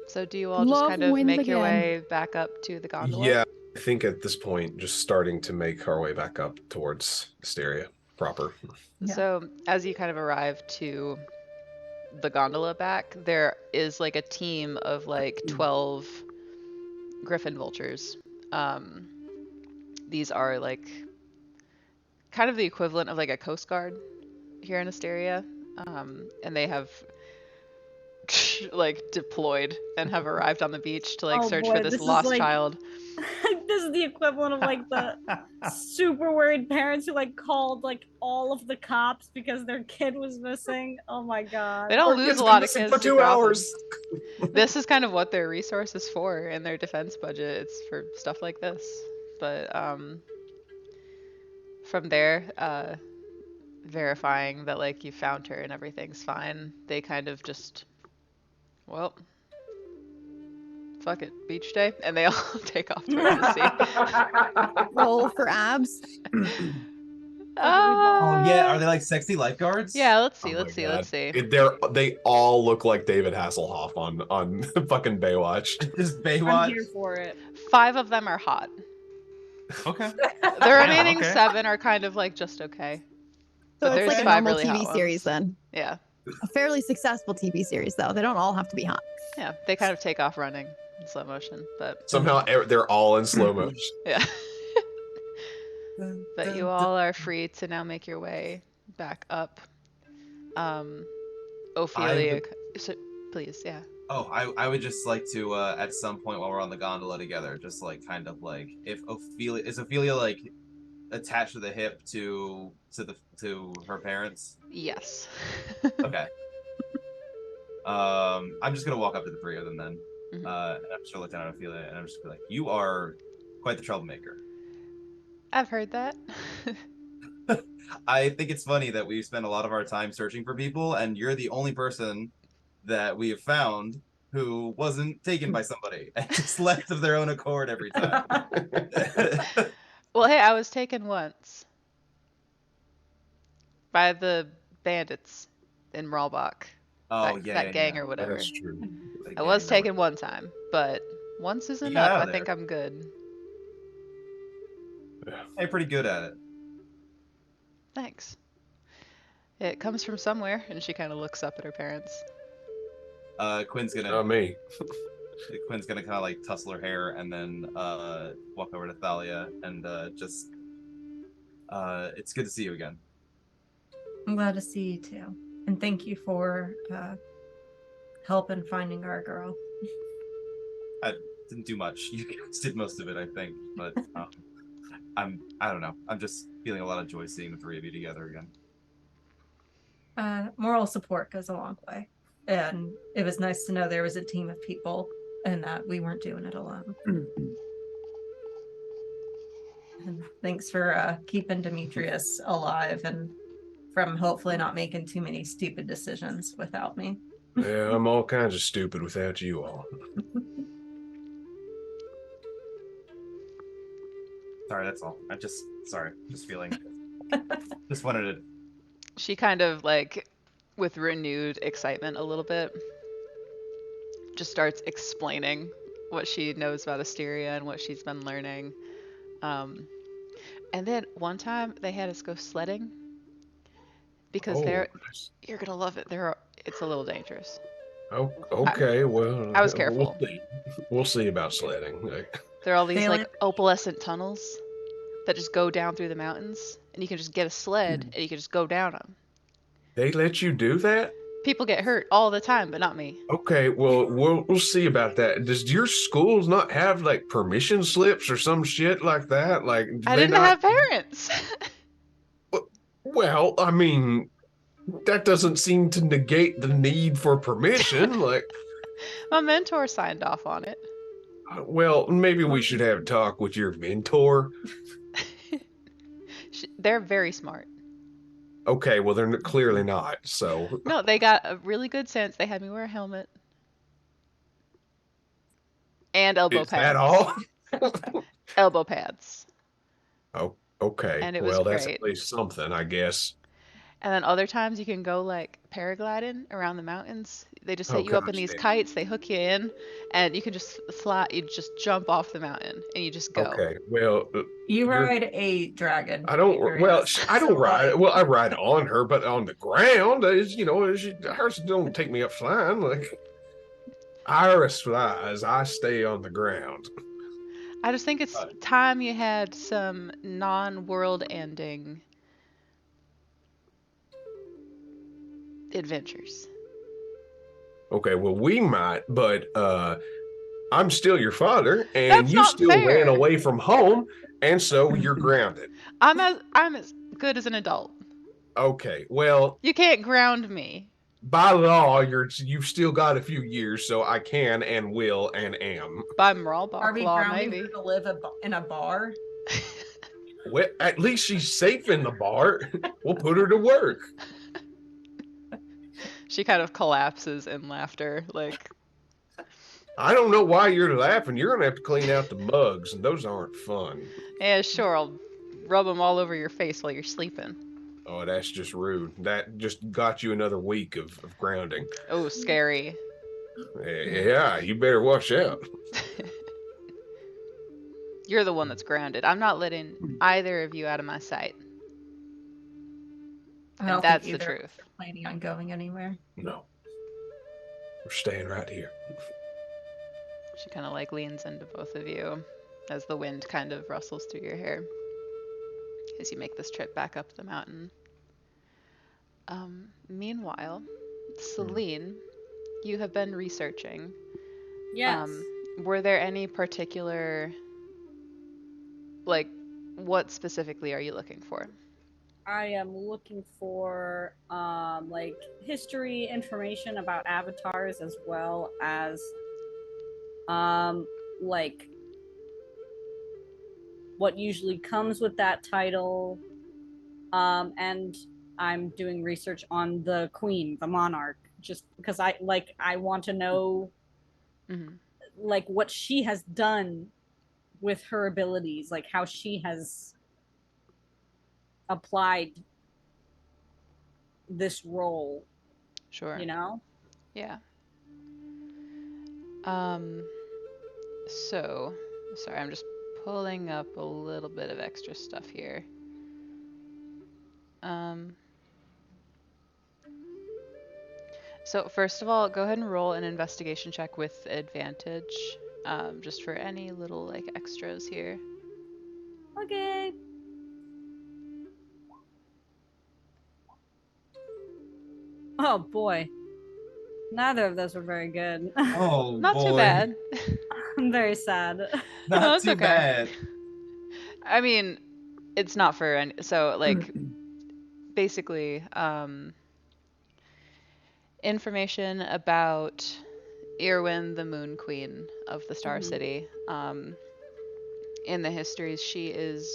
So do you all just Love kind of wins make your again. way back up to the gondola? Yeah, I think at this point, just starting to make our way back up towards Asteria proper. Yeah. So as you kind of arrive to the gondola back, there is like a team of like 12 griffin vultures. These are like kind of the equivalent of like a coast guard here in Asteria. And they have like deployed and have arrived on the beach to like Oh search boy, for this this is lost like- child. This is the equivalent of like the super worried parents who like called like all of the cops because their kid was missing. Oh my god. They don't lose a lot of kids for super 2 often. hours. This is kind of what their resource is for in their defense budget. It's for stuff like this. But from there, verifying that like you found her and everything's fine, they kind of just, well, fuck it, beach day, and they all take off toward the sea. Roll for abs. Oh yeah, are they like sexy lifeguards? Yeah, let's see, Oh let's my see, let's God. see. They all look like David Hasselhoff on fucking Baywatch. Just I'm Baywatch. here for it. 5 of them are hot. Okay. The remaining okay. 7 are kind of like just okay. So But it's there's like a 5 normal really TV hot series ones. then. Yeah, A fairly successful TV series though. They don't all have to be hot. yeah, they kind of take off running in slow motion, but Somehow they're all in slow motion. yeah. But you all are free to now make your way back up. Ophelia, so, please, yeah. Oh, I would just like to at some point while we're on the gondola together, just like kind of like if Ophelia is Ophelia like attached to the hip to her parents. Yes. Okay. I'm just gonna walk up to the 3 of them then. Mhm. And I'm just gonna look down at Ophelia and I'm just gonna be like, you are quite the troublemaker. I've heard that. I think it's funny that we spend a lot of our time searching for people, and you're the only person that we have found who wasn't taken by somebody and just left of their own accord every time. Well, hey, I was taken once by the bandits in Ralbach. Oh that, yeah, that yeah, gang yeah. or whatever. That's true. I was taken one time, but once is You got enough. out I of think there. I'm good. Hey, pretty good at it. Thanks. It comes from somewhere, and she kind of looks up at her parents. Quinn's Not gonna me. kind of like tussle her hair and then walk over to Thalia and just it's good to see you again. I'm glad to see you too. And thank you for help in finding our girl. Didn't do much. You guys did most of it, I think. But I don't know. I'm just feeling a lot of joy seeing the 3 of you together again. Moral support goes a long way. And it was nice to know there was a team of people and that we weren't doing it alone. And thanks for keeping Demetrius alive and from hopefully not making too many stupid decisions without me. Yeah, I'm all kinds of stupid without you all. Sorry, that's all. Just feeling. Just wanted to. She kind of like, with renewed excitement a little bit, just starts explaining what she knows about Asteria and what she's been learning. Um, and then one time they had us go sledding because Oh, you're gonna love it. It's a little dangerous. oh, I, okay. Well, I was we'll careful. see. We'll see about sledding. Like, There are all these Thalia, like opalescent tunnels that just go down through the mountains, and you can just get a sled and you can just go down them. they let you do that? People get hurt all the time, but not me. Okay, well, we'll see about that. Does your schools not have like permission slips or some shit like that? Like, do I they didn't not? have parents. Well, I mean, that doesn't seem to negate the need for permission. Like, My mentor signed off on it. well, maybe we should have a talk with your mentor. They're very smart. Okay, well, they're clearly not. So, No, they got a really good sense. They had me wear a helmet and elbow is that pads. all? Elbow pads. Oh, okay. And it was Well, that's great. at least something, I guess. And then other times you can go like paragliding around the mountains. They just Oh, set you up in gosh, these damn. kites, they hook you in, and you can just fly, you just jump off the mountain and you just go. Okay, well, you you're- ride a dragon. I don't. Well, Arius. I don't So, ride. like, Well, I ride on her, but on the ground, hers don't take me up flying. Like Iris flies, I stay on the ground. I just think it's time you had some non-world ending adventures. Okay, well, we might, but I'm still your father, and That's you not still fair. ran away from home, and so you're grounded. I'm as good as an adult. Okay, well, You can't ground me. by law, you've still got a few years, so I can and will and am. By are Mralbach we law, grounding maybe. her to live in a bar? Well, at least she's safe in the bar. We'll put her to work. She kind of collapses in laughter, like, I don't know why you're laughing. You're gonna have to clean out the mugs, and those aren't fun. yeah, sure, I'll rub them all over your face while you're sleeping. Oh, that's just rude. That just got you another week of grounding. Oh, scary. Yeah, you better watch out. You're the one that's grounded. I'm not letting either of you out of my sight. I And don't that's think the either of truth. us are planning on going anywhere. No, we're staying right here. She kind of like leans into both of you as the wind kind of rustles through your hair as you make this trip back up the mountain. Meanwhile, Celine, you have been researching. Yes. Were there any particular, like, what specifically are you looking for? I am looking for like history information about avatars as well as like what usually comes with that title. And I'm doing research on the queen, the monarch, just because I want to know Mm-hmm. like what she has done with her abilities, like how she has applied this role, Sure. you know? Yeah. So, sorry, I'm just pulling up a little bit of extra stuff here. So first of all, go ahead and roll an investigation check with advantage, just for any little like extras here. Okay. Oh boy. Neither of those were very good. Oh, Not boy. too bad. I'm very sad. Not No, it's too okay. bad. I mean, it's not for any. So like, basically, information about Irwin, the Moon Queen of the Star City. In the histories, she's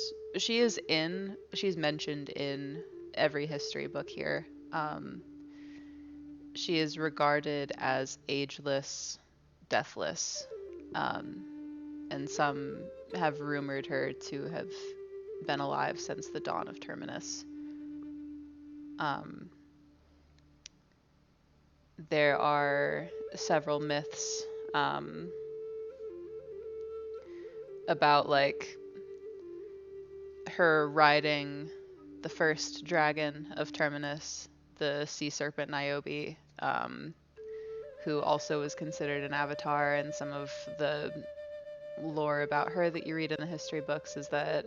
mentioned in every history book here. She is regarded as ageless, deathless, and some have rumored her to have been alive since the dawn of Terminus. There are several myths um, about like her riding the first dragon of Terminus, the sea serpent Niobe, who also was considered an avatar, and some of the lore about her that you read in the history books is that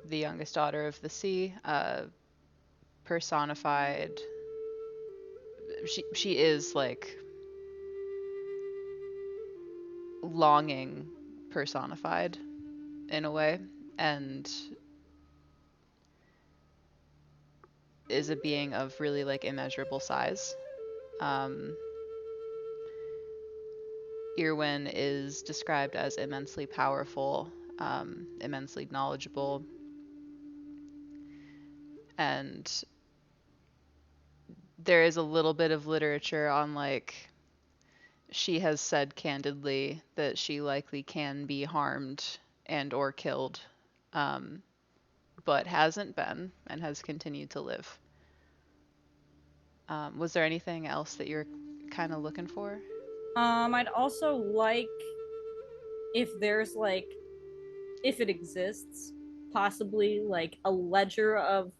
the youngest daughter of the sea personified she is like longing personified in a way, and is a being of really like immeasurable size. Irwin is described as immensely powerful, immensely knowledgeable, and there is a little bit of literature on like she has said candidly that she likely can be harmed and or killed, but hasn't been and has continued to live. Was there anything else that you're kind of looking for? I'd also like if there's like, if it exists, possibly like a ledger of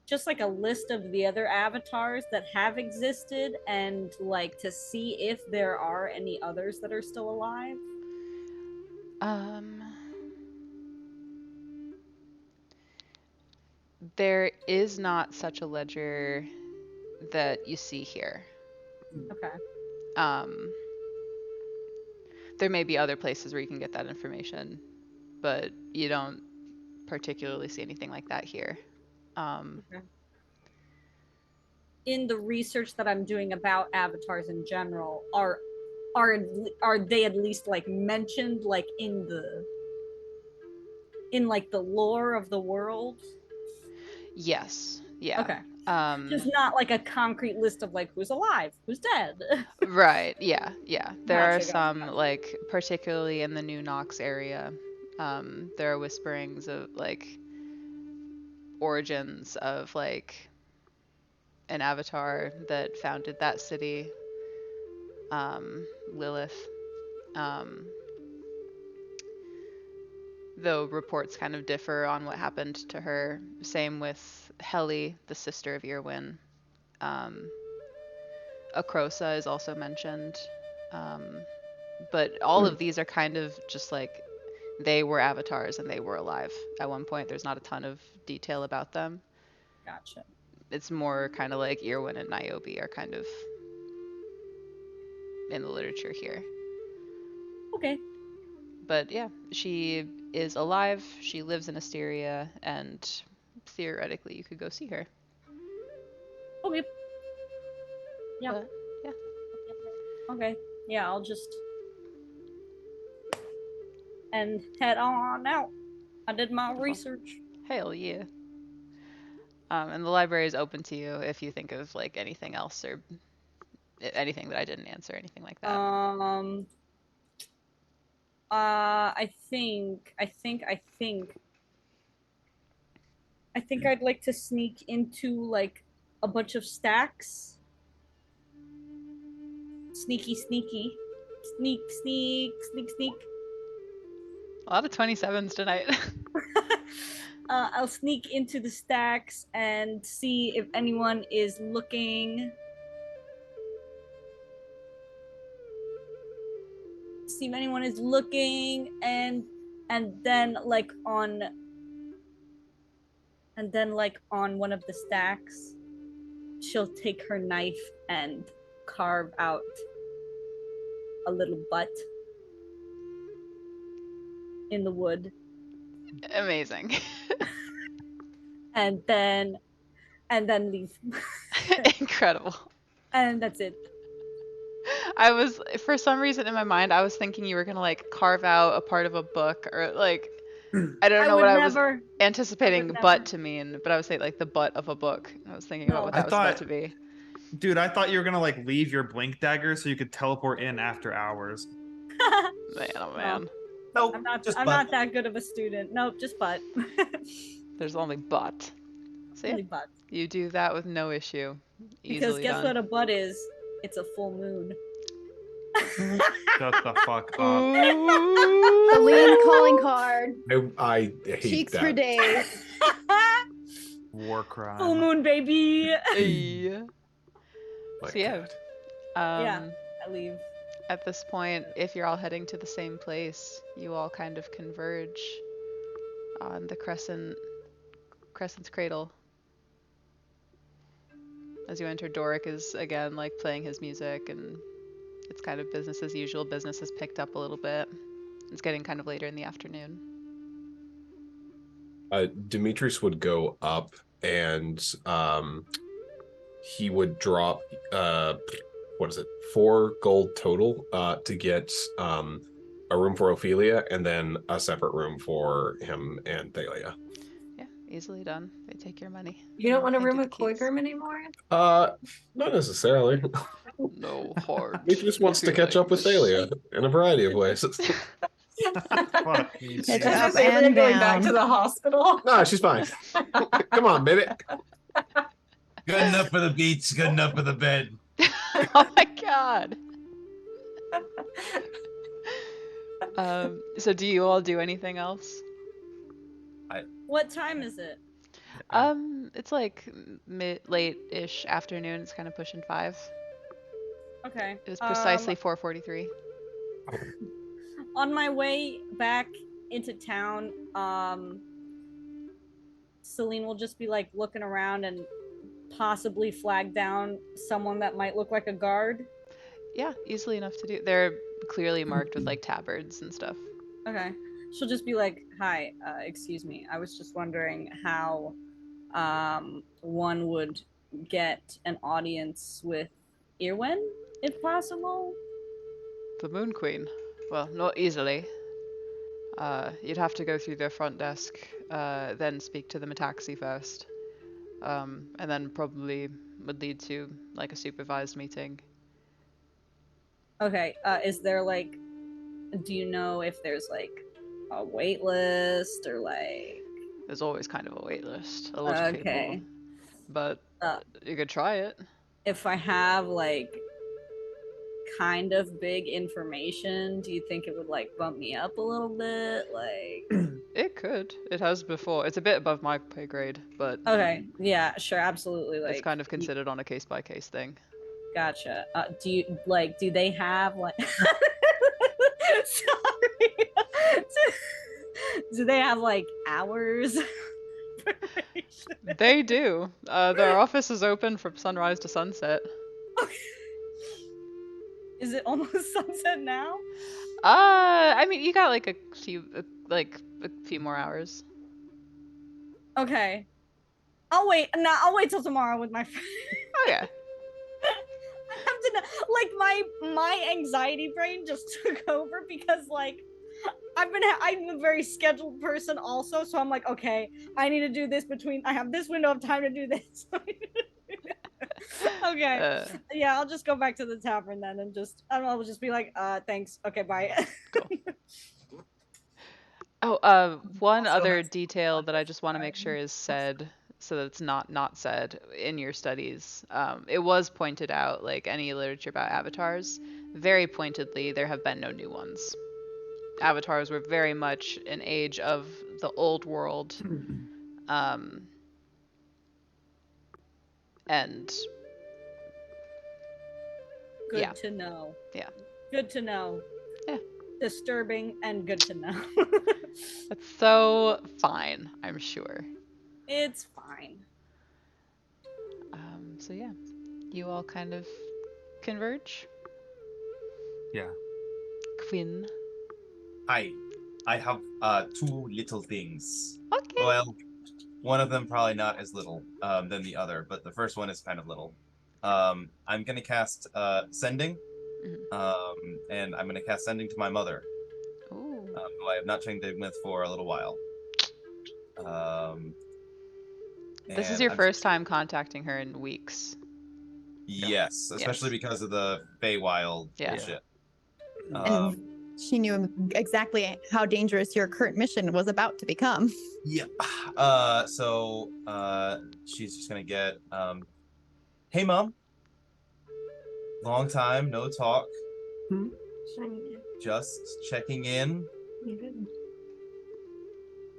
just like a list of the other avatars that have existed, and like to see if there are any others that are still alive. There is not such a ledger that you see here. Okay. There may be other places where you can get that information, but you don't particularly see anything like that here. Okay. In the research that I'm doing about avatars in general, are they at least like mentioned like in like the lore of the world? Yes. Yeah. Okay. Just not like a concrete list of like who's alive, who's dead. Right. Yeah. Yeah. There are Gotcha, some gotcha. like particularly in the New Knox area. There are whisperings of like origins of like an avatar that founded that city, Lilith. Though reports kind of differ on what happened to her. Same with Heli, the sister of Irwin. Akrosa is also mentioned. But all of these are kind of just like they were avatars and they were alive at one point. There's not a ton of detail about them. Gotcha. It's more kind of like Irwin and Niobe are kind of in the literature here. Okay. But yeah, she is alive. She lives in Asteria, and theoretically, you could go see her. Okay. Yeah. But, yeah. Okay. Yeah, I'll just and head on out. I did my research. Hell yeah. And the library is open to you if you think of like anything else or anything that I didn't answer, anything like that. I think I'd like to sneak into like a bunch of stacks. Sneaky. Sneak. A lot of 27s tonight. I'll sneak into the stacks and see if anyone is looking. And then like on one of the stacks, she'll take her knife and carve out a little butt in the wood. Amazing. and then leave. Incredible. And that's it. I was, for some reason in my mind, I was thinking you were gonna like carve out a part of a book or like, I don't know what I was anticipating butt to mean, but I was saying like the butt of a book. I was thinking about what that was about to be. Dude, I thought you were gonna like leave your blink dagger so you could teleport in after hours. Man, oh man. Nope. I'm not that good of a student. Nope, just butt. There's only butt. So yeah, Only butt. you do that with no issue. Because Easily guess done. what a butt is? It's a full moon. Shut the fuck up. The lean calling card. I hate Cheeks that. for days. War crime. Full moon, baby. Hey. My So yeah. God. Yeah. I leave. At this point, if you're all heading to the same place, you all kind of converge on the Crescent's cradle. As you enter, Doric is again like playing his music, and it's kind of business as usual. Business has picked up a little bit. It's getting kind of later in the afternoon. Demetrius would go up and he would drop what is it, 4 gold total to get a room for Ophelia and then a separate room for him and Thalia. Yeah, easily done. They take your money. You don't want to Hand room you with the keys. Koigrim anymore? Not necessarily. No hard. Demetrius wants to catch up with Thalia in a variety of ways. Fuck me. It's Is up Thalia and going back down. to the hospital? No, she's fine. Come on, baby. Good enough for the beach, good enough for the bed. Oh my god. So do you all do anything else? What time is it? It's like late-ish afternoon. It's kind of pushing 5. Okay. It was precisely 4:43. On my way back into town, Celine will just be like looking around and possibly flag down someone that might look like a guard. Yeah, easily enough to do. They're clearly marked with like tabards and stuff. Okay. She'll just be like, "Hi, excuse me. I was just wondering how one would get an audience with Irwin, if possible." The Moon Queen. Well, not easily. You'd have to go through their front desk, then speak to the Metaxi first, and then probably would lead to like a supervised meeting. Okay. Is there like, do you know if there's like a wait list or like? There's always kind of a wait list. A lot of Okay. people, but Uh, you could try it. If I have like kind of big information, do you think it would like bump me up a little bit? Like, It could. It has before. It's a bit above my pay grade, but okay, yeah, sure, absolutely. Like, it's kind of considered on a case by case thing. Gotcha. Do they have like? Sorry. Do they have like hours? They do. Their office is open from sunrise to sunset. Is it almost sunset now? I mean, you got like a few more hours. Okay. I'll wait. No, I'll wait till tomorrow with my friend. Okay. I have to know, like my anxiety brain just took over because like I'm a very scheduled person also, so I'm like, okay, I need to do this I have this window of time to do this. Okay. Yeah, I'll just go back to the tavern then and just I don't know, I'll just be like, thanks. Okay, bye. Oh, one Also other has detail that I just want to make sure is said, so that it's not said in your studies. It was pointed out, like any literature about avatars, very pointedly, there have been no new ones. Avatars were very much an age of the old world, and Good yeah. to know. Yeah. Good to know. Yeah. Disturbing and good to know. That's so fine, I'm sure. It's fine. So yeah, you all kind of converge. Yeah. Quinn. I have 2 little things. Okay. Well, one of them probably not as little than the other, but the first one is kind of little. I'm gonna cast sending, and I'm gonna cast sending to my mother, Ooh. who I have not checked in with for a little while. This is and your I'm- first time contacting her in weeks. Yes, especially Yes. because of the Feywild Yeah. bullshit. And she knew exactly how dangerous your current mission was about to become. Yeah. So she's just gonna get hey mom. Long time, no talk. Shiny. Just checking in. You did.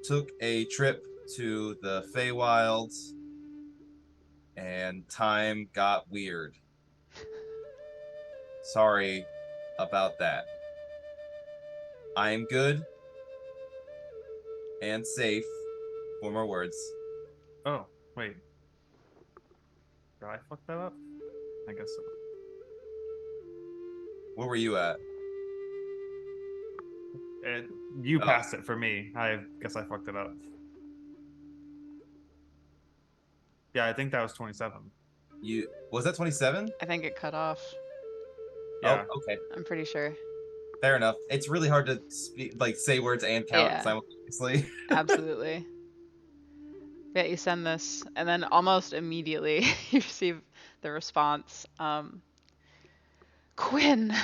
Took a trip to the Feywild, and time got weird. Sorry about that. I am good and safe. 4 more words. Oh, wait. Did I fuck that up? I guess so. Where were you at? You Oh. passed it for me. I guess I fucked it up. Yeah, I think that was 27. You was that 27? I think it cut off. Yeah. Oh, okay. I'm pretty sure. Fair enough. It's really hard to speak, like say words and count Yeah. simultaneously. Absolutely. Yeah, you send this, and then almost immediately you receive the response. Quinn.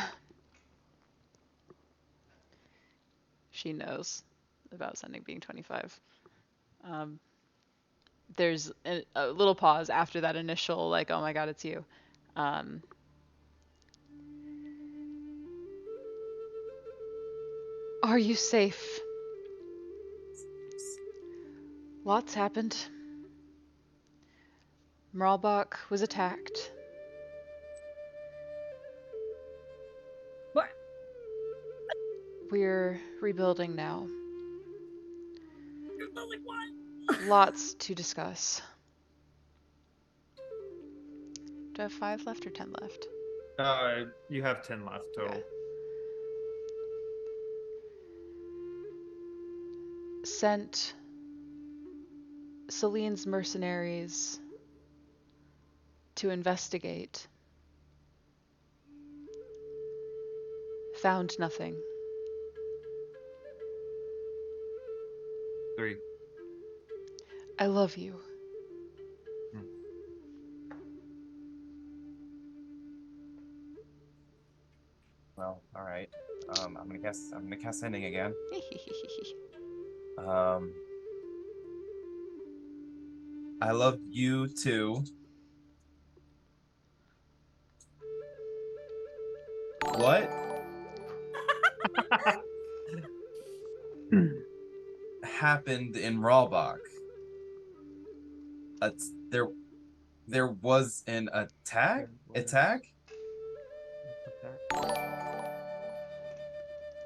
She knows about sending being 25. There's a little pause after that initial, like, oh my god, it's you. Are you safe? Lots happened. Mralbach was attacked. What? We're rebuilding now. Like what? Lots to discuss. Do I have 5 left or 10 left? You have 10 left total. Okay. Sent Celine's mercenaries to investigate. Found nothing. 3. I love you. Well, all right. I'm gonna cast sending again. Um, I love you too. What happened in Rawbach? There was an attack. Attack?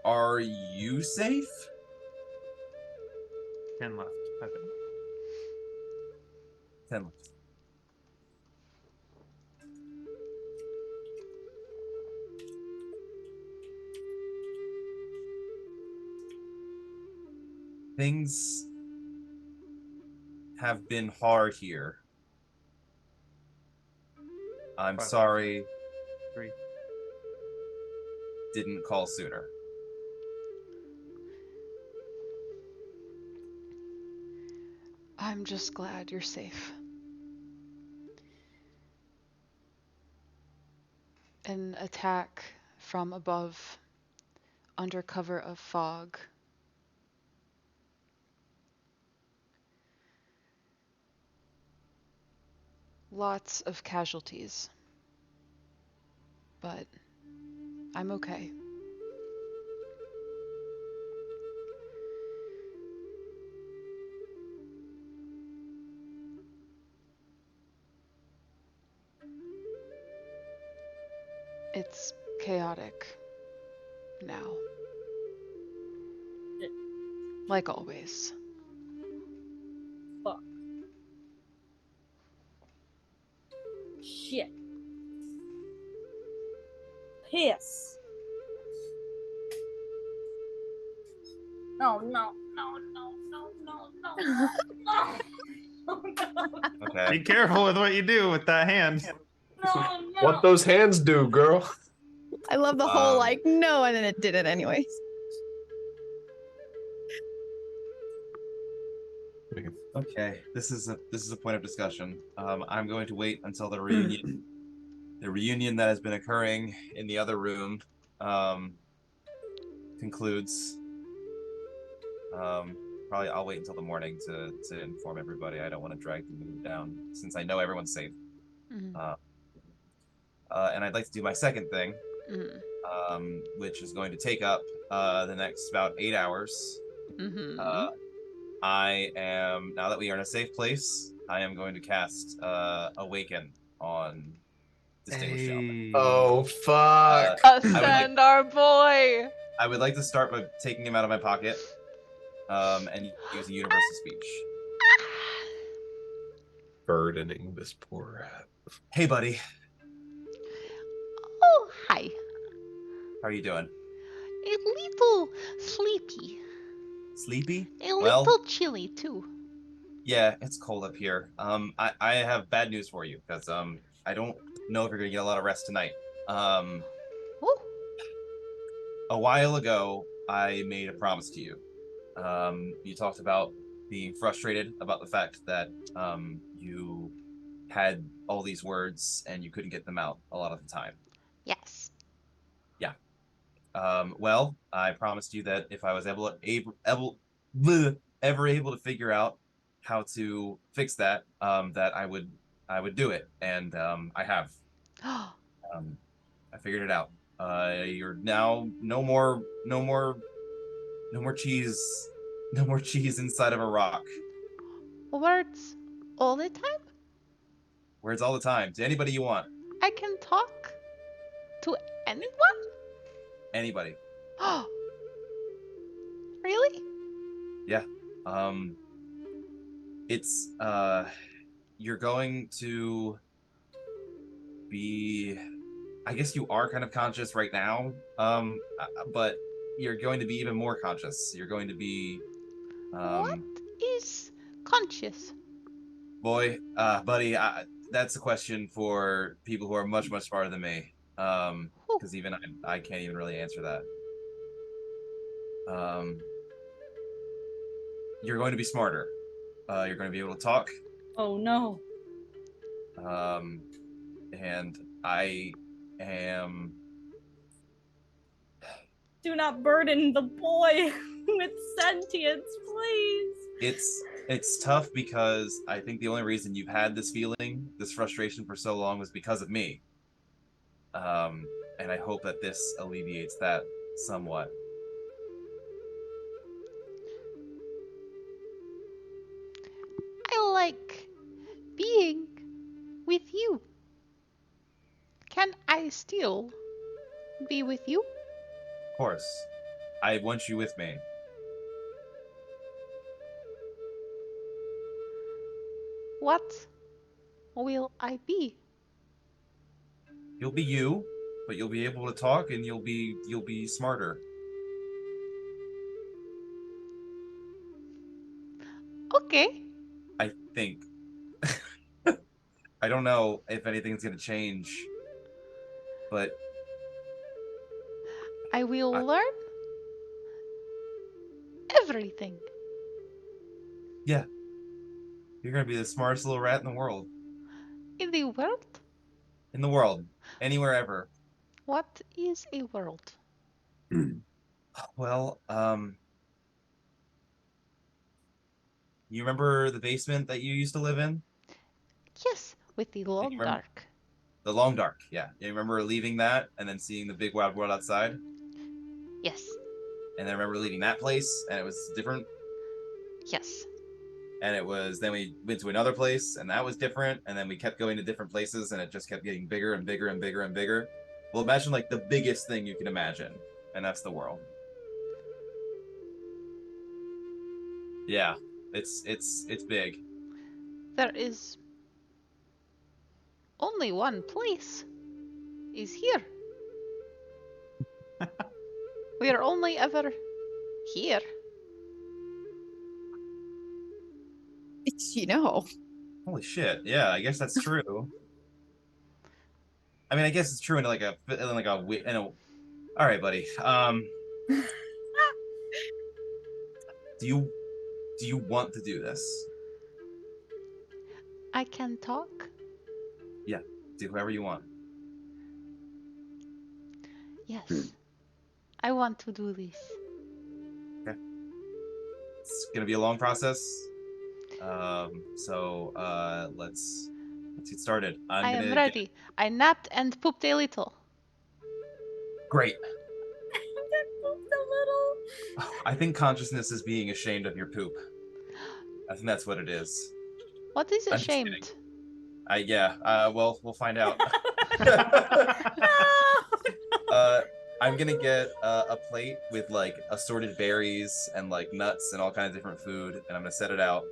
Are you safe? 10 left, I think. 10 left. Things have been hard here. I'm 5 sorry. left. 3. Didn't call sooner. I'm just glad you're safe. An attack from above, under cover of fog. Lots of casualties. But I'm okay. It's chaotic now. Like always. Fuck. Shit. Piss. No, no, no, no, no, no, no, no. Okay. Be careful with what you do with that hand. No, no. What those hands do, girl? I love the whole Um, like no, and then it did it anyways. Okay, this is a point of discussion. I'm going to wait until the reunion that has been occurring in the other room concludes. Probably I'll wait until the morning to inform everybody. I don't want to drag the mood down since I know everyone's safe. Mhm. and I'd like to do my second thing, Mm-hmm. which is going to take up the next about 8 hours. Mm-hmm. I am, now that we are in a safe place, I am going to cast Awaken on Distinguished Shaman. Oh fuck! Ascend our boy. I would like to start by taking him out of my pocket, and using Universal Speech. Burdening this poor rat. Hey, buddy, Oh, hi. how are you doing? A little sleepy. Sleepy? A Well, little chilly too. yeah, it's cold up here. I have bad news for you because I don't know if you're gonna get a lot of rest tonight. Oh. A while ago, I made a promise to you. You talked about being frustrated about the fact that you had all these words and you couldn't get them out a lot of the time. Yes. Yeah. Well, I promised you that if I was ever able to figure out how to fix that, that I would do it, and I have. I figured it out. You're now no more cheese, no more cheese inside of a rock. Words all the time? Words all the time to anybody you want. I can talk to anyone? Anybody. Oh. Really? Yeah. It's you're going to be, I guess you are kind of conscious right now, but you're going to be even more conscious. You're going to be What is conscious? boy, buddy, that's a question for people who are much smarter than me, because even I can't even really answer that. You're going to be smarter. You're going to be able to talk. Oh no. And I am. Do not burden the boy with sentience, please. It's tough because I think the only reason you've had this feeling, this frustration for so long was because of me. And I hope that this alleviates that somewhat. I like being with you. Can I still be with you? Of course. I want you with me. What will I be? You'll be you, but you'll be able to talk and you'll be smarter. Okay. I think. I don't know if anything's gonna change, but I will learn everything. yeah, you're gonna be the smartest little rat in the world. In the world? In the world, anywhere ever. What is a world? Well, you remember the basement that you used to live in? Yes, with the long remember- dark. The Long Dark, yeah. You remember leaving that and then seeing the big wide world outside? Yes. And then I remember leaving that place and it was different. Yes. And it was, then we went to another place and that was different. And then we kept going to different places and it just kept getting bigger and bigger and bigger and bigger. Well, imagine like the biggest thing you can imagine. And that's the world. Yeah, it's big. There is only one place. Is here. We are only ever here. It's, you know. Holy shit! Yeah, I guess that's true. I mean, I guess it's true in like a. All right, buddy. Do you want to do this? I can talk. Yeah, do whoever you want. Yes. I want to do this. Okay. It's gonna be a long process. So let's let's get started. I am Gonna ready. I napped and pooped a little. Great. That pooped a little. I think consciousness is being ashamed of your poop. I think that's what it is. What is I'm just ashamed? kidding. Yeah. Well, we'll find out. No. I'm gonna get a plate with like assorted berries and like nuts and all kinds of different food, and I'm gonna set it out.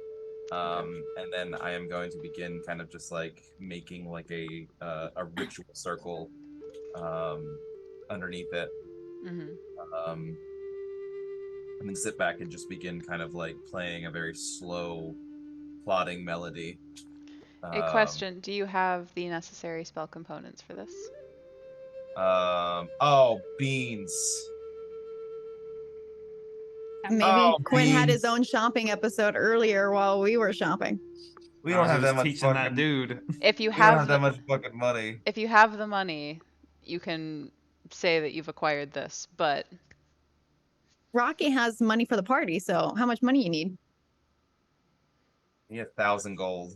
And then I am going to begin kind of just like making like a ritual circle underneath it. Mm-hmm. And then sit back and just begin kind of like playing a very slow, plodding melody. A question: do you have the necessary spell components for this? Oh, beans. Maybe Oh, Quinn had his beans. own shopping episode earlier while we were shopping. We I don't was have that just much teaching that fucking. dude. If you We don't have have that much fucking money. if you have the money, you can say that you've acquired this, but Rocky has money for the party, so how much money you need? You need 1,000 gold.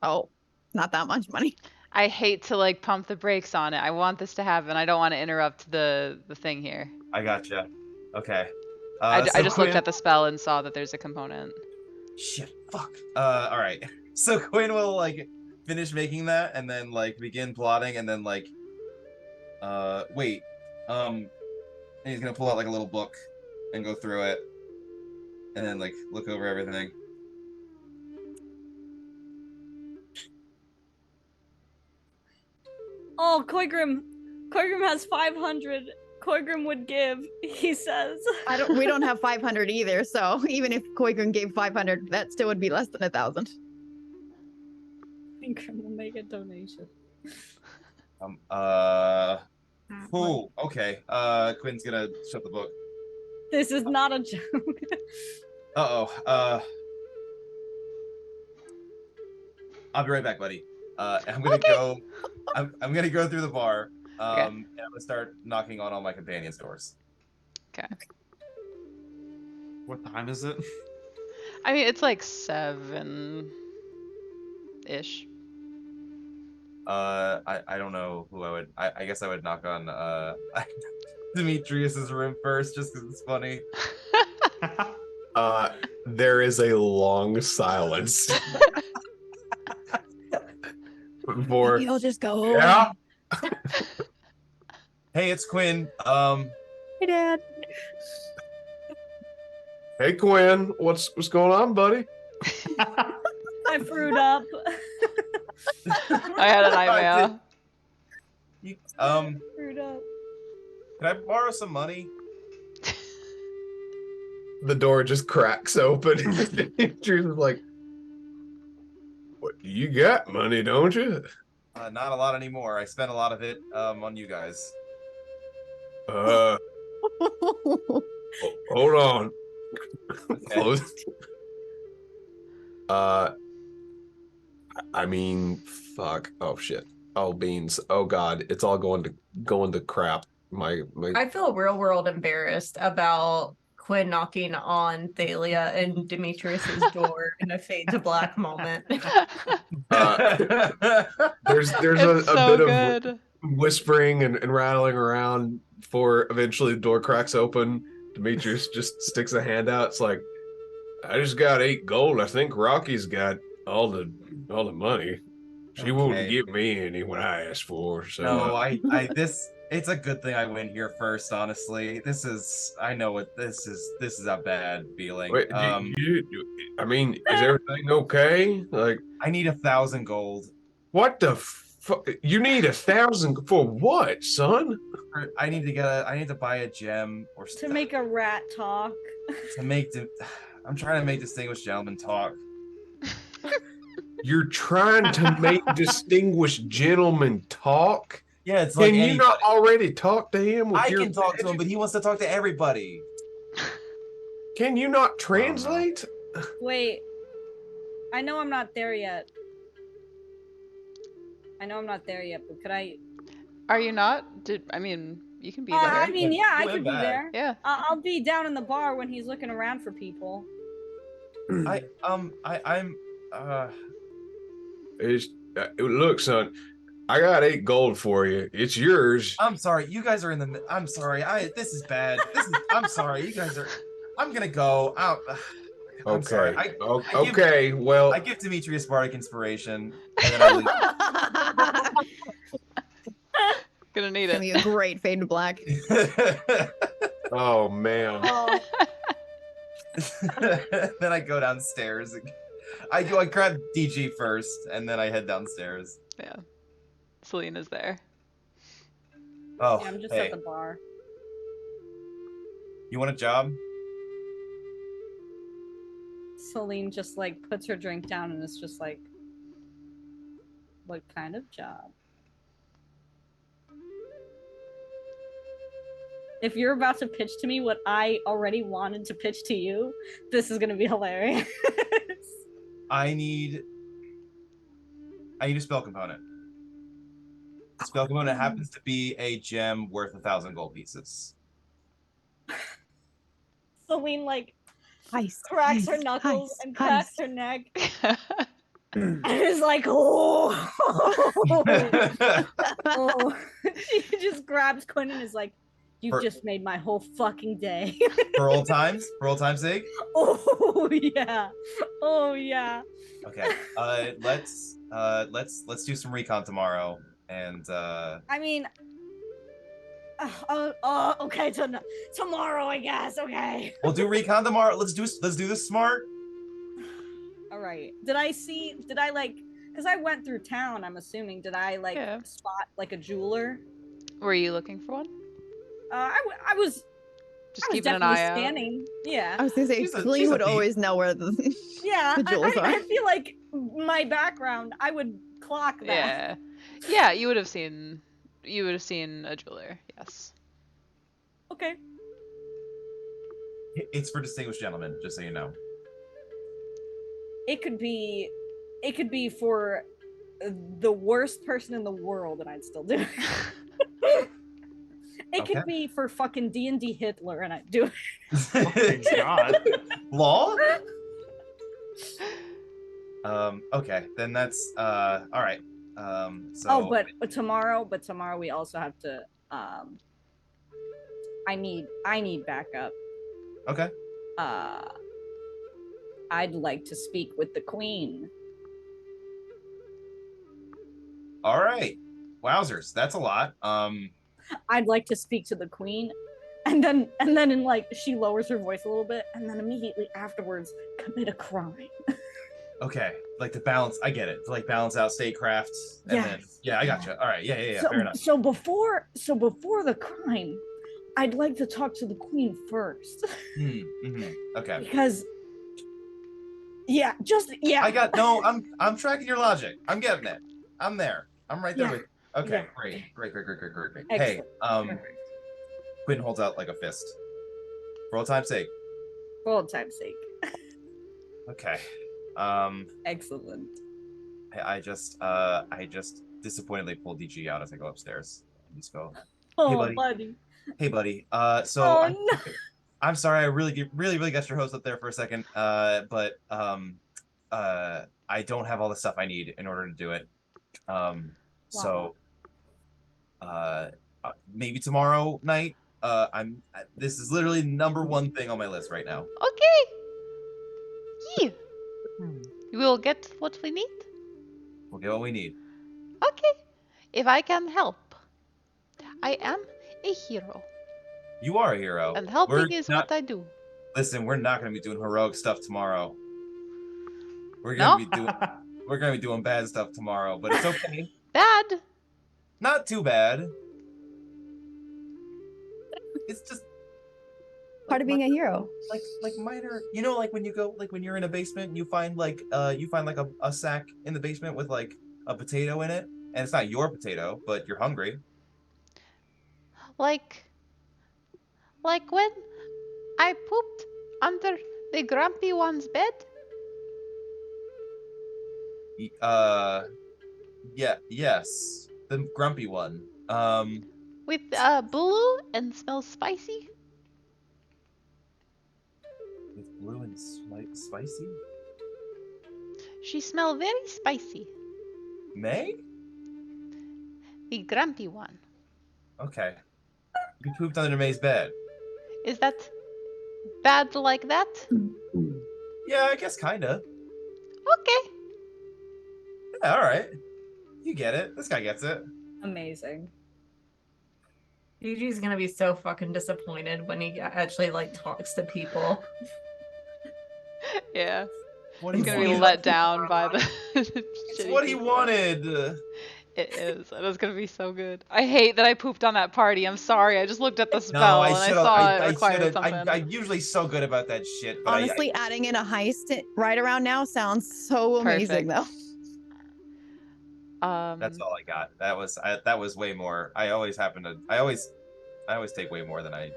Oh, not that much money. I hate to like pump the brakes on it. I want this to happen. I don't want to interrupt the thing here. I gotcha. Okay. I So just looked at the spell and saw that there's a component. Shit. Fuck. All right. So Quinn will like finish making that and then like begin plotting and then like, wait. And he's gonna pull out like a little book and go through it and then like look over everything. Oh, Koigrim has 500. Koigrim would give, he says. We don't have 500 either, so even if Koigren gave 500, that still would be less than 1,000. Koigrim will make a donation. Cool. Okay. Quinn's gonna shut the book. This is not a joke. I'll be right back, buddy. I'm gonna go. I'm gonna go through the bar. Okay. And I'm gonna start knocking on all my companions' doors. Okay. What time is it? I mean, it's like 7-ish. I don't know who I would. I guess I would knock on Demetrius's room first, just because it's funny. There is a long silence. Before, Maybe he'll just go. yeah. Hey, it's Quinn. Hey, Dad. Hey, Quinn, what's going on, buddy? I frued up. I had an nightmare. You, Frued up. can I borrow some money? The door just cracks open. Drew's like, "What you got? Money, don't you?" Not a lot anymore. I spent a lot of it on you guys. Hold on. Okay. Close. I mean, fuck. Oh shit. Oh beans. Oh god. It's all going to crap. My I feel real world embarrassed about Quinn knocking on Thalia and Demetrius's door in a fade to black moment. there's It's a so bit good. of whispering and rattling around before eventually the door cracks open. Demetrius just sticks a hand out. It's like, I just got 8 gold. I think Rocky's got all the money. She won't Okay. give me any when I ask for. So No, it's a good thing I went here first, honestly. I know what this is a bad feeling. wait, I mean, is everything okay? Like, I need 1,000 gold. what the fuck? You need 1,000 for what, son? I need to buy a gem or To make a rat talk. I'm trying to make distinguished gentlemen talk. You're trying to make distinguished gentlemen talk? Yeah, it's like Can you not already talk to him? With I your can talk to him, magic? but he wants to talk to everybody. Can you not translate? Wait. I know I'm not there yet. But could I? Are you not? I mean, you can be there. I mean, yeah, I You could be went back. there. Yeah. I'll be down in the bar when he's looking around for people. I'm Look, son, I got 8 gold for you. It's yours. I'm sorry, you guys are in the. I'm sorry, this is bad. I'm sorry, you guys are. I'm gonna go out. I'm sorry. Okay. Okay. Well, I give Demetrius bardic inspiration, and then I leave. Gonna need It's gonna it. be a great fade to black. oh man. Oh, Then I go downstairs. I grab DG first, and then I head downstairs. Yeah. Selena's there. Oh, Yeah, I'm just hey, at the bar. you want a job? Celine just like puts her drink down and is just like, what kind of job? If you're about to pitch to me what I already wanted to pitch to you, this is gonna be hilarious. I need a spell component. The spell component happens to be a gem worth 1,000 gold pieces. Celine like Heist, cracks her heist, knuckles heist, and cracks heist. her neck and is like, oh, oh. She just grabs Quinn and is like, you've just made my whole fucking day. For old times sake. Oh yeah, oh yeah. Okay. Let's do some recon tomorrow, and I mean, okay, tomorrow, I guess. Okay. we'll do recon tomorrow. Let's do this smart. All right. Did I like? Because I went through town. I'm assuming. Did I like Yeah. spot like a jeweler? Were you looking for one? I was Just I was keeping an definitely eye out. scanning. Yeah. I was gonna say, She's a Celine would thief. always know where the Yeah. the jewels I are. feel like my background, I would clock that. Yeah. Yeah, you would have seen a jeweler, yes. Okay. It's for distinguished gentlemen, just so you know. It could be for the worst person in the world, and I'd still do it. It Okay. could be for fucking D&D Hitler, and I'd do it. Thank God. Law? Okay, then that's all right. So Oh, but tomorrow we also have to I need backup. okay. I'd like to speak with the queen. All right. Wowzers, that's a lot. I'd like to speak to the queen. And then in like she lowers her voice a little bit and then immediately afterwards commit a crime. Okay, like to balance, I get it. To like balance out statecraft, and then Yes. yeah, I got you. All right, yeah, so, fair enough. So before the crime, I'd like to talk to the queen first. Okay. Because yeah. I got no. I'm tracking your logic. I'm getting it. I'm there. I'm right there Yeah. with. Okay, Yeah. great. Excellent. Hey, Quinn holds out like a fist. For old time's sake. For old time's sake. Okay. Excellent. I just disappointedly pull DG out as I go upstairs. And just go, Oh, buddy. buddy. hey buddy. So Oh, I'm, no. I'm sorry, I really got your hose up there for a second. But I don't have all the stuff I need in order to do it. So maybe tomorrow night. This is literally number one thing on my list right now. Okay. Yeah. We'll get what we need. We'll get what we need. Okay. If I can help. I am a hero. You are a hero. And helping We're is not- what I do. Listen, we're not going to be doing heroic stuff tomorrow. We're No? going to be doing bad stuff tomorrow, but it's okay. Bad. Not too bad. It's just Part of being a hero. like minor, like when you go, like when you're in a basement, you find like a sack in the basement with like a potato in it, and it's not your potato, but you're hungry. Like when I pooped under the grumpy one's bed. Yes, the grumpy one. With blue and smells spicy. With blue and spicy. She smell very spicy. May? The grumpy one. Okay. You pooped under May's bed. Is that bad like that? Yeah, I guess kinda. Okay. Yeah, alright. You get it. This guy gets it. Amazing. Gigi's gonna be so fucking disappointed when he actually like talks to people. Yeah. What He's he gonna be wanted. let down by the It's shitty what he people. wanted. It is. It is gonna be so good. I hate that I pooped on that party. I'm sorry. I just looked at the No, spell I and I should have. saw it I required should have. something. I'm usually so good about that shit, but Honestly, adding in a heist right around now sounds so amazing, Perfect. though. that's all I got. That was way more. I always take way more than I.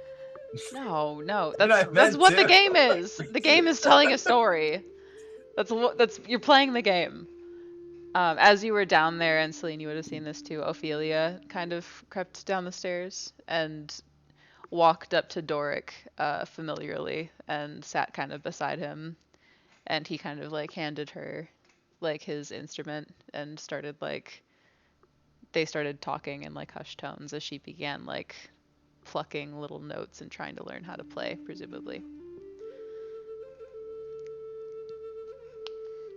No, What I that's meant what the to. game is. The game is telling a story. That's you're playing the game. As you were down there, and Celine, you would have seen this too. Ophelia kind of crept down the stairs and walked up to Doric familiarly and sat kind of beside him, and he kind of like handed her like his instrument and started like they started talking in like hushed tones as she began like plucking little notes and trying to learn how to play, presumably.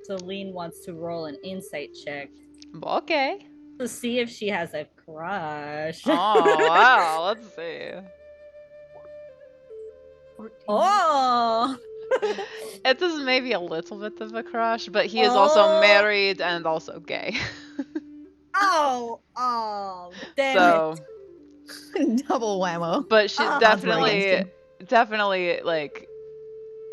Celine wants to roll an insight check Okay. to see if she has a crush. Oh wow, let's see. Oh. It is maybe a little bit of a crush, but he is also married and also gay. Oh, damn So, Double whammo. but she Ah, definitely like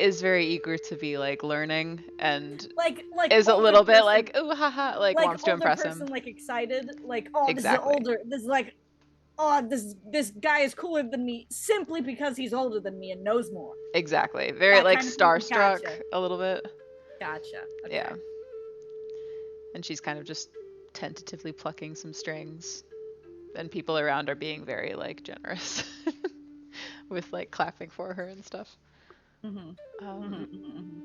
is very eager to be like learning and like is a older little bit person- like ooh haha like wants to older impress person, him. like excited, like oh Exactly. this is like oh this guy is cooler than me simply because he's older than me and knows more. Exactly. Very That like kind of thing, starstruck gotcha. a little bit. Gotcha. Okay. Yeah. And she's kind of just tentatively plucking some strings. And people around are being very like generous with like clapping for her and stuff.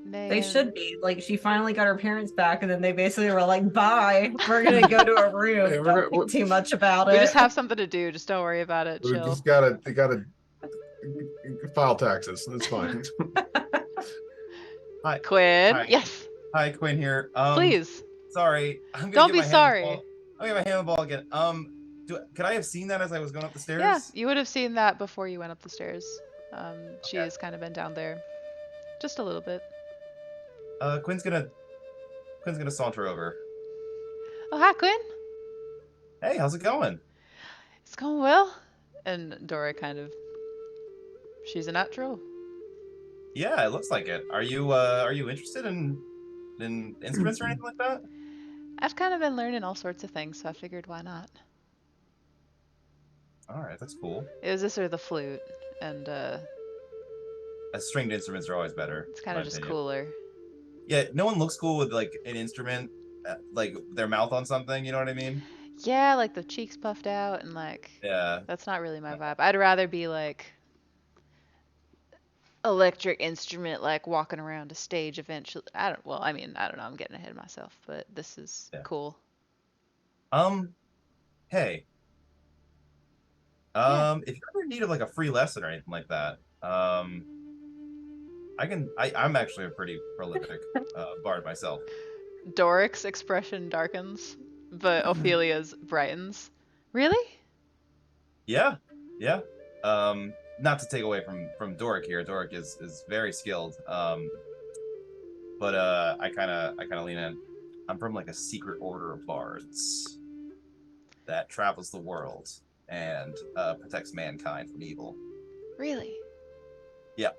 They should be. Like, she finally got her parents back, and then they basically were like, bye, we're gonna go to a room. Hey, Don't think too much about We it. just have something to do. Just don't worry about it. We Chill. just gotta file taxes. That's fine. Hi, Quinn. Hi. Yes. Hi, Quinn here. Please. Sorry. I'm gonna Don't get be my hand sorry. on the ball. I'm gonna get my hand on the ball again. Could I have seen that as I was going up the stairs? Yeah, you would have seen that before you went up the stairs. She Okay. has kind of been down there, just a little bit. Quinn's gonna saunter over. Oh, hi, Quinn. Hey, how's it going? It's going well. And Dora kind of, she's a natural. Yeah, it looks like it. Are you interested in instruments or anything like that? I've kind of been learning all sorts of things, so I figured why not. All right, that's cool. It was this or the flute, and Stringed instruments are always better. it's kind in of my just opinion. cooler. Yeah, no one looks cool with like an instrument, like their mouth on something. You know what I mean? Yeah, like the cheeks puffed out, and like Yeah. that's not really my vibe. I'd rather be like electric instrument, like walking around a stage eventually. I don't know. I'm getting ahead of myself, but this is Yeah. cool. Hey. Yeah. If you're ever in need of like a free lesson or anything like that, I'm actually a pretty prolific bard myself. Doric's expression darkens, but Ophelia's brightens. Really? Yeah. Not to take away from Doric here. Doric is very skilled. But I kind of lean in. I'm from like a secret order of bards that travels the world and protects mankind from evil. Really? Yeah.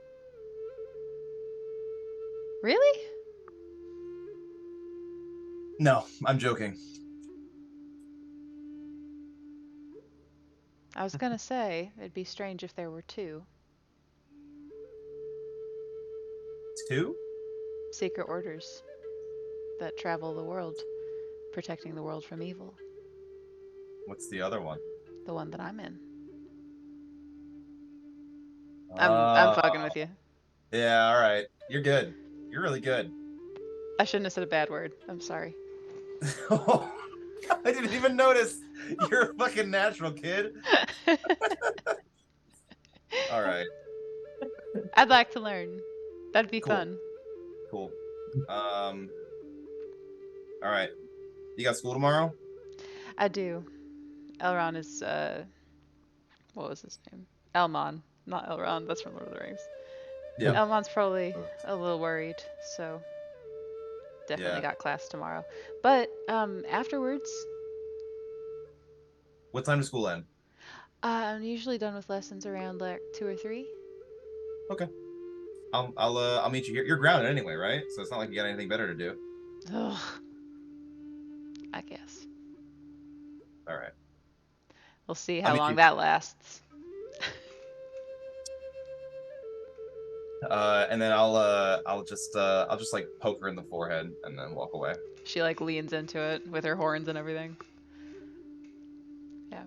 Really? No, I'm joking. I was gonna say, it'd be strange if there were two. Two? Secret orders that travel the world, protecting the world from evil. What's the other one? The one that I'm in. I'm fucking with you. Yeah, all right. You're good. You're really good. I shouldn't have said a bad word. I'm sorry. I didn't even notice. You're a fucking natural, kid. All right, I'd like to learn. That'd be Cool. fun. cool. All right. You got school tomorrow? I do. Elrond is what was his name? Elmon, not Elrond. That's from Lord of the Rings. Yeah. Elmon's probably a little worried, so definitely Yeah. got class tomorrow. But afterwards, What time does school end? I'm usually done with lessons around like 2 or 3. Okay. I'll meet you here. You're grounded anyway, right? So it's not like you got anything better to do. Ugh. I guess. All right. We'll see I'll how meet long you. that lasts. And then I'll just like poke her in the forehead and then walk away. She like leans into it with her horns and everything. Yeah.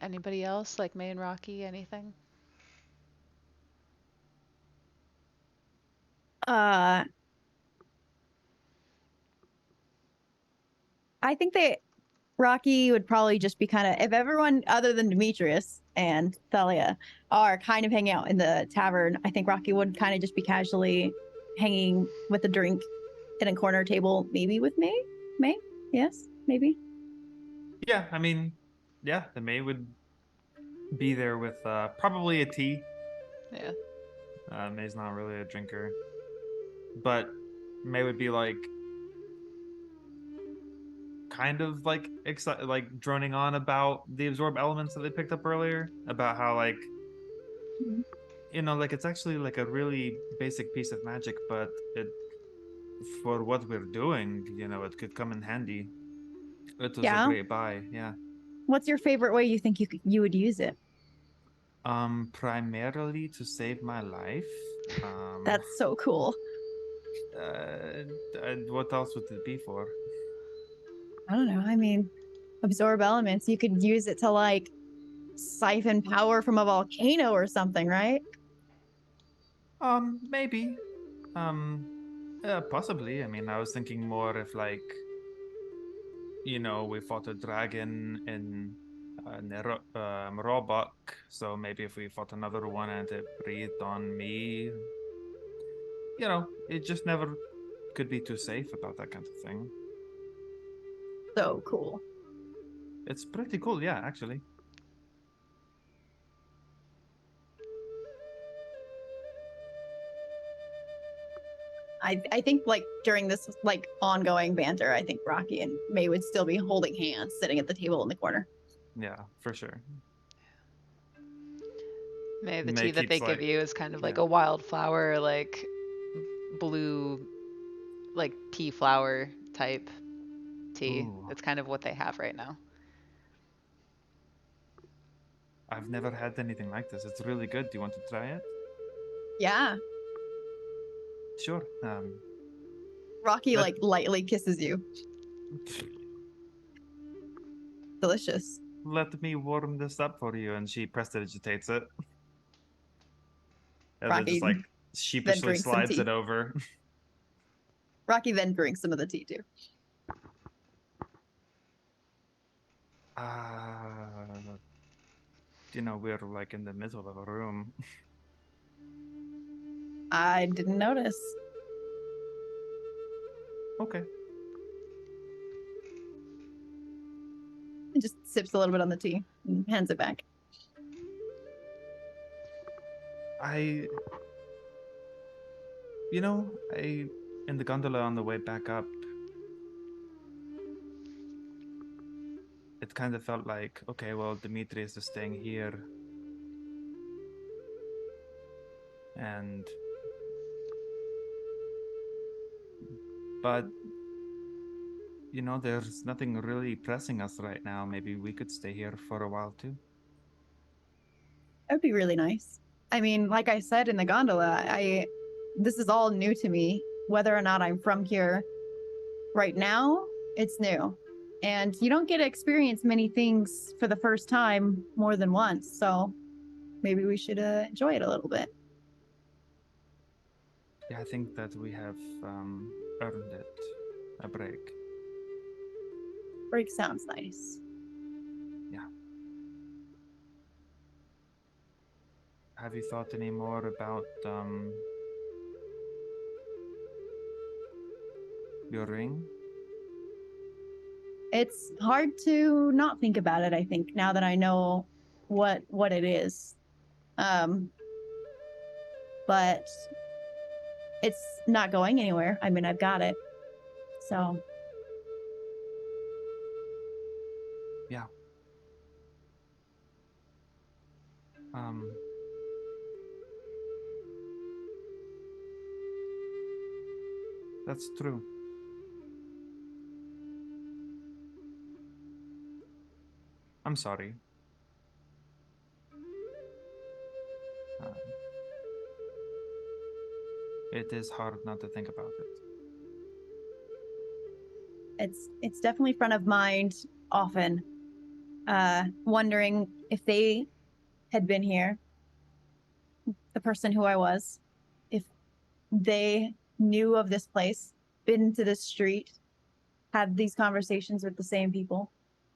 Anybody else like May and Rocky? Anything? I think that Rocky would probably just be kind of, if everyone other than Demetrius and Thalia are kind of hanging out in the tavern, I think Rocky would kind of just be casually hanging with a drink in a corner table, maybe with May. May? Yes, maybe. Yeah, I mean, yeah, the May would be there with probably a tea. Yeah. May's not really a drinker, but May would be like kind of like excited, like droning on about the absorb elements that they picked up earlier, about how like like it's actually like a really basic piece of magic, but it for what we're doing, it could come in handy. It was a Yeah. great buy, yeah. What's your favorite way you think you would use it? Primarily to save my life. That's so cool. What else would it be for? I don't know. I mean, absorb elements. You could use it to like siphon power from a volcano or something, right? Maybe. Possibly. I mean, I was thinking more if like, we fought a dragon in Robok, so maybe if we fought another one and it breathed on me, it just never could be too safe about that kind of thing. So cool. It's pretty cool, yeah, actually. I think like during this like ongoing banter, I think Rocky and May would still be holding hands, sitting at the table in the corner. Yeah, for sure. May the May tea that they keeps, give like- you is kind of like yeah. a wildflower, like blue, like tea flower type tea. Ooh. That's kind of what they have right now. I've never had anything like this. It's really good. Do you want to try it? Yeah. Sure. Rocky Let- like lightly kisses you. Delicious. Let me warm this up for you, and she prestidigitates it. And then Rocky just like then sheepishly drinks some slides tea. it over. Rocky then drinks some of the tea too. We're like in the middle of a room. I didn't notice. Okay. And just sips a little bit on the tea and hands it back. I in the gondola on the way back up, it kind of felt like, okay, well, Demetrius is staying here. But there's nothing really pressing us right now. Maybe we could stay here for a while too. That would be really nice. I mean, like I said in the gondola, this is all new to me. Whether or not I'm from here right now, it's new. And you don't get to experience many things for the first time more than once. So maybe we should enjoy it a little bit. Yeah, I think that we have earned it a break. Break sounds nice. Have you thought any more about your ring? It's hard to not think about it, I think, now that I know what it is. But it's not going anywhere. I mean, I've got it. So Yeah. That's true. I'm sorry. It is hard not to think about it. it's definitely front of mind often. Wondering if they had been here, the person who I was, if they knew of this place, been to this street, had these conversations with the same people.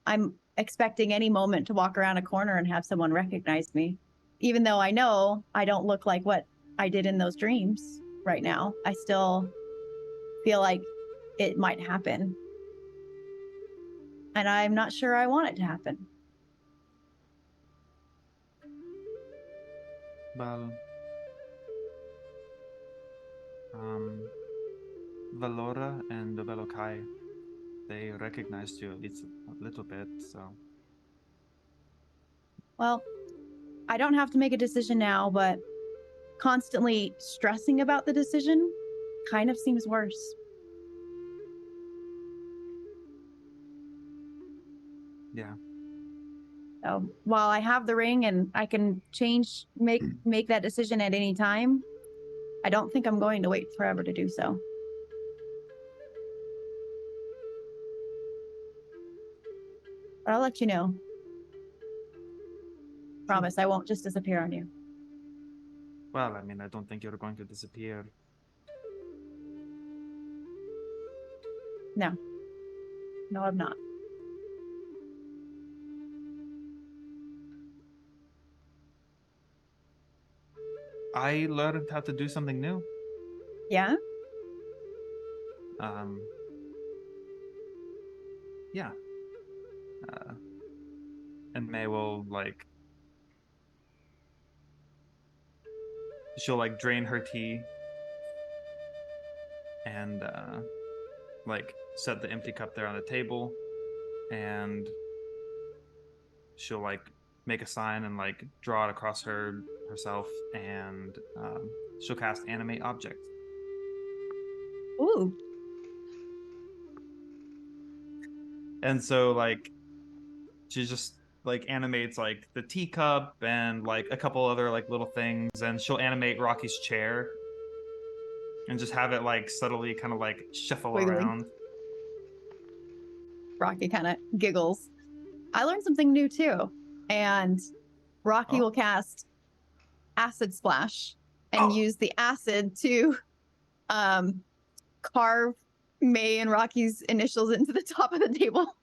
I'm expecting any moment to walk around a corner and have someone recognize me. Even though I know I don't look like what I did in those dreams right now, I still feel like it might happen. And I'm not sure I want it to happen. Well, Valora and the Velokai, they recognized you a little bit, so. Well, I don't have to make a decision now, but constantly stressing about the decision kind of seems worse. Yeah. So while I have the ring and I can make that decision at any time, I don't think I'm going to wait forever to do so. But I'll let you know. Promise I won't just disappear on you. Well, I mean, I don't think you're going to disappear. No. No, I'm not. I learned how to do something new. Yeah? Yeah. And May will, like, she'll, like, drain her tea and, like, set the empty cup there on the table, and she'll, like, make a sign and, like, draw it across herself, and she'll cast Animate Object. Ooh. And so, like, she just, like, animates, like, the teacup and, like, a couple other, like, little things, and she'll animate Rocky's chair and just have it, like, subtly kind of, like, shuffle Wiggling. around. Rocky kind of giggles. I learned something new too. And Rocky will cast Acid Splash and use the acid to carve May and Rocky's initials into the top of the table.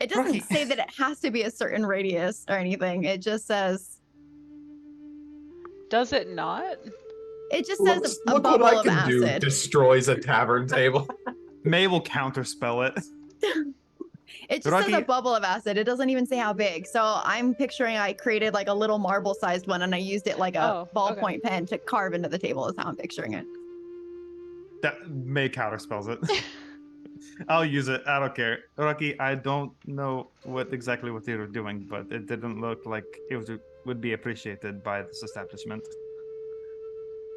It doesn't Rocky. say that it has to be a certain radius or anything. It just says. Does it not? It just says a Look bubble what I of can do. acid. Destroys a tavern table. May will counterspell it. It just Rocky- says a bubble of acid. It doesn't even say how big. So I'm picturing I created like a little marble-sized one and I used it like a ballpoint pen to carve into the table is how I'm picturing it. That May counterspells it. I'll use it. I don't care. Rocky, I don't know exactly what they were doing, but it didn't look like it would be appreciated by this establishment.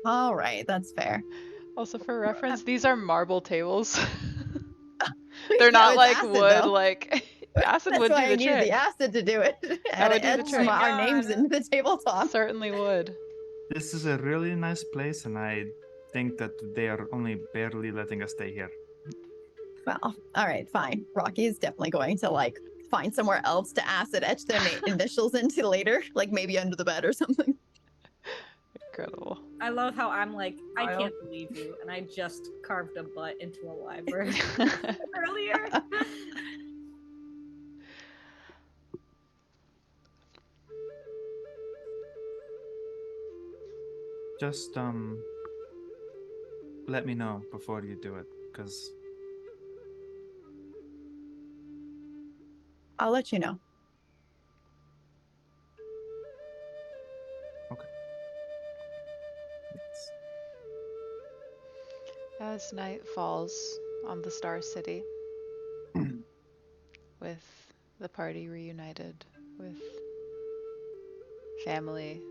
All right, that's fair. Also, for reference, these are marble tables. They're No, not it's like acid, would though. like acid That's would why do I the needed trick. the acid to do it. That would And do the etch trick. our names into the tabletop. Certainly would. This is a really nice place, and I think that they are only barely letting us stay here. Well, all right, fine. Rocky is definitely going to like find somewhere else to acid etch their initials into later, like maybe under the bed or something. Incredible. I love how I'm like, I Wild. can't believe you, and I just carved a butt into a library earlier. Just let me know before you do it, because I'll let you know. As night falls on the Star City, with the party reunited, with family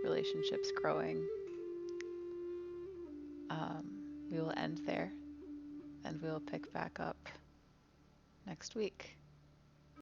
relationships growing, we will end there and we'll pick back up next week.